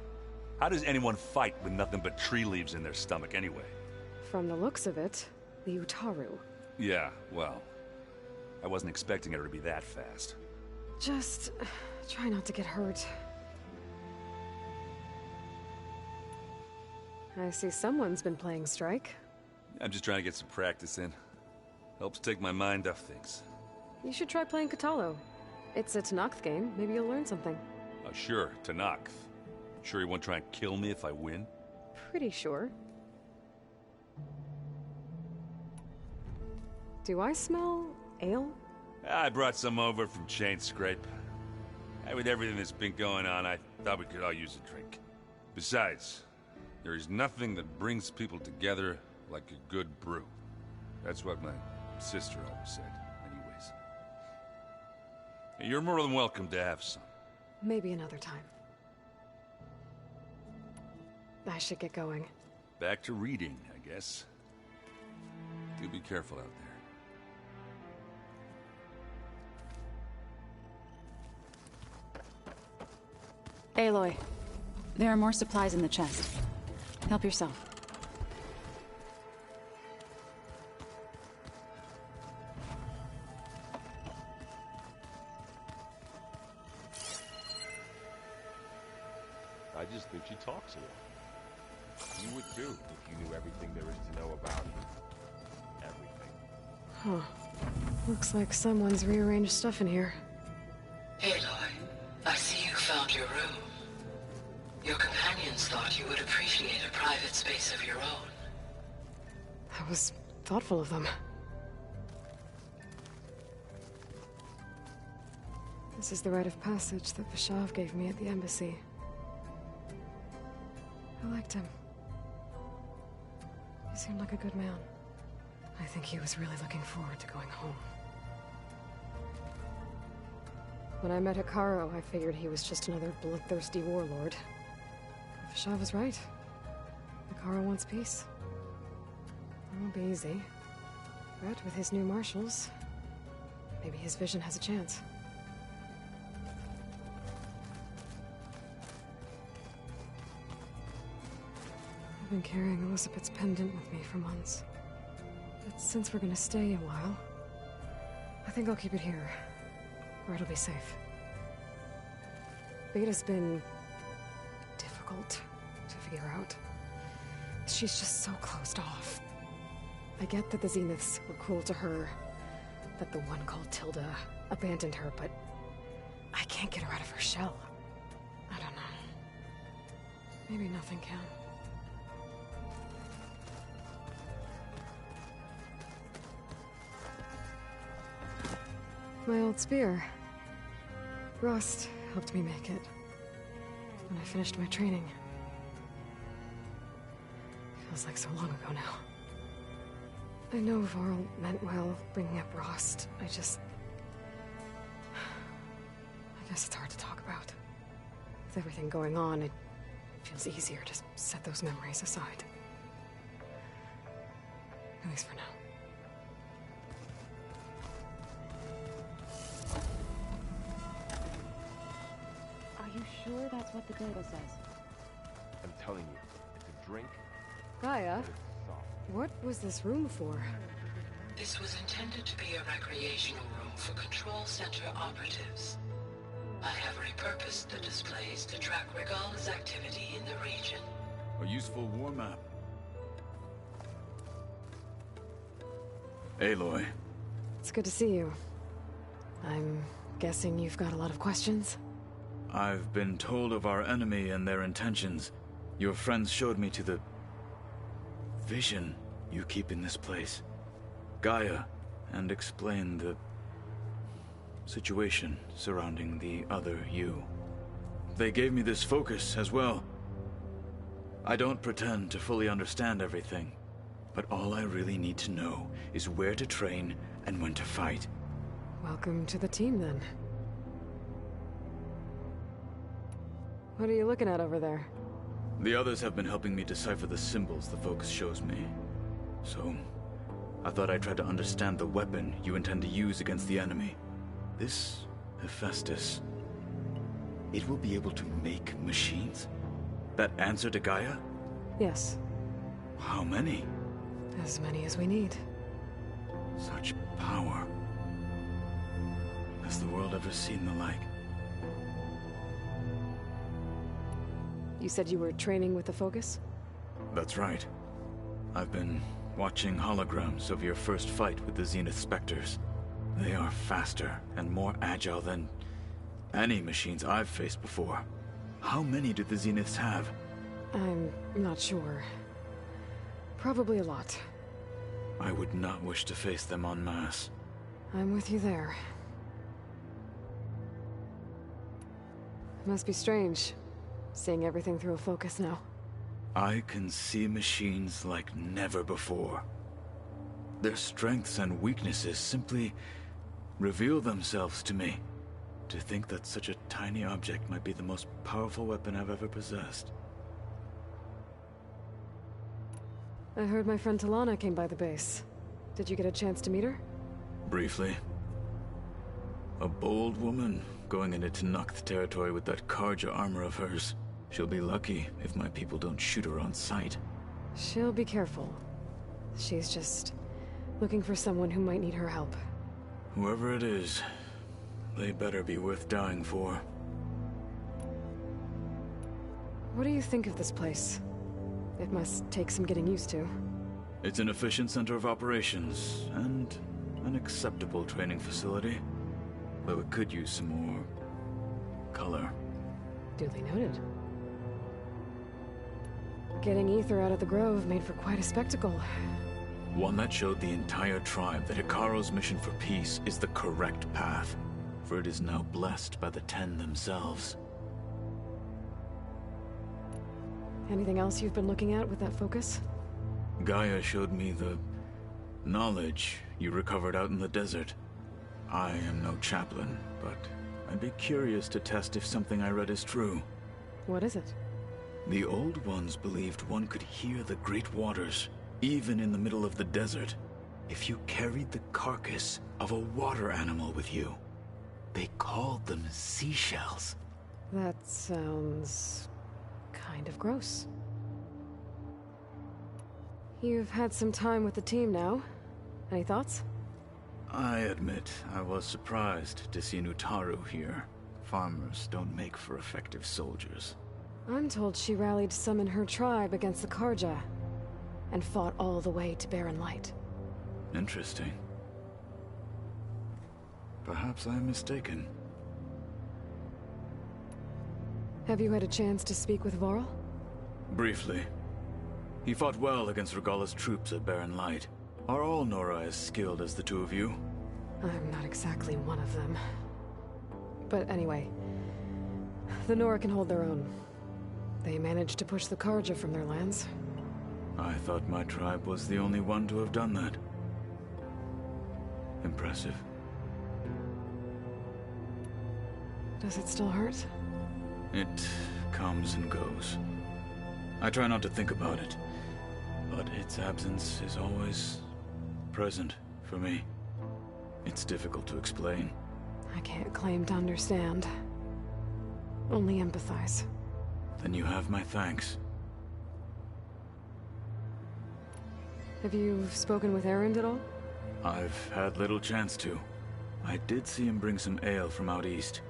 How does anyone fight with nothing but tree leaves in their stomach anyway? From the looks of it, the Utaru. Yeah, well, I wasn't expecting her to be that fast. Just try not to get hurt. I see someone's been playing Strike. I'm just trying to get some practice in. Helps take my mind off things. You should try playing Katalo. It's a Tanakh game. Maybe you'll learn something. Oh, sure, Tanakh. Sure he won't try and kill me if I win? Pretty sure. Do I smell ale? I brought some over from Chain Scrape. With everything that's been going on, I thought we could all use a drink. Besides, there is nothing that brings people together like a good brew. That's what my sister always said, anyways. You're more than welcome to have some. Maybe another time. I should get going. Back to reading, I guess. Do be careful out there. Aloy, there are more supplies in the chest. Help yourself. I just think she talks a lot. You would too, if you knew everything there is to know about everything. Huh. Looks like someone's rearranged stuff in here. Aloy, I see you found your room. Your companions thought you would appreciate a private space of your own. That was thoughtful of them. This is the rite of passage that Vashav gave me at the embassy. I liked him. He seemed like a good man. I think he was really looking forward to going home. When I met Hekarro, I figured he was just another bloodthirsty warlord. But Vashav was right. Hekarro wants peace. It won't be easy. But with his new marshals, maybe his vision has a chance. I've been carrying Elizabeth's pendant with me for months. But since we're gonna stay a while, I think I'll keep it here, where it'll be safe. Beta's been difficult to figure out. She's just so closed off. I get that the Zeniths were cruel to her, that the one called Tilda abandoned her, but I can't get her out of her shell. I don't know. Maybe nothing can. My old spear. Rust helped me make it. When I finished my training. Feels like so long ago now. I know Varl meant well, bringing up Rost. I guess it's hard to talk about. With everything going on, it feels easier to set those memories aside. At least for now. Are you sure that's what the data says? I'm telling you, it's a drink. Gaia, what was this room for? This was intended to be a recreational room for Control Center operatives. I have repurposed the displays to track Regala's activity in the region. A useful war map. Aloy. It's good to see you. I'm guessing you've got a lot of questions? I've been told of our enemy and their intentions. Your friends showed me to the vision you keep in this place. Gaia, and explained the situation surrounding the other you. They gave me this focus as well. I don't pretend to fully understand everything, but all I really need to know is where to train and when to fight. Welcome to the team, then. What are you looking at over there? The others have been helping me decipher the symbols the focus shows me. So, I thought I'd try to understand the weapon you intend to use against the enemy. This Hephaestus, it will be able to make machines? That answer to Gaia? Yes. How many? As many as we need. Such power. Has the world ever seen the like? You said you were training with the Focus? That's right. I've been watching holograms of your first fight with the Zenith Spectres. They are faster and more agile than any machines I've faced before. How many do the Zeniths have? I'm not sure. Probably a lot. I would not wish to face them en masse. I'm with you there. It must be strange, seeing everything through a focus now. I can see machines like never before. Their strengths and weaknesses simply reveal themselves to me. To think that such a tiny object might be the most powerful weapon I've ever possessed. I heard my friend Talana came by the base. Did you get a chance to meet her? Briefly. A bold woman going into Tenakth territory with that Karja armor of hers. She'll be lucky if my people don't shoot her on sight. She'll be careful. She's just looking for someone who might need her help. Whoever it is, they better be worth dying for. What do you think of this place? It must take some getting used to. It's an efficient center of operations, and an acceptable training facility. Though it could use some more color. Duly noted. Getting Ether out of the Grove made for quite a spectacle. One that showed the entire tribe that Hikaro's mission for peace is the correct path, for it is now blessed by the Ten themselves. Anything else you've been looking at with that focus? Gaia showed me the knowledge you recovered out in the desert. I am no chaplain, but I'd be curious to test if something I read is true. What is it? The Old Ones believed one could hear the great waters, even in the middle of the desert, if you carried the carcass of a water animal with you. They called them seashells. That sounds kind of gross. You've had some time with the team now. Any thoughts? I admit I was surprised to see Nutaru here. Farmers don't make for effective soldiers. I'm told she rallied some in her tribe against the Karja, and fought all the way to Barren Light. Interesting. Perhaps I'm mistaken. Have you had a chance to speak with Varl? Briefly. He fought well against Regala's troops at Barren Light. Are all Nora as skilled as the two of you? I'm not exactly one of them. But anyway, The Nora can hold their own. They managed to push the Karja from their lands. I thought my tribe was the only one to have done that. Impressive. Does it still hurt? It comes and goes. I try not to think about it, but its absence is always present for me. It's difficult to explain. I can't claim to understand. Only empathize. Then you have my thanks. Have you spoken with Erend at all? I've had little chance to. I did see him bring some ale from out east.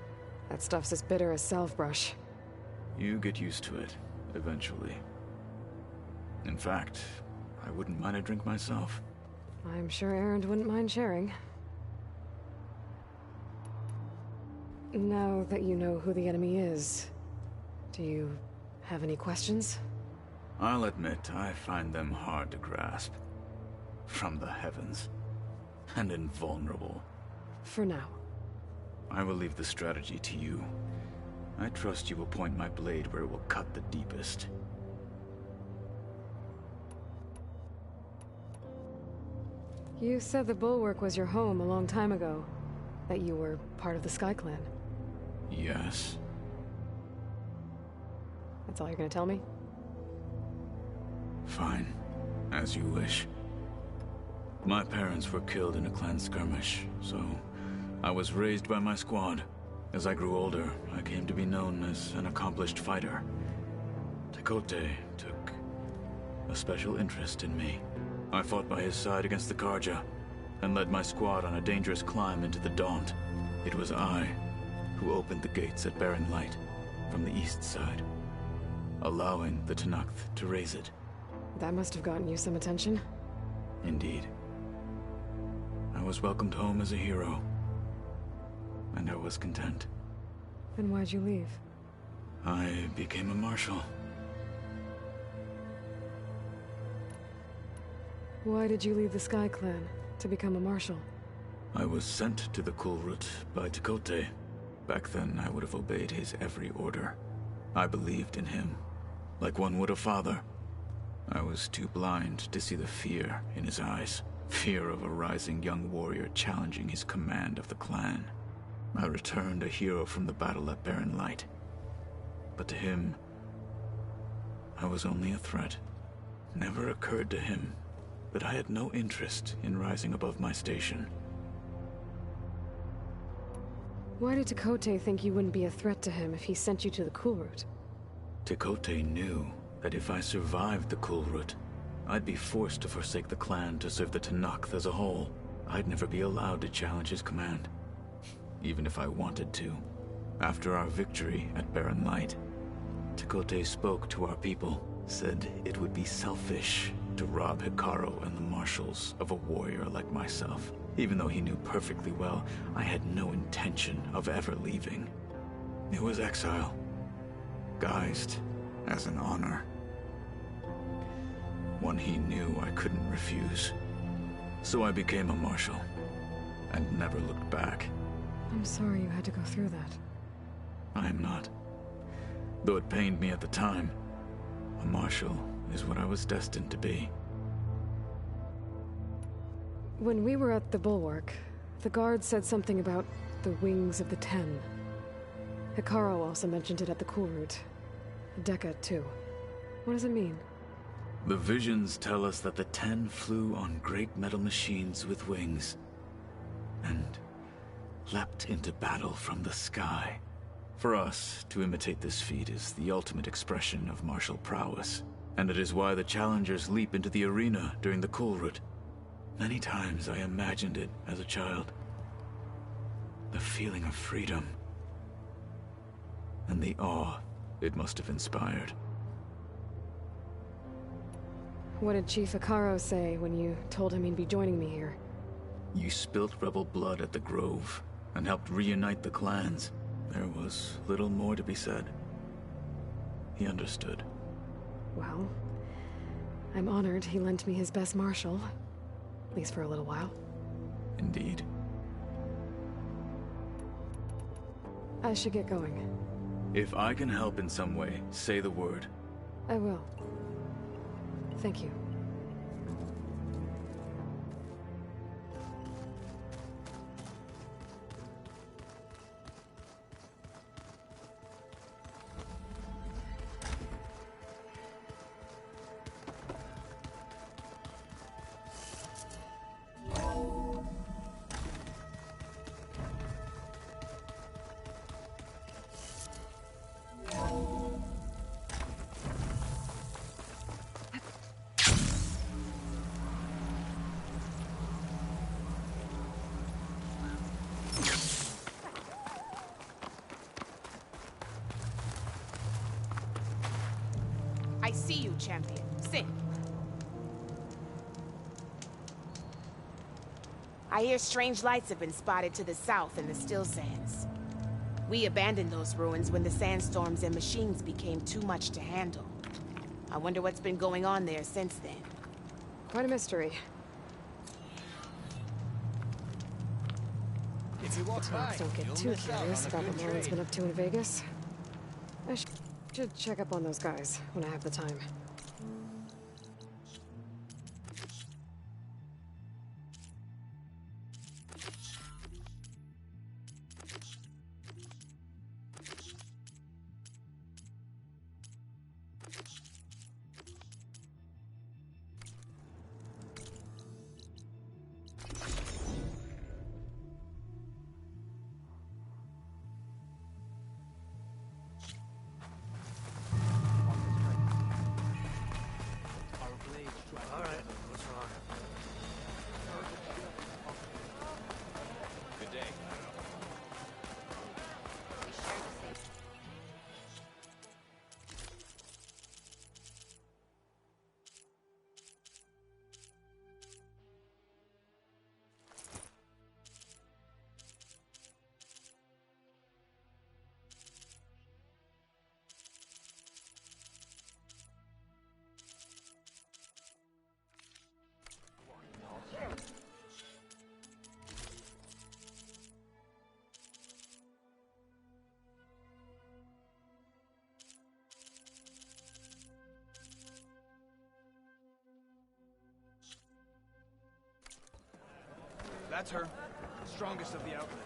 That stuff's as bitter as salve-brush. You get used to it, eventually. In fact, I wouldn't mind a drink myself. I'm sure Erend wouldn't mind sharing. Now that you know who the enemy is, do you have any questions? I'll admit, I find them hard to grasp. From the heavens. And invulnerable. For now. I will leave the strategy to you. I trust you will point my blade where it will cut the deepest. You said the Bulwark was your home a long time ago. That you were part of the Sky Clan. Yes. That's all you're gonna tell me? Fine. As you wish. My parents were killed in a clan skirmish, so I was raised by my squad. As I grew older, I came to be known as an accomplished fighter. Tekote took a special interest in me. I fought by his side against the Karja, and led my squad on a dangerous climb into the Daunt. It was I who opened the gates at Barren Light from the east side, allowing the Tenakth to raise it. That must have gotten you some attention. Indeed. I was welcomed home as a hero, and I was content. Then why'd you leave? I became a marshal. Why did you leave the Sky Clan to become a marshal? I was sent to the Kulrut by Tekote. Back then, I would have obeyed his every order. I believed in him, like one would a father. I was too blind to see the fear in his eyes. Fear of a rising young warrior challenging his command of the clan. I returned a hero from the battle at Barren Light. But to him, I was only a threat. Never occurred to him that I had no interest in rising above my station. Why did Tekote think you wouldn't be a threat to him if he sent you to the Kulrut? Tekote knew that if I survived the Kulrut, I'd be forced to forsake the clan to serve the Tenakth as a whole. I'd never be allowed to challenge his command, even if I wanted to. After our victory at Barren Light, Tekote spoke to our people, said it would be selfish to rob Hikaru and the marshals of a warrior like myself, even though he knew perfectly well I had no intention of ever leaving. It was exile, guised as an honor. One he knew I couldn't refuse. So I became a marshal, and never looked back. I'm sorry you had to go through that. I am not. Though it pained me at the time, a marshal is what I was destined to be. When we were at the Bulwark, the guard said something about the Wings of the Ten. Hikaru also mentioned it at the Kulrut. Dekka, too. What does it mean? The visions tell us that the Ten flew on great metal machines with wings, and leapt into battle from the sky. For us, to imitate this feat is the ultimate expression of martial prowess, and it is why the challengers leap into the arena during the Kulrut. Many times I imagined it as a child. The feeling of freedom, and the awe it must have inspired. What did Chief Hikaru say when you told him he'd be joining me here? You spilt rebel blood at the Grove, and helped reunite the clans. There was little more to be said. He understood. Well, I'm honored he lent me his best marshal. At least for a little while. Indeed. I should get going. If I can help in some way, say the word. I will. Thank you. I see you, champion. Sing. I hear strange lights have been spotted to the south in the still sands. We abandoned those ruins when the sandstorms and machines became too much to handle. I wonder what's been going on there since then. Quite a mystery. If you walk by, Don't get too curious about what Lauren's been up to in Vegas. I should check up on those guys when I have the time. That's her. Strongest of the Outlanders.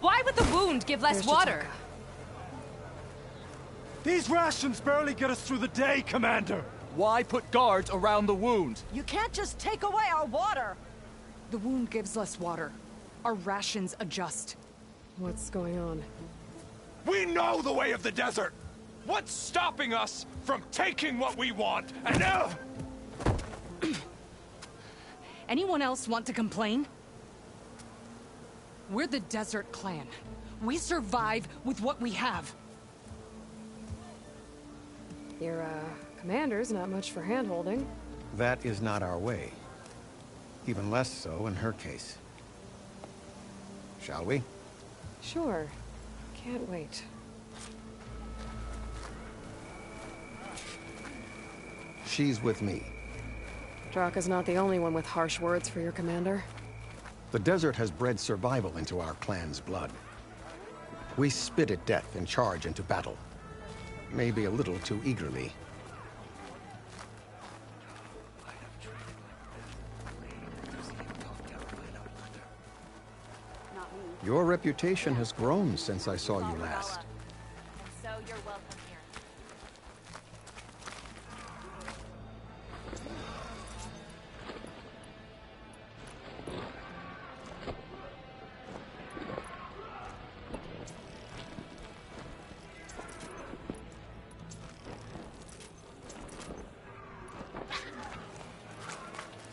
Why would the wound give less water? These rations barely get us through the day, Commander! Why put guards around the wound? You can't just take away our water! The wound gives less water. Our rations adjust. What's going on? We know the way of the desert! What's stopping us from taking what we want? And now... Anyone else want to complain? We're the Desert Clan. We survive with what we have. Your, commander's not much for hand-holding. That is not our way. Even less so in her case. Shall we? Sure. Can't wait. She's with me. Draka's not the only one with harsh words for your commander. The desert has bred survival into our clan's blood. We spit at death and charge into battle. Maybe a little too eagerly. Your reputation has grown since I saw you last. So you're welcome here.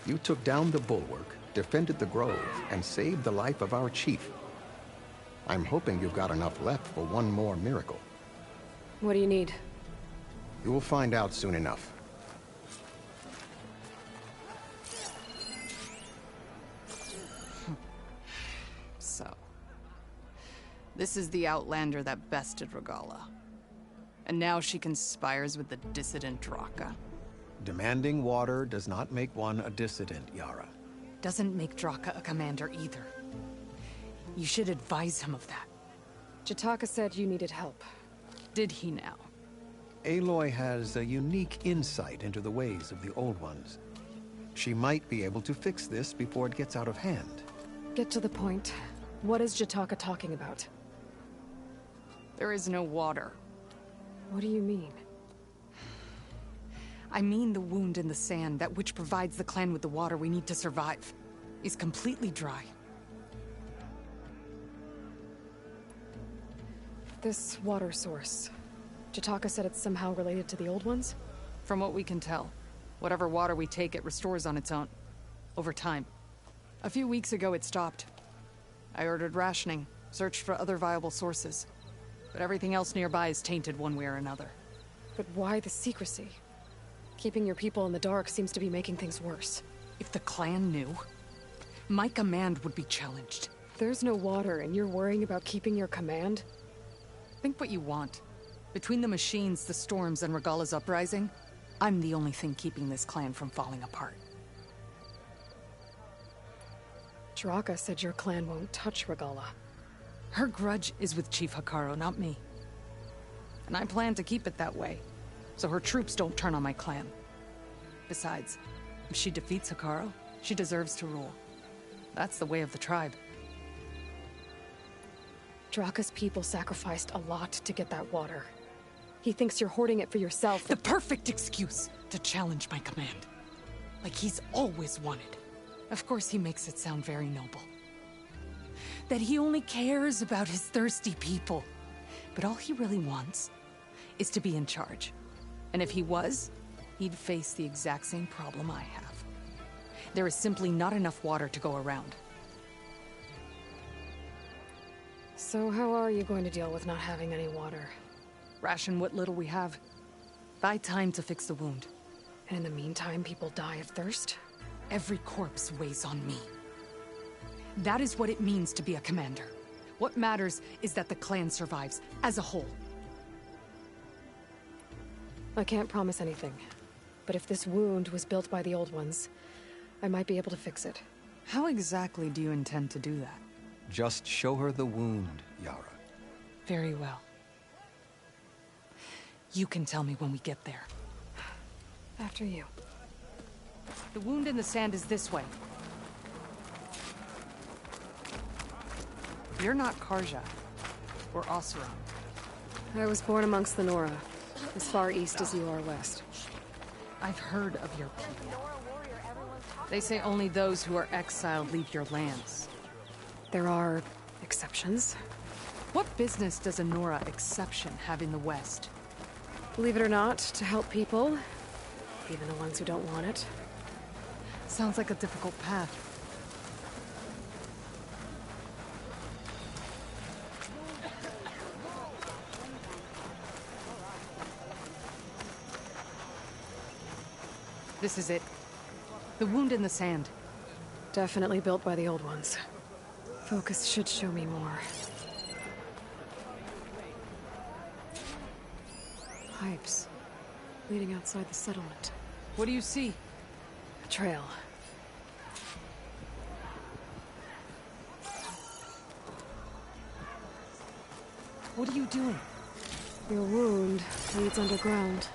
You took down the bulwark, defended the grove, and saved the life of our chief. I'm hoping you've got enough left for one more miracle. What do you need? You will find out soon enough. So, This is the Outlander that bested Regala. And now she conspires with the dissident Draka. Demanding water does not make one a dissident, Yara. Doesn't make Draka a commander either. You should advise him of that. Jataka said you needed help. Did he now? Aloy has a unique insight into the ways of the Old Ones. She might be able to fix this before it gets out of hand. Get to the point. What is Jataka talking about? There is no water. What do you mean? I mean the wound in the sand, that which provides the clan with the water we need to survive, is completely dry. This water source. Jataka said it's somehow related to the Old Ones? From what we can tell, whatever water we take, it restores on its own. Over time. A few weeks ago, it stopped. I ordered rationing, searched for other viable sources. But everything else nearby is tainted one way or another. But why the secrecy? Keeping your people in the dark seems to be making things worse. If the clan knew, my command would be challenged. There's no water, and you're worrying about keeping your command? Think what you want. Between the machines, the storms, and Regala's uprising, I'm the only thing keeping this clan from falling apart. Draka said your clan won't touch Regala. Her grudge is with Chief Hekarro, not me. And I plan to keep it that way, so her troops don't turn on my clan. Besides, if she defeats Hekarro, she deserves to rule. That's the way of the tribe. Draka's people sacrificed a lot to get that water. He thinks you're hoarding it for yourself. The perfect excuse to challenge my command. Like he's always wanted. Of course he makes it sound very noble. That he only cares about his thirsty people. But all he really wants is to be in charge. And if he was, he'd face the exact same problem I have. There is simply not enough water to go around. So how are you going to deal with not having any water? Ration what little we have. Buy time to fix the wound. And in the meantime, people die of thirst? Every corpse weighs on me. That is what it means to be a commander. What matters is that the clan survives, as a whole. I can't promise anything. But if this wound was built by the Old Ones, I might be able to fix it. How exactly do you intend to do that? Just show her the wound, Yara. Very well. You can tell me when we get there. After you. The wound in the sand is this way. You're not Karja, or Oseram. I was born amongst the Nora, as far east as you are west. I've heard of your people. They say only those who are exiled leave your lands. There are exceptions. What business does a Nora exception have in the West? Believe it or not, to help people, even the ones who don't want it. Sounds like a difficult path. This is it. The wound in the sand. Definitely built by the Old Ones. Focus should show me more. Pipes. Leading outside the settlement. What do you see? A trail. What are you doing? Your wound leads underground.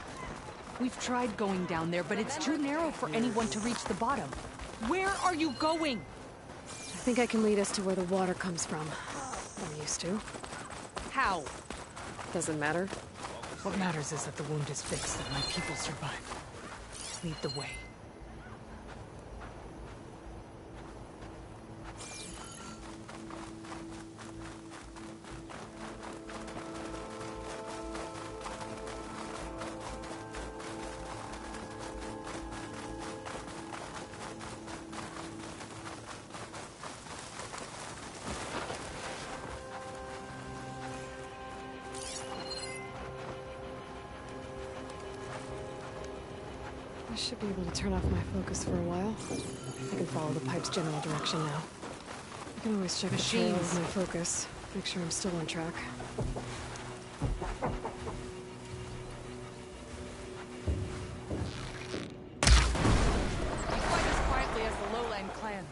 We've tried going down there, but it's too narrow for anyone to reach the bottom. Where are you going? I think I can lead us to where the water comes from. I'm used to. How? Doesn't matter. What matters is that the wound is fixed, that my people survive. Lead the way. I should be able to turn off my focus for a while. I can follow the pipe's general direction now. I can always check the trail with my focus. Make sure I'm still on track. Quite as quietly as the Lowland clan.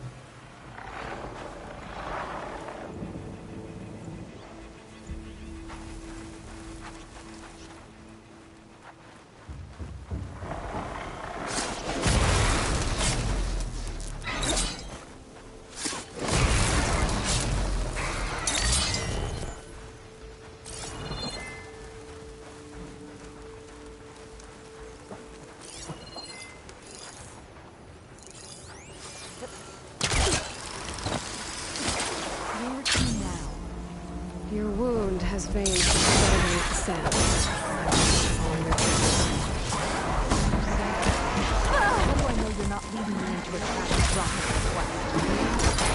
Your wound has veins better beneath the sand. How do I know you're not leading me into a trap of rock?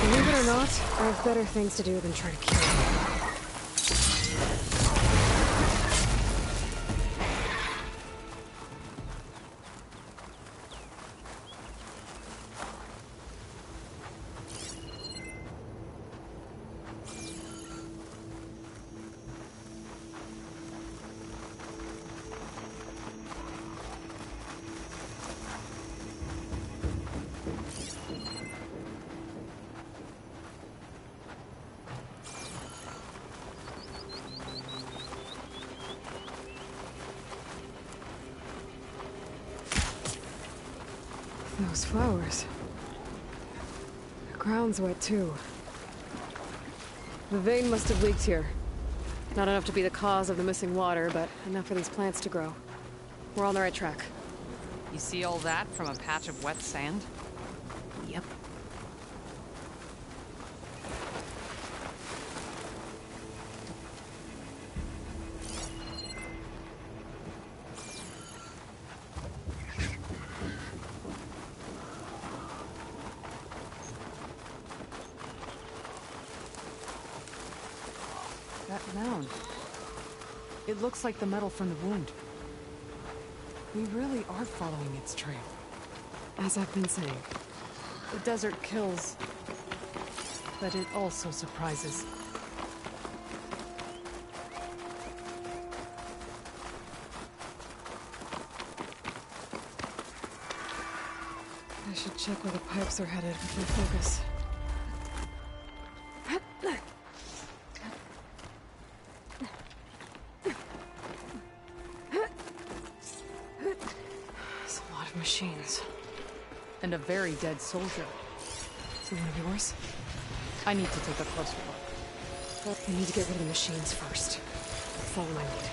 Believe it or not, I have better things to do than try to kill you. Those flowers. The ground's wet too. The vein must have leaked here. Not enough to be the cause of the missing water, but enough for these plants to grow. We're on the right track. You see all that from a patch of wet sand? Yep. That mound. It looks like the metal from the wound. We really are following its trail. As I've been saying. The desert kills, but it also surprises. I should check where the pipes are headed with my focus. There's a lot of machines. And a very dead soldier. Is he one of yours? I need to take a closer look. I need to get rid of the machines first. Follow my lead.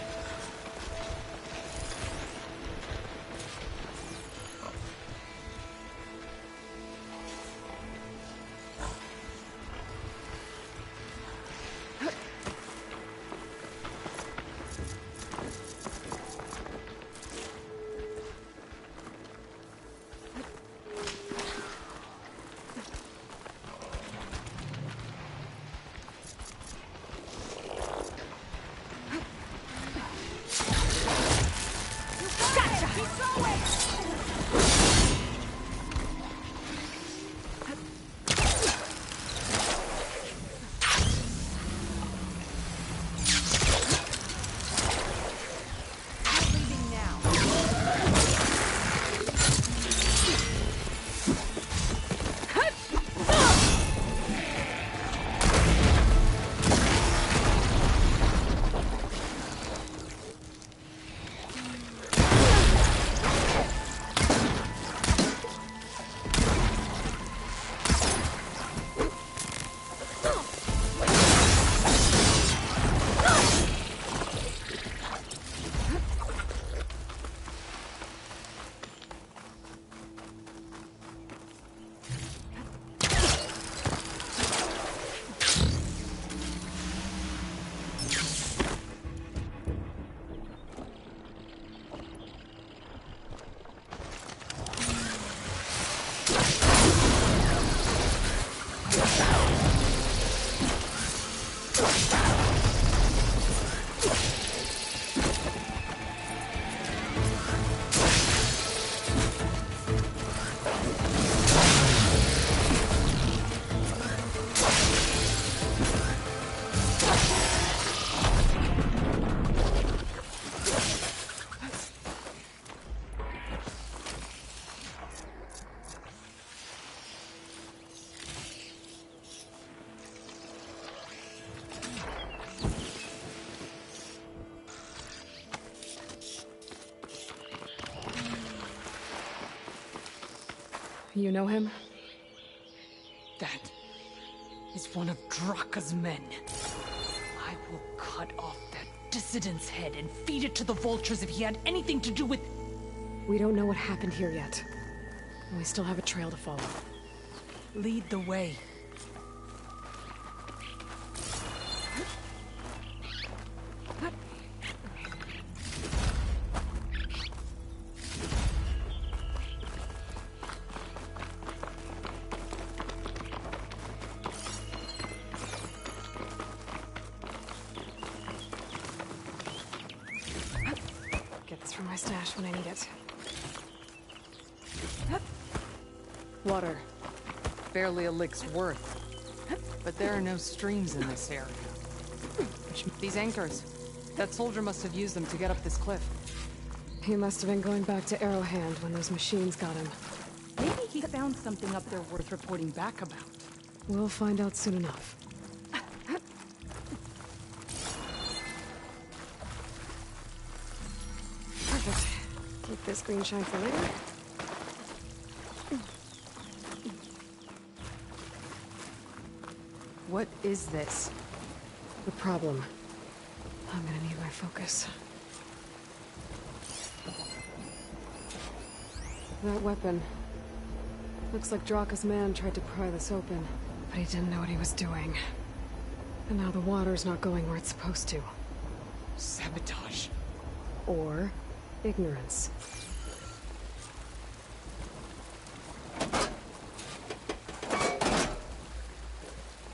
You know him? That is one of Draka's men. I will cut off that dissident's head and feed it to the vultures if he had anything to do with... We don't know what happened here yet. And we still have a trail to follow. Lead the way. Get this from my stash when I need it. Water. Barely a lick's worth. But there are no streams in this area. These anchors. That soldier must have used them to get up this cliff. He must have been going back to Arrowhand when those machines got him. Maybe he found something up there worth reporting back about. We'll find out soon enough. Perfect. Keep this green shine for later. What is this? The problem. I'm gonna need my focus. That weapon. Looks like Draka's man tried to pry this open, but he didn't know what he was doing. And now the water's not going where it's supposed to. Sabotage. Or ignorance.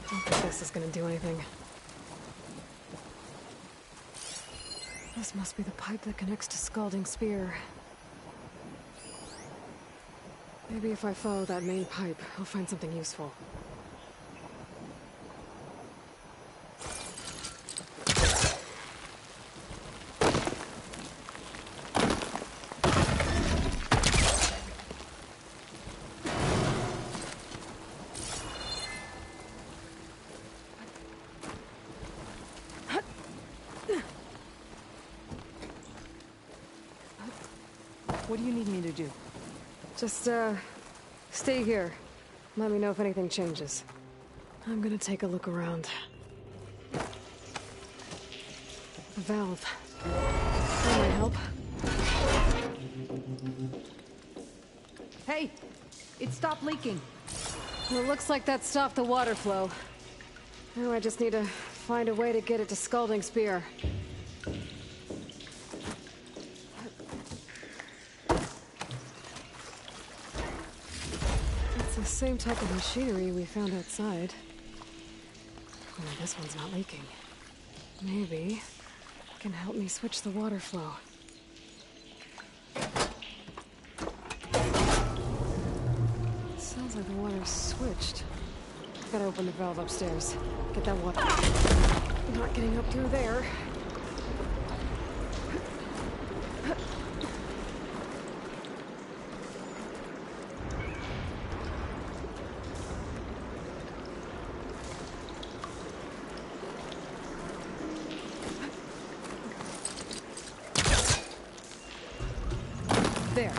Don't think this is gonna do anything. This must be the pipe that connects to Scalding Spear. Maybe if I follow that main pipe, I'll find something useful. What do you need me to do? Just, stay here. Let me know if anything changes. I'm gonna take a look around. A valve. That might help. Hey! It stopped leaking. Well, it looks like that stopped the water flow. Now I just need to find a way to get it to Scalding Spear. Same type of machinery we found outside. Only this one's not leaking. Maybe it can help me switch the water flow. Sounds like the water's switched. Gotta open the valve upstairs. Get that water. Not getting up through there. There.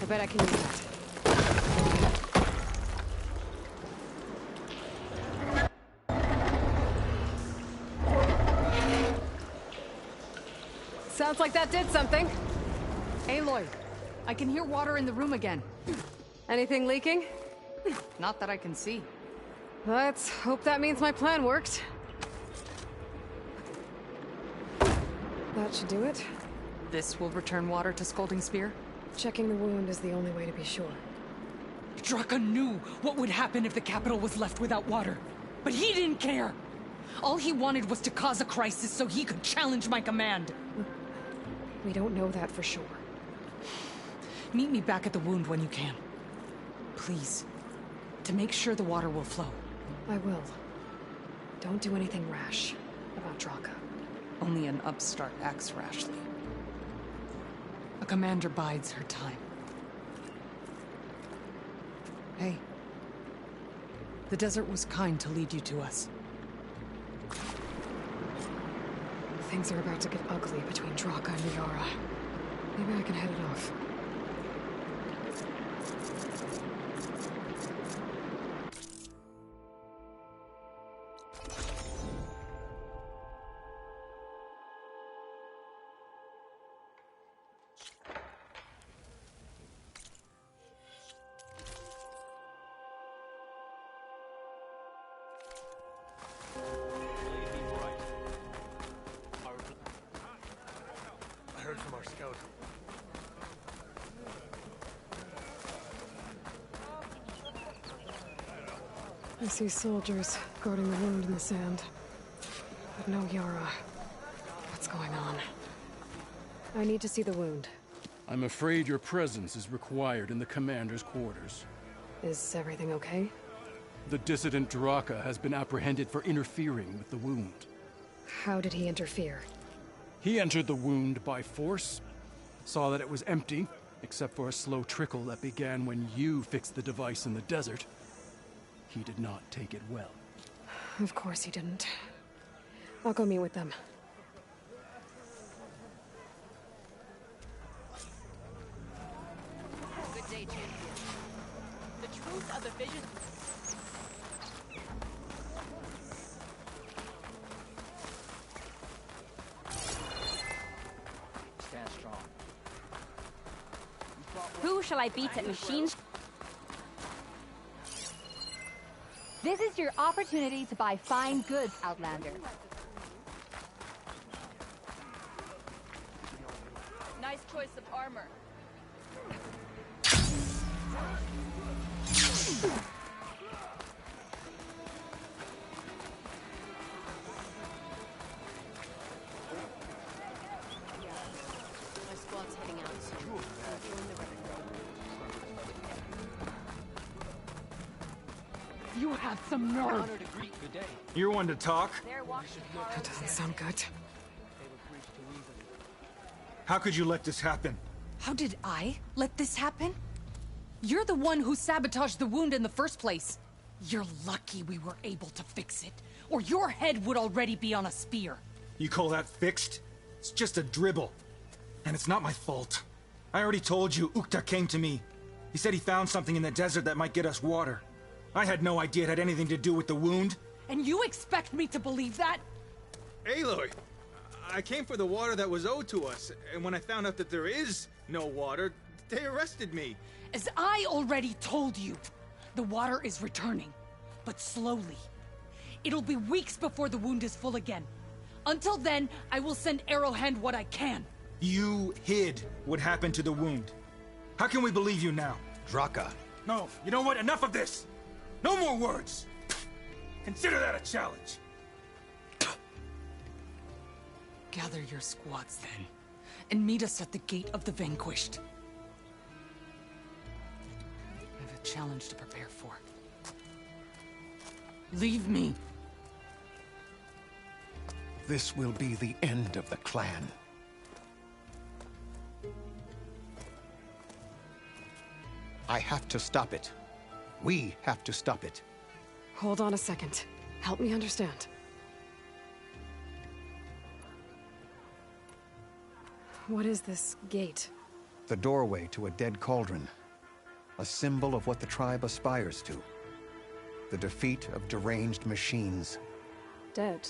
I bet I can use that. Sounds like that did something. Aloy, I can hear water in the room again. Anything leaking? Not that I can see. Let's hope that means my plan worked. That should do it. This will return water to Scalding Spear? Checking the wound is the only way to be sure. Draka knew what would happen if the capital was left without water. But he didn't care! All he wanted was to cause a crisis so he could challenge my command. We don't know that for sure. Meet me back at the wound when you can. Please. To make sure the water will flow. I will. Don't do anything rash about Draka. Only an upstart acts rashly. A commander bides her time. Hey. The desert was kind to lead you to us. Things are about to get ugly between Draka and Yara. Maybe I can head it off. I see soldiers guarding the wound in the sand. But no Yara. What's going on? I need to see the wound. I'm afraid your presence is required in the commander's quarters. Is everything okay? The dissident Draka has been apprehended for interfering with the wound. How did he interfere? He entered the wound by force, saw that it was empty, except for a slow trickle that began when you fixed the device in the desert. He did not take it well. Of course he didn't. I'll go meet with them. Good day, champion. The truth of the vision. Stand strong. Who shall I beat at machines? This is your opportunity to buy fine goods, Outlander. Nice choice of armor. My squad's heading out soon. We'll join the record. You have some nerve. Good day. You're one to talk. That doesn't sound good. How could you let this happen? How did I let this happen? You're the one who sabotaged the wound in the first place. You're lucky we were able to fix it, or your head would already be on a spear. You call that fixed? It's just a dribble. And it's not my fault. I already told you, Ukta came to me. He said he found something in the desert that might get us water. I had no idea it had anything to do with the wound. And you expect me to believe that? Aloy, I came for the water that was owed to us, and when I found out that there is no water, they arrested me. As I already told you, the water is returning, but slowly. It'll be weeks before the wound is full again. Until then, I will send Arrowhand what I can. You hid what happened to the wound. How can we believe you now? Draka. No, you know what? Enough of this! No more words! Consider that a challenge! Gather your squads then, and meet us at the Gate of the Vanquished. I have a challenge to prepare for. Leave me! This will be the end of the clan. I have to stop it. We have to stop it. Hold on a second. Help me understand. What is this gate? The doorway to a dead cauldron. A symbol of what the tribe aspires to. The defeat of deranged machines. Dead.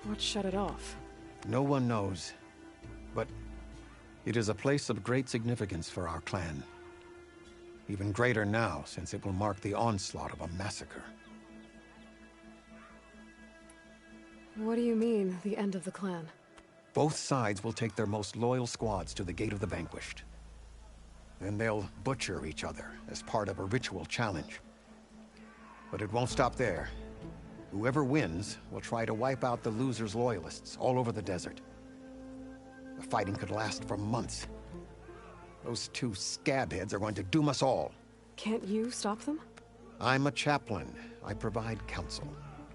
What shut it off? No one knows. But it is a place of great significance for our clan. Even greater now, since it will mark the onslaught of a massacre. What do you mean, the end of the clan? Both sides will take their most loyal squads to the Gate of the Vanquished. Then they'll butcher each other as part of a ritual challenge. But it won't stop there. Whoever wins will try to wipe out the loser's loyalists all over the desert. The fighting could last for months. Those two scabheads are going to doom us all. Can't you stop them? I'm a chaplain. I provide counsel.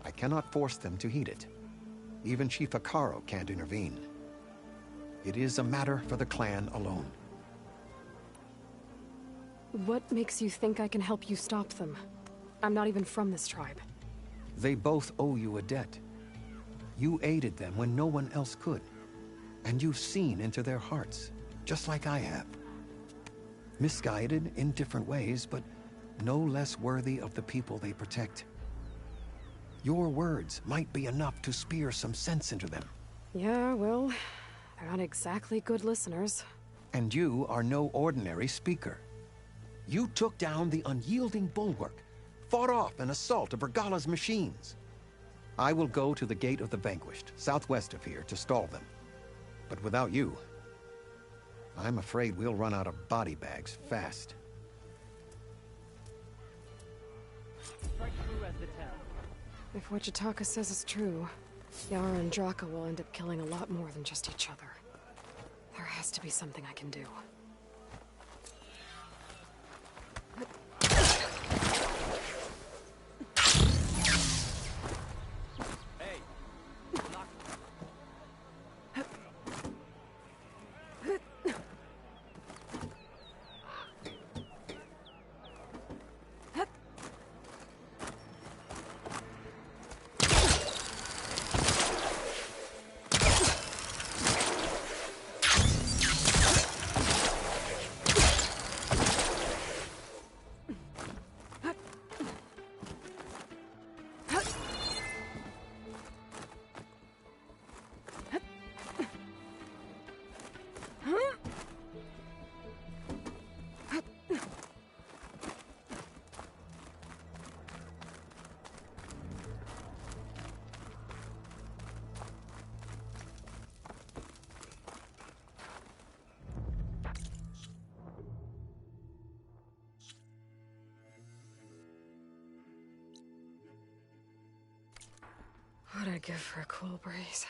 I cannot force them to heed it. Even Chief Akaro can't intervene. It is a matter for the clan alone. What makes you think I can help you stop them? I'm not even from this tribe. They both owe you a debt. You aided them when no one else could. And you've seen into their hearts, just like I have. Misguided in different ways, but no less worthy of the people they protect. Your words might be enough to spear some sense into them. Yeah, well, they're not exactly good listeners. And you are no ordinary speaker. You took down the unyielding bulwark, fought off an assault of Regala's machines. I will go to the Gate of the Vanquished, southwest of here, to stall them. But without you, I'm afraid we'll run out of body bags fast. Strike true as the town. If what Jataka says is true, Yara and Draka will end up killing a lot more than just each other. There has to be something I can do. What'd I give for a cool breeze?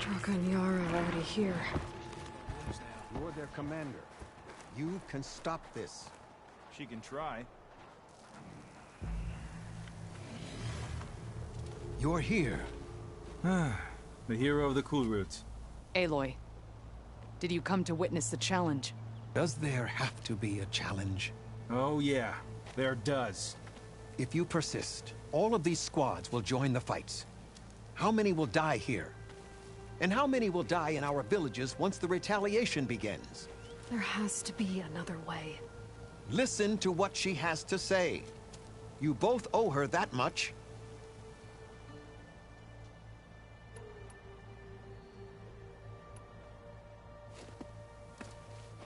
Draka and Yara are already here. You're their commander. You can stop this. She can try. You're here. The hero of the Kulrut. Aloy, did you come to witness the challenge? Does there have to be a challenge? Oh yeah, there does. If you persist, all of these squads will join the fights. How many will die here? And how many will die in our villages once the retaliation begins? There has to be another way. Listen to what she has to say. You both owe her that much.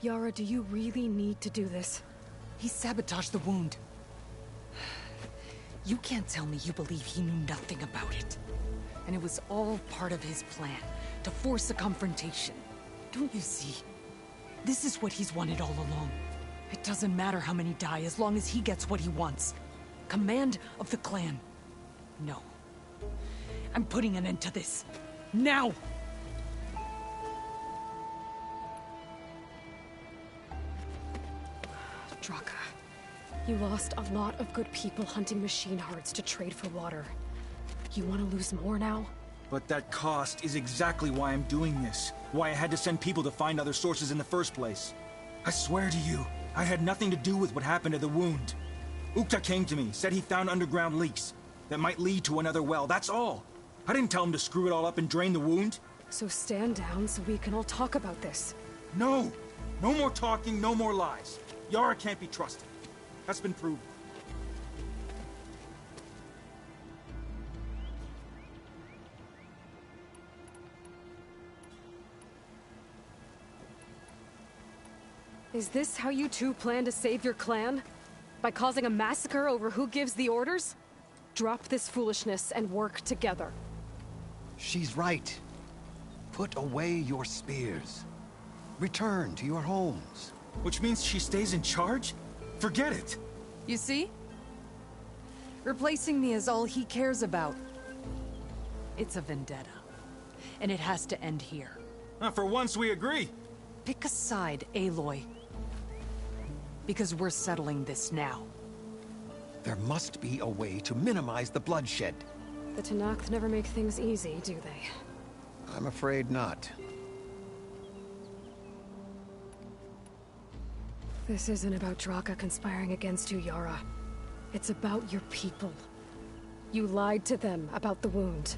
Yara, do you really need to do this? He sabotaged the wound. You can't tell me you believe he knew nothing about it. And it was all part of his plan, to force a confrontation. Don't you see? This is what he's wanted all along. It doesn't matter how many die as long as he gets what he wants. Command of the clan. No. I'm putting an end to this. Now! Draka, you lost a lot of good people hunting machine hearts to trade for water. You want to lose more now? But that cost is exactly why I'm doing this. Why I had to send people to find other sources in the first place. I swear to you, I had nothing to do with what happened to the wound. Ukta came to me, said he found underground leaks that might lead to another well, that's all. I didn't tell him to screw it all up and drain the wound. So stand down so we can all talk about this. No! No more talking, no more lies. Yara can't be trusted. That's been proven. Is this how you two plan to save your clan? By causing a massacre over who gives the orders? Drop this foolishness and work together. She's right. Put away your spears. Return to your homes. Which means she stays in charge? Forget it! You see? Replacing me is all he cares about. It's a vendetta. And it has to end here. For once we agree. Pick a side, Aloy. Because we're settling this now. There must be a way to minimize the bloodshed. The Tenakth never make things easy, do they? I'm afraid not. This isn't about Draka conspiring against you, Yara. It's about your people. You lied to them about the wound.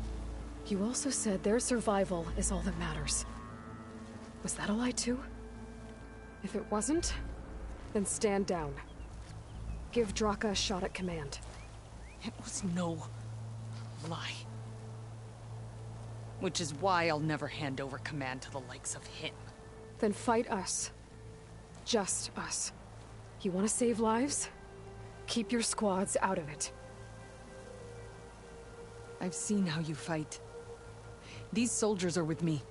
You also said their survival is all that matters. Was that a lie too? If it wasn't, then stand down. Give Draka a shot at command. It was no lie. Which is why I'll never hand over command to the likes of him. Then fight us. Just us. You want to save lives? Keep your squads out of it. I've seen how you fight. These soldiers are with me.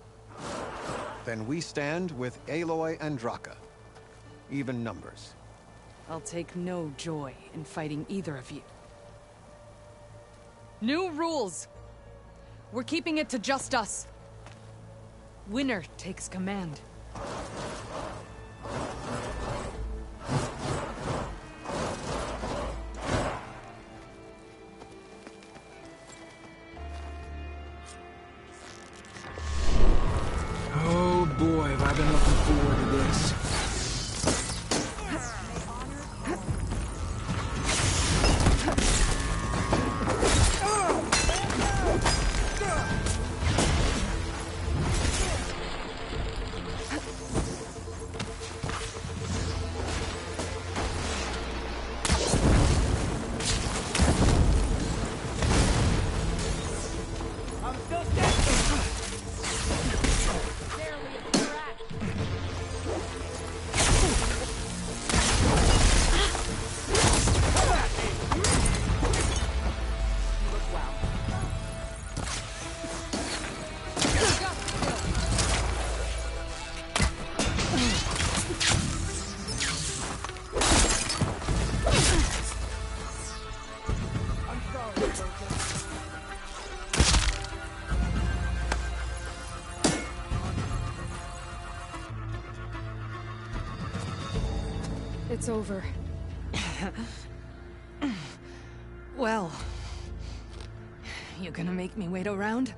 Then we stand with Aloy and Draka. Even numbers. I'll take no joy in fighting either of you. New rules! We're keeping it to just us. Winner takes command. Oh boy, have I been looking forward to this. It's over. Well... You gonna make me wait around?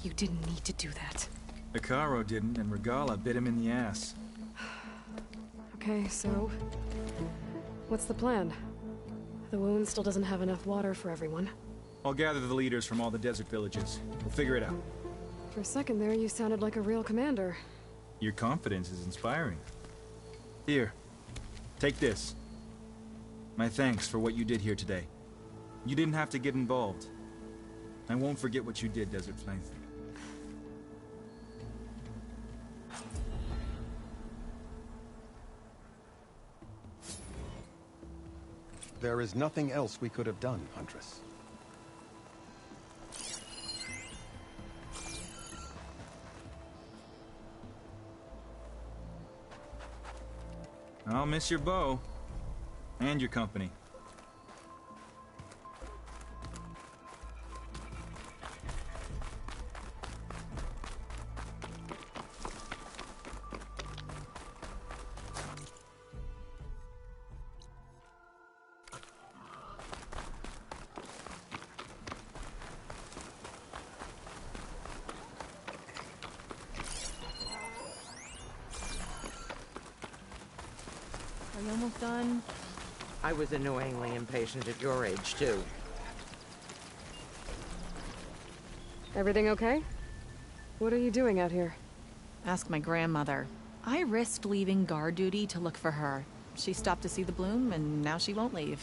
You didn't need to do that. Icaro didn't, and Regala bit him in the ass. Okay, so... what's the plan? The wound still doesn't have enough water for everyone. I'll gather the leaders from all the desert villages. We'll figure it out. For a second there, you sounded like a real commander. Your confidence is inspiring. Here, take this. My thanks for what you did here today. You didn't have to get involved. I won't forget what you did, Desert Flame. There is nothing else we could have done, Huntress. I'll miss your bow. And your company. almost done. I was annoyingly impatient at your age, too. Everything okay? What are you doing out here? Ask my grandmother. I risked leaving guard duty to look for her. She stopped to see the bloom, and now she won't leave.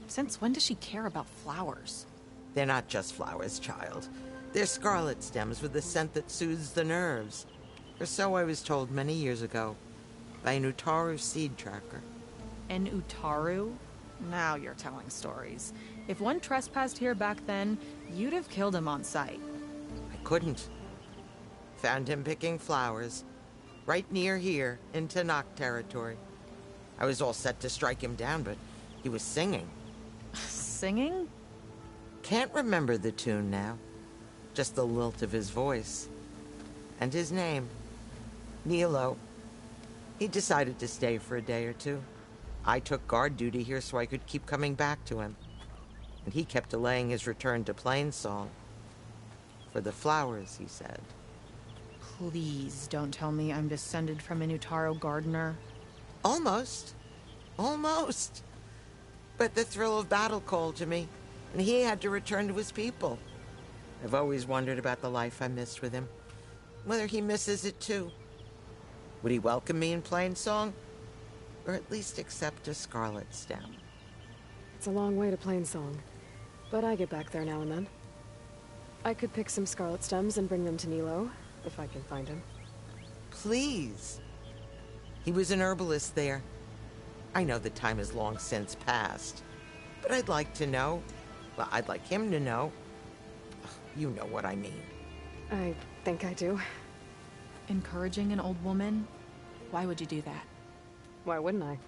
Since when does she care about flowers? They're not just flowers, child. They're scarlet stems with a scent that soothes the nerves. Or so I was told many years ago, by an Utaru seed tracker. An Utaru? Now you're telling stories. If one trespassed here back then, you'd have killed him on sight. I couldn't. Found him picking flowers, right near here, in Tanakh territory. I was all set to strike him down, but he was singing. Singing? Can't remember the tune now. Just the lilt of his voice. And his name. Nilo. He decided to stay for a day or two. I took guard duty here so I could keep coming back to him. And he kept delaying his return to Plainsong. For the flowers, he said. Please don't tell me I'm descended from an Utaru gardener. Almost. Almost. But the thrill of battle called to me, and he had to return to his people. I've always wondered about the life I missed with him. Whether he misses it too. Would he welcome me in Plainsong? Or at least accept a scarlet stem? It's a long way to Plainsong, but I get back there now and then. I could pick some scarlet stems and bring them to Nilo, if I can find him. Please. He was an herbalist there. I know the time has long since passed, but I'd like to know. Well, I'd like him to know. You know what I mean. I think I do. Encouraging an old woman? Why would you do that? Why wouldn't I?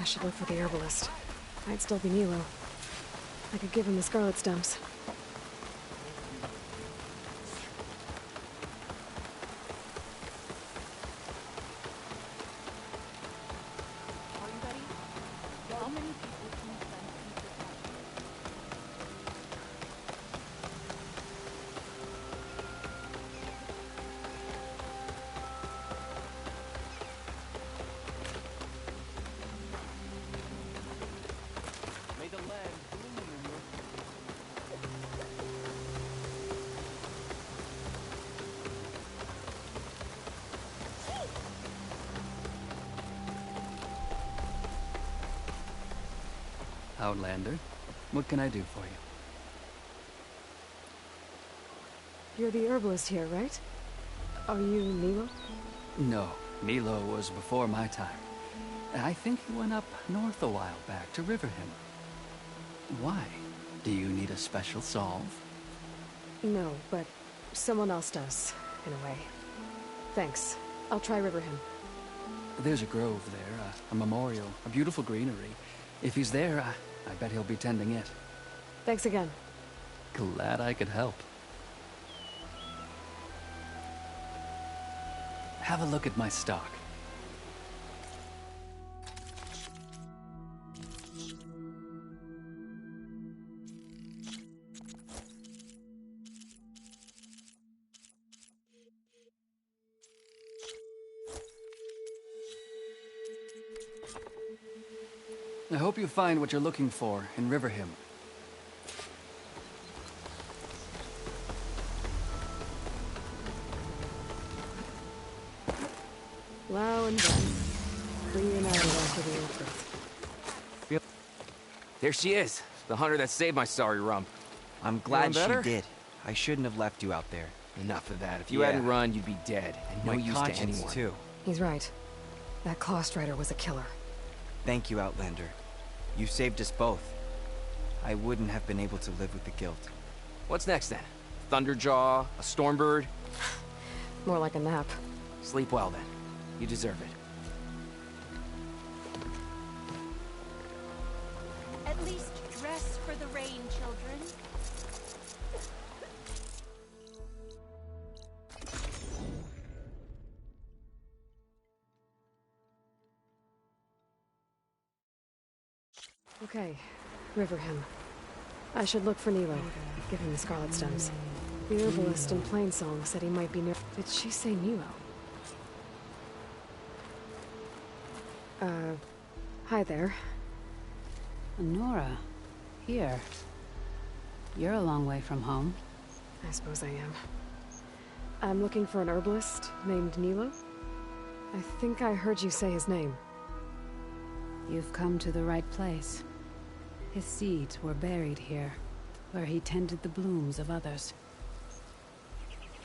I should look for the herbalist. Might still be Nilo. I could give him the scarlet stems. Outlander, what can I do for you? You're the herbalist here, right? Are you Nilo? No, Nilo was before my time. I think he went up north a while back to Riverham. Why? Do you need a special solve? No, but someone else does, in a way. Thanks. I'll try Riverhim. There's a grove there, a memorial, a beautiful greenery. If he's there, I bet he'll be tending it. Thanks again. Glad I could help. Have a look at my stock. I hope you find what you're looking for in Riverhim. Wow and done. Reunited after the Kulrut. There she is, the hunter that saved my sorry rump. I'm glad she did. I shouldn't have left you out there. Enough of that. If you hadn't run, you'd be dead, and no use to anyone. Too. He's right. That Claw Strider was a killer. Thank you, Outlander. You saved us both. I wouldn't have been able to live with the guilt. What's next, then? Thunderjaw? A Stormbird? More like a nap. Sleep well, then. You deserve it. At least rest for the rain, children. Okay, Riverhim. I should look for Nilo. Give him the Scarlet Stems. The herbalist in Plainsong said he might be near. Did she say Nilo? Hi there. Nora, here. You're a long way from home. I suppose I am. I'm looking for an herbalist named Nilo. I think I heard you say his name. You've come to the right place. His seeds were buried here, where he tended the blooms of others,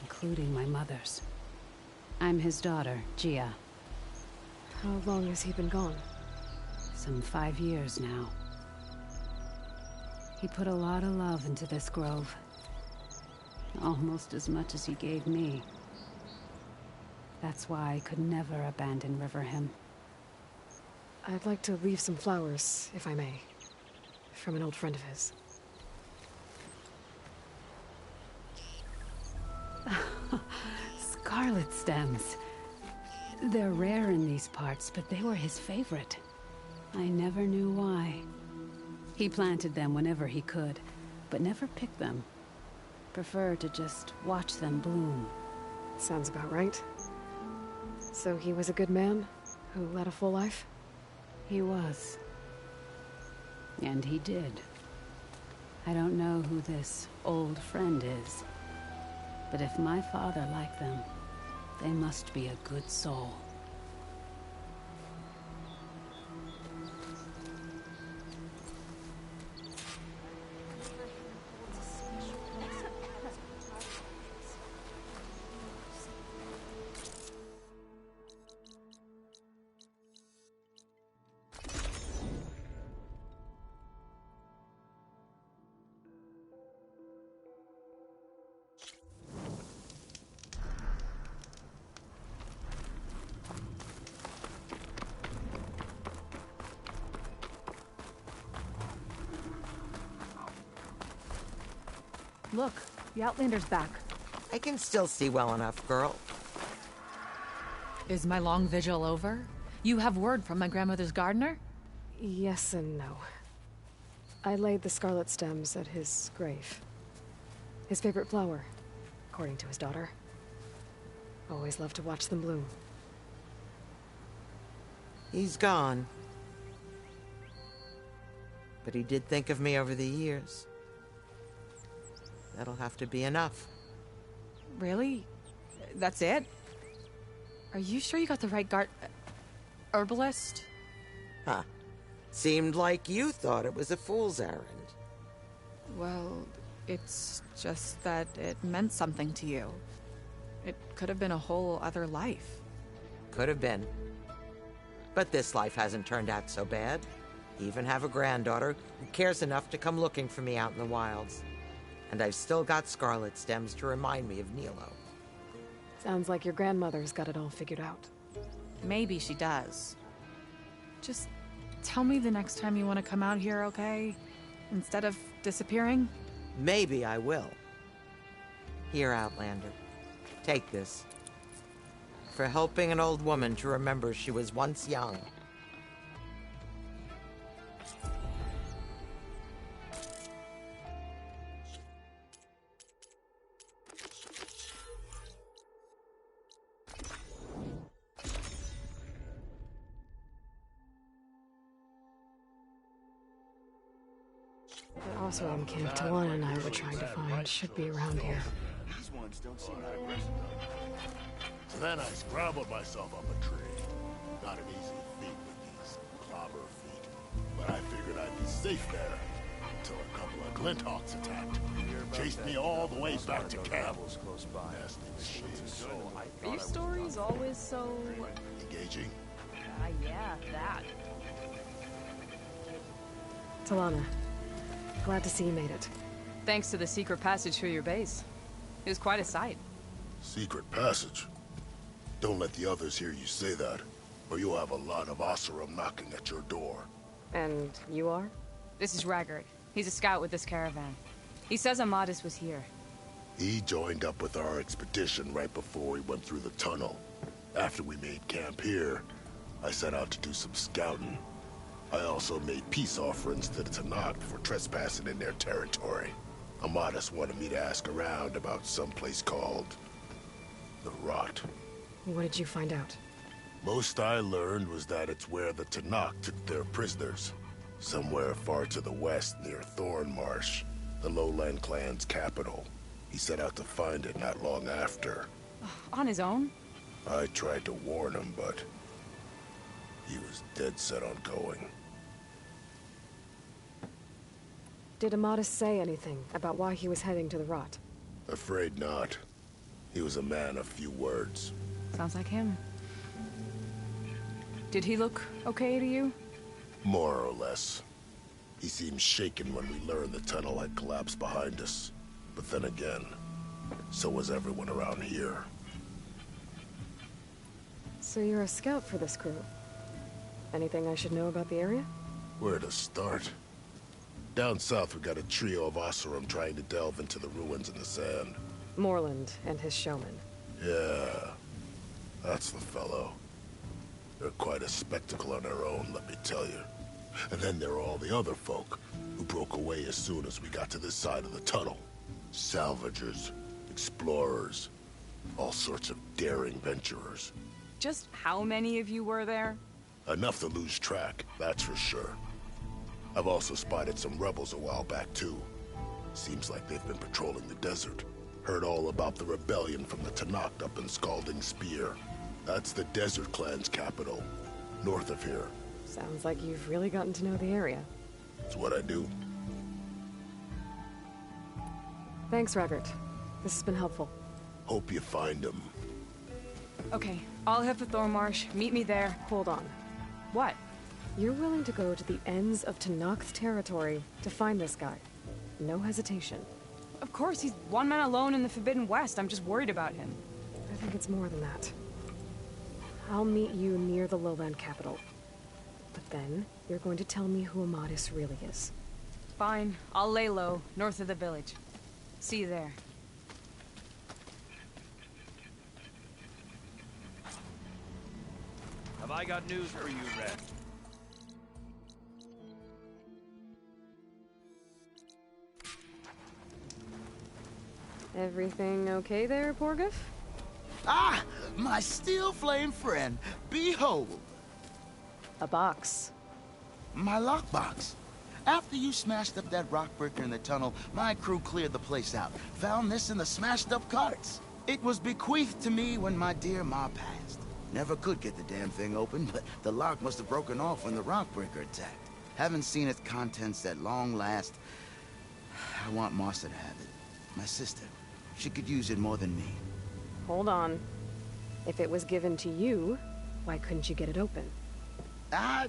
including my mother's. I'm his daughter, Gia. How long has he been gone? Some 5 years now. He put a lot of love into this grove. Almost as much as he gave me. That's why I could never abandon Riverhim. I'd like to leave some flowers, if I may. From an old friend of his. Scarlet stems. They're rare in these parts, but they were his favorite. I never knew why. He planted them whenever he could, but never picked them. Preferred to just watch them bloom. Sounds about right. So he was a good man who led a full life? He was. And he did. I don't know who this old friend is, but if my father liked them, they must be a good soul. Look, the Outlander's back. I can still see well enough, girl. Is my long vigil over? You have word from my grandmother's gardener? Yes and no. I laid the scarlet stems at his grave. His favorite flower, according to his daughter. Always loved to watch them bloom. He's gone. But he did think of me over the years. That'll have to be enough. Really? That's it? Are you sure you got the right herbalist? Huh. Seemed like you thought it was a fool's errand. Well, it's just that it meant something to you. It could have been a whole other life. Could have been. But this life hasn't turned out so bad. Even have a granddaughter who cares enough to come looking for me out in the wilds. And I've still got scarlet stems to remind me of Nilo. Sounds like your grandmother's got it all figured out. Maybe she does. Just tell me the next time you want to come out here, okay? Instead of disappearing? Maybe I will. Here, Outlander. Take this. For helping an old woman to remember she was once young. The Oseram camp Talana and I were trying to find should be around here. These ones don't seem that aggressive though. So then I scrabbled myself up a tree. Not an easy feat with these clobber feet. But I figured I'd be safe there until a couple of Glinthawks attacked. Chased me all the way back to camp. Nasty machines. Are your stories always so... engaging? Yeah, that. Talana, glad to see you made it. Thanks to the secret passage through your base. It was quite a sight. Secret passage? Don't let the others hear you say that, or you'll have a lot of Oseram knocking at your door. And you are? This is Raggard. He's a scout with this caravan. He says Amadis was here. He joined up with our expedition right before we went through the tunnel. After we made camp here, I set out to do some scouting. I also made peace offerings to the Tanakh for trespassing in their territory. Amadis wanted me to ask around about some place called... the Rot. What did you find out? Most I learned was that it's where the Tanakh took their prisoners. Somewhere far to the west near Thornmarsh, the Lowland clan's capital. He set out to find it not long after. On his own? I tried to warn him, but... he was dead set on going. Did Amadis say anything about why he was heading to the Rot? Afraid not. He was a man of few words. Sounds like him. Did he look okay to you? More or less. He seemed shaken when we learned the tunnel had collapsed behind us. But then again, so was everyone around here. So you're a scout for this crew? Anything I should know about the area? Where to start? Down south we got a trio of Oseram trying to delve into the ruins in the sand. Moreland and his showman. Yeah, that's the fellow. They're quite a spectacle on their own, let me tell you. And then there are all the other folk, who broke away as soon as we got to this side of the tunnel. Salvagers, explorers, all sorts of daring venturers. Just how many of you were there? Enough to lose track, that's for sure. I've also spotted some rebels a while back, too. Seems like they've been patrolling the desert. Heard all about the rebellion from the Tanakh up in Scalding Spear. That's the Desert Clan's capital, north of here. Sounds like you've really gotten to know the area. It's what I do. Thanks, Raggard. This has been helpful. Hope you find him. Okay, I'll head for Thornmarsh. Meet me there. Hold on. What? You're willing to go to the ends of Tanakh's territory to find this guy. No hesitation. Of course, he's one man alone in the Forbidden West. I'm just worried about him. I think it's more than that. I'll meet you near the lowland capital. But then, you're going to tell me who Amadis really is. Fine. I'll lay low, north of the village. See you there. Have I got news for you, Red? Everything okay there, Porgif? Ah! My steel flame friend! Behold! A box. My lockbox. After you smashed up that rock breaker in the tunnel, my crew cleared the place out. Found this in the smashed up carts. It was bequeathed to me when my dear ma passed. Never could get the damn thing open, but the lock must have broken off when the rock breaker attacked. Haven't seen its contents at long last. I want Martha to have it. My sister. She could use it more than me. Hold on. If it was given to you, why couldn't you get it open? I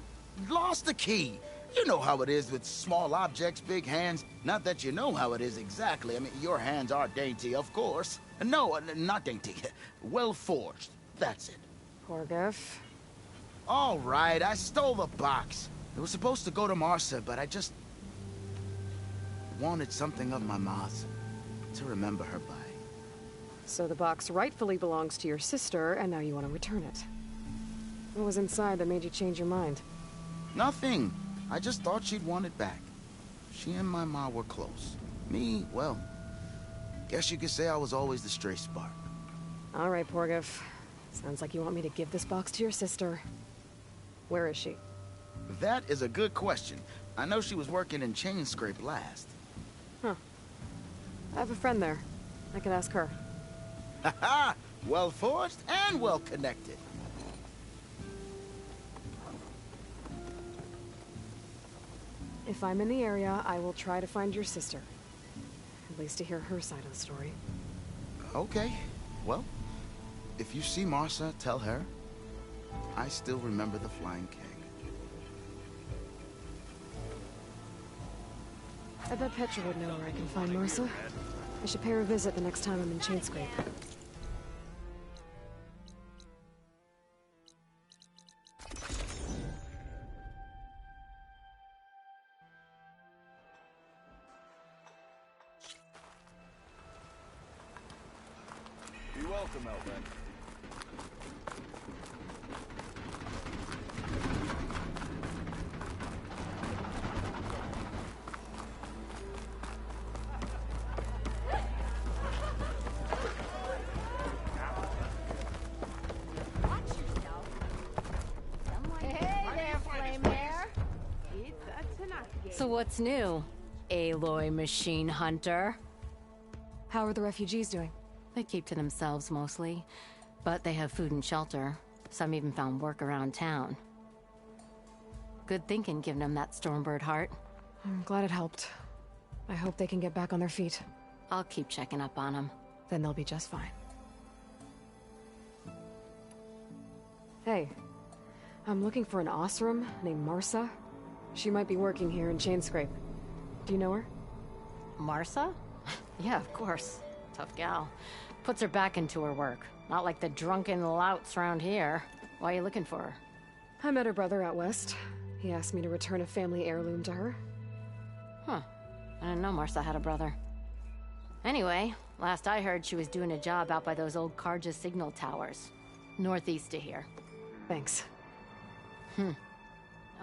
lost the key. You know how it is with small objects, big hands. Not that you know how it is exactly. I mean, your hands are dainty, of course. No, not dainty. Well forged. That's it. Porgif. All right, I stole the box. It was supposed to go to Marsa, but I just wanted something of my ma's to remember her by. So the box rightfully belongs to your sister, and now you want to return it. What was inside that made you change your mind? Nothing. I just thought she'd want it back. She and my ma were close. Me, well, guess you could say I was always the stray spark. All right, Porgif. Sounds like you want me to give this box to your sister. Where is she? That is a good question. I know she was working in Chain Scrape last. Huh. I have a friend there. I could ask her. Ha-ha! Well forged and well connected. If I'm in the area, I will try to find your sister. At least to hear her side of the story. Okay. Well, if you see Marsa, tell her I still remember the flying keg. I bet Petra would know where I can find Marsa. I should pay her a visit the next time I'm in Chainscrape. Be welcome, Elven. So what's new, Aloy Machine Hunter? How are the refugees doing? They keep to themselves mostly, but they have food and shelter. Some even found work around town. Good thinking, giving them that Stormbird heart. I'm glad it helped. I hope they can get back on their feet. I'll keep checking up on them. Then they'll be just fine. Hey, I'm looking for an Osram named Marsa. She might be working here in Chainscrape. Do you know her? Marsa? Yeah, of course. Tough gal. Puts her back into her work. Not like the drunken louts around here. Why are you looking for her? I met her brother out west. He asked me to return a family heirloom to her. Huh. I didn't know Marsa had a brother. Anyway, last I heard she was doing a job out by those old Karja signal towers. Northeast of here. Thanks.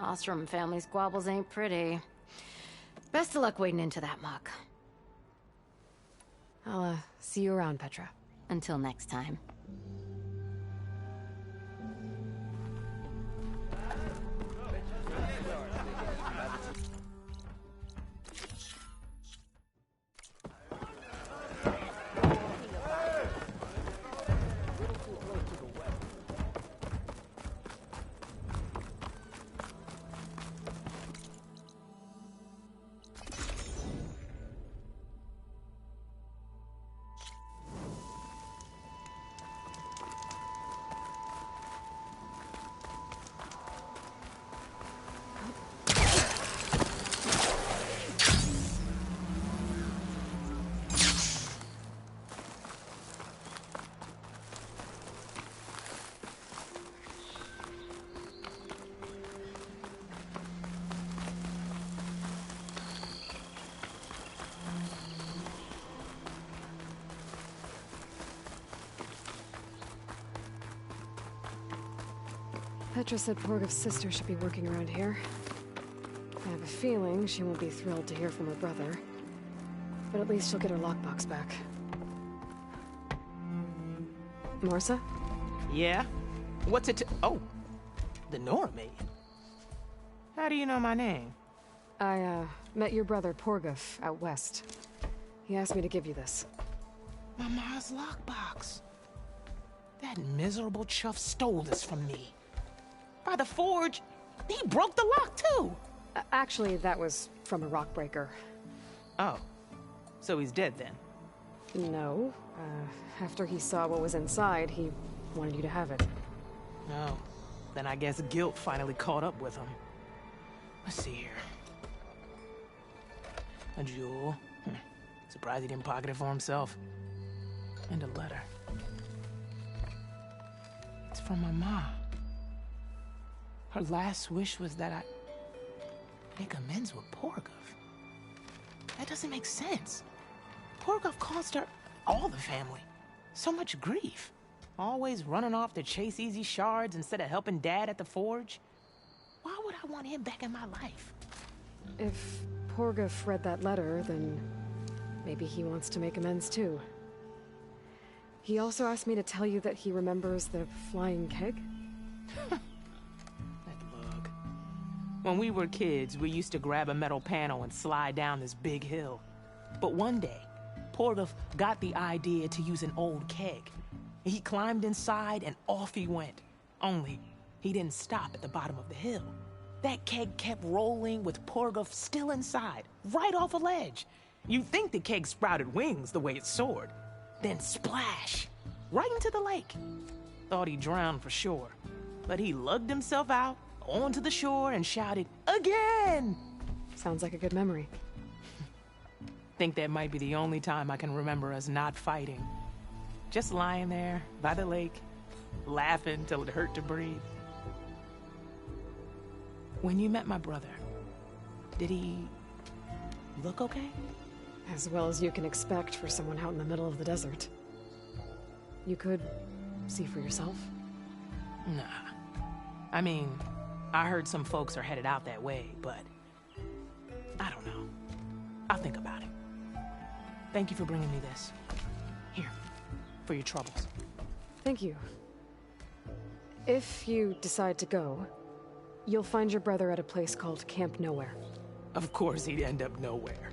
Ostrom family squabbles ain't pretty. Best of luck wading into that muck. I'll, see you around, Petra. Until next time. Petra said Porgif's sister should be working around here. I have a feeling she won't be thrilled to hear from her brother. But at least she'll get her lockbox back. Marsa? Yeah? What's it to— oh, the Nora maid. How do you know my name? I, met your brother Porgif out west. He asked me to give you this. My ma's lockbox. That miserable chuff stole this from me. By the forge, he broke the lock too. Actually, that was from a rock breaker. Oh, so he's dead then? No. After he saw what was inside, he wanted you to have it. No. Then I guess guilt finally caught up with him. Let's see here. A jewel. Surprised he didn't pocket it for himself. And a letter. It's from my mom. Her last wish was that I make amends with Porgov. That doesn't make sense. Porgov caused her, all the family, so much grief. Always running off to chase easy shards instead of helping Dad at the forge. Why would I want him back in my life? If Porgov read that letter, then maybe he wants to make amends too. He also asked me to tell you that he remembers the flying keg. That lug. When we were kids, we used to grab a metal panel and slide down this big hill. But one day, Porgov got the idea to use an old keg. He climbed inside and off he went. Only, he didn't stop at the bottom of the hill. That keg kept rolling with Porgov still inside, right off a ledge. You'd think the keg sprouted wings the way it soared. Then splash! Right into the lake. Thought he drowned for sure. But he lugged himself out, onto the shore, and shouted, "Again!" Sounds like a good memory. Think that might be the only time I can remember us not fighting. Just lying there, by the lake, laughing till it hurt to breathe. When you met my brother, did he look okay? As well as you can expect for someone out in the middle of the desert. You could see for yourself. Nah. I mean, I heard some folks are headed out that way, but I don't know. I'll think about it. Thank you for bringing me this. Here, for your troubles. Thank you. If you decide to go, you'll find your brother at a place called Camp Nowhere. Of course he'd end up nowhere.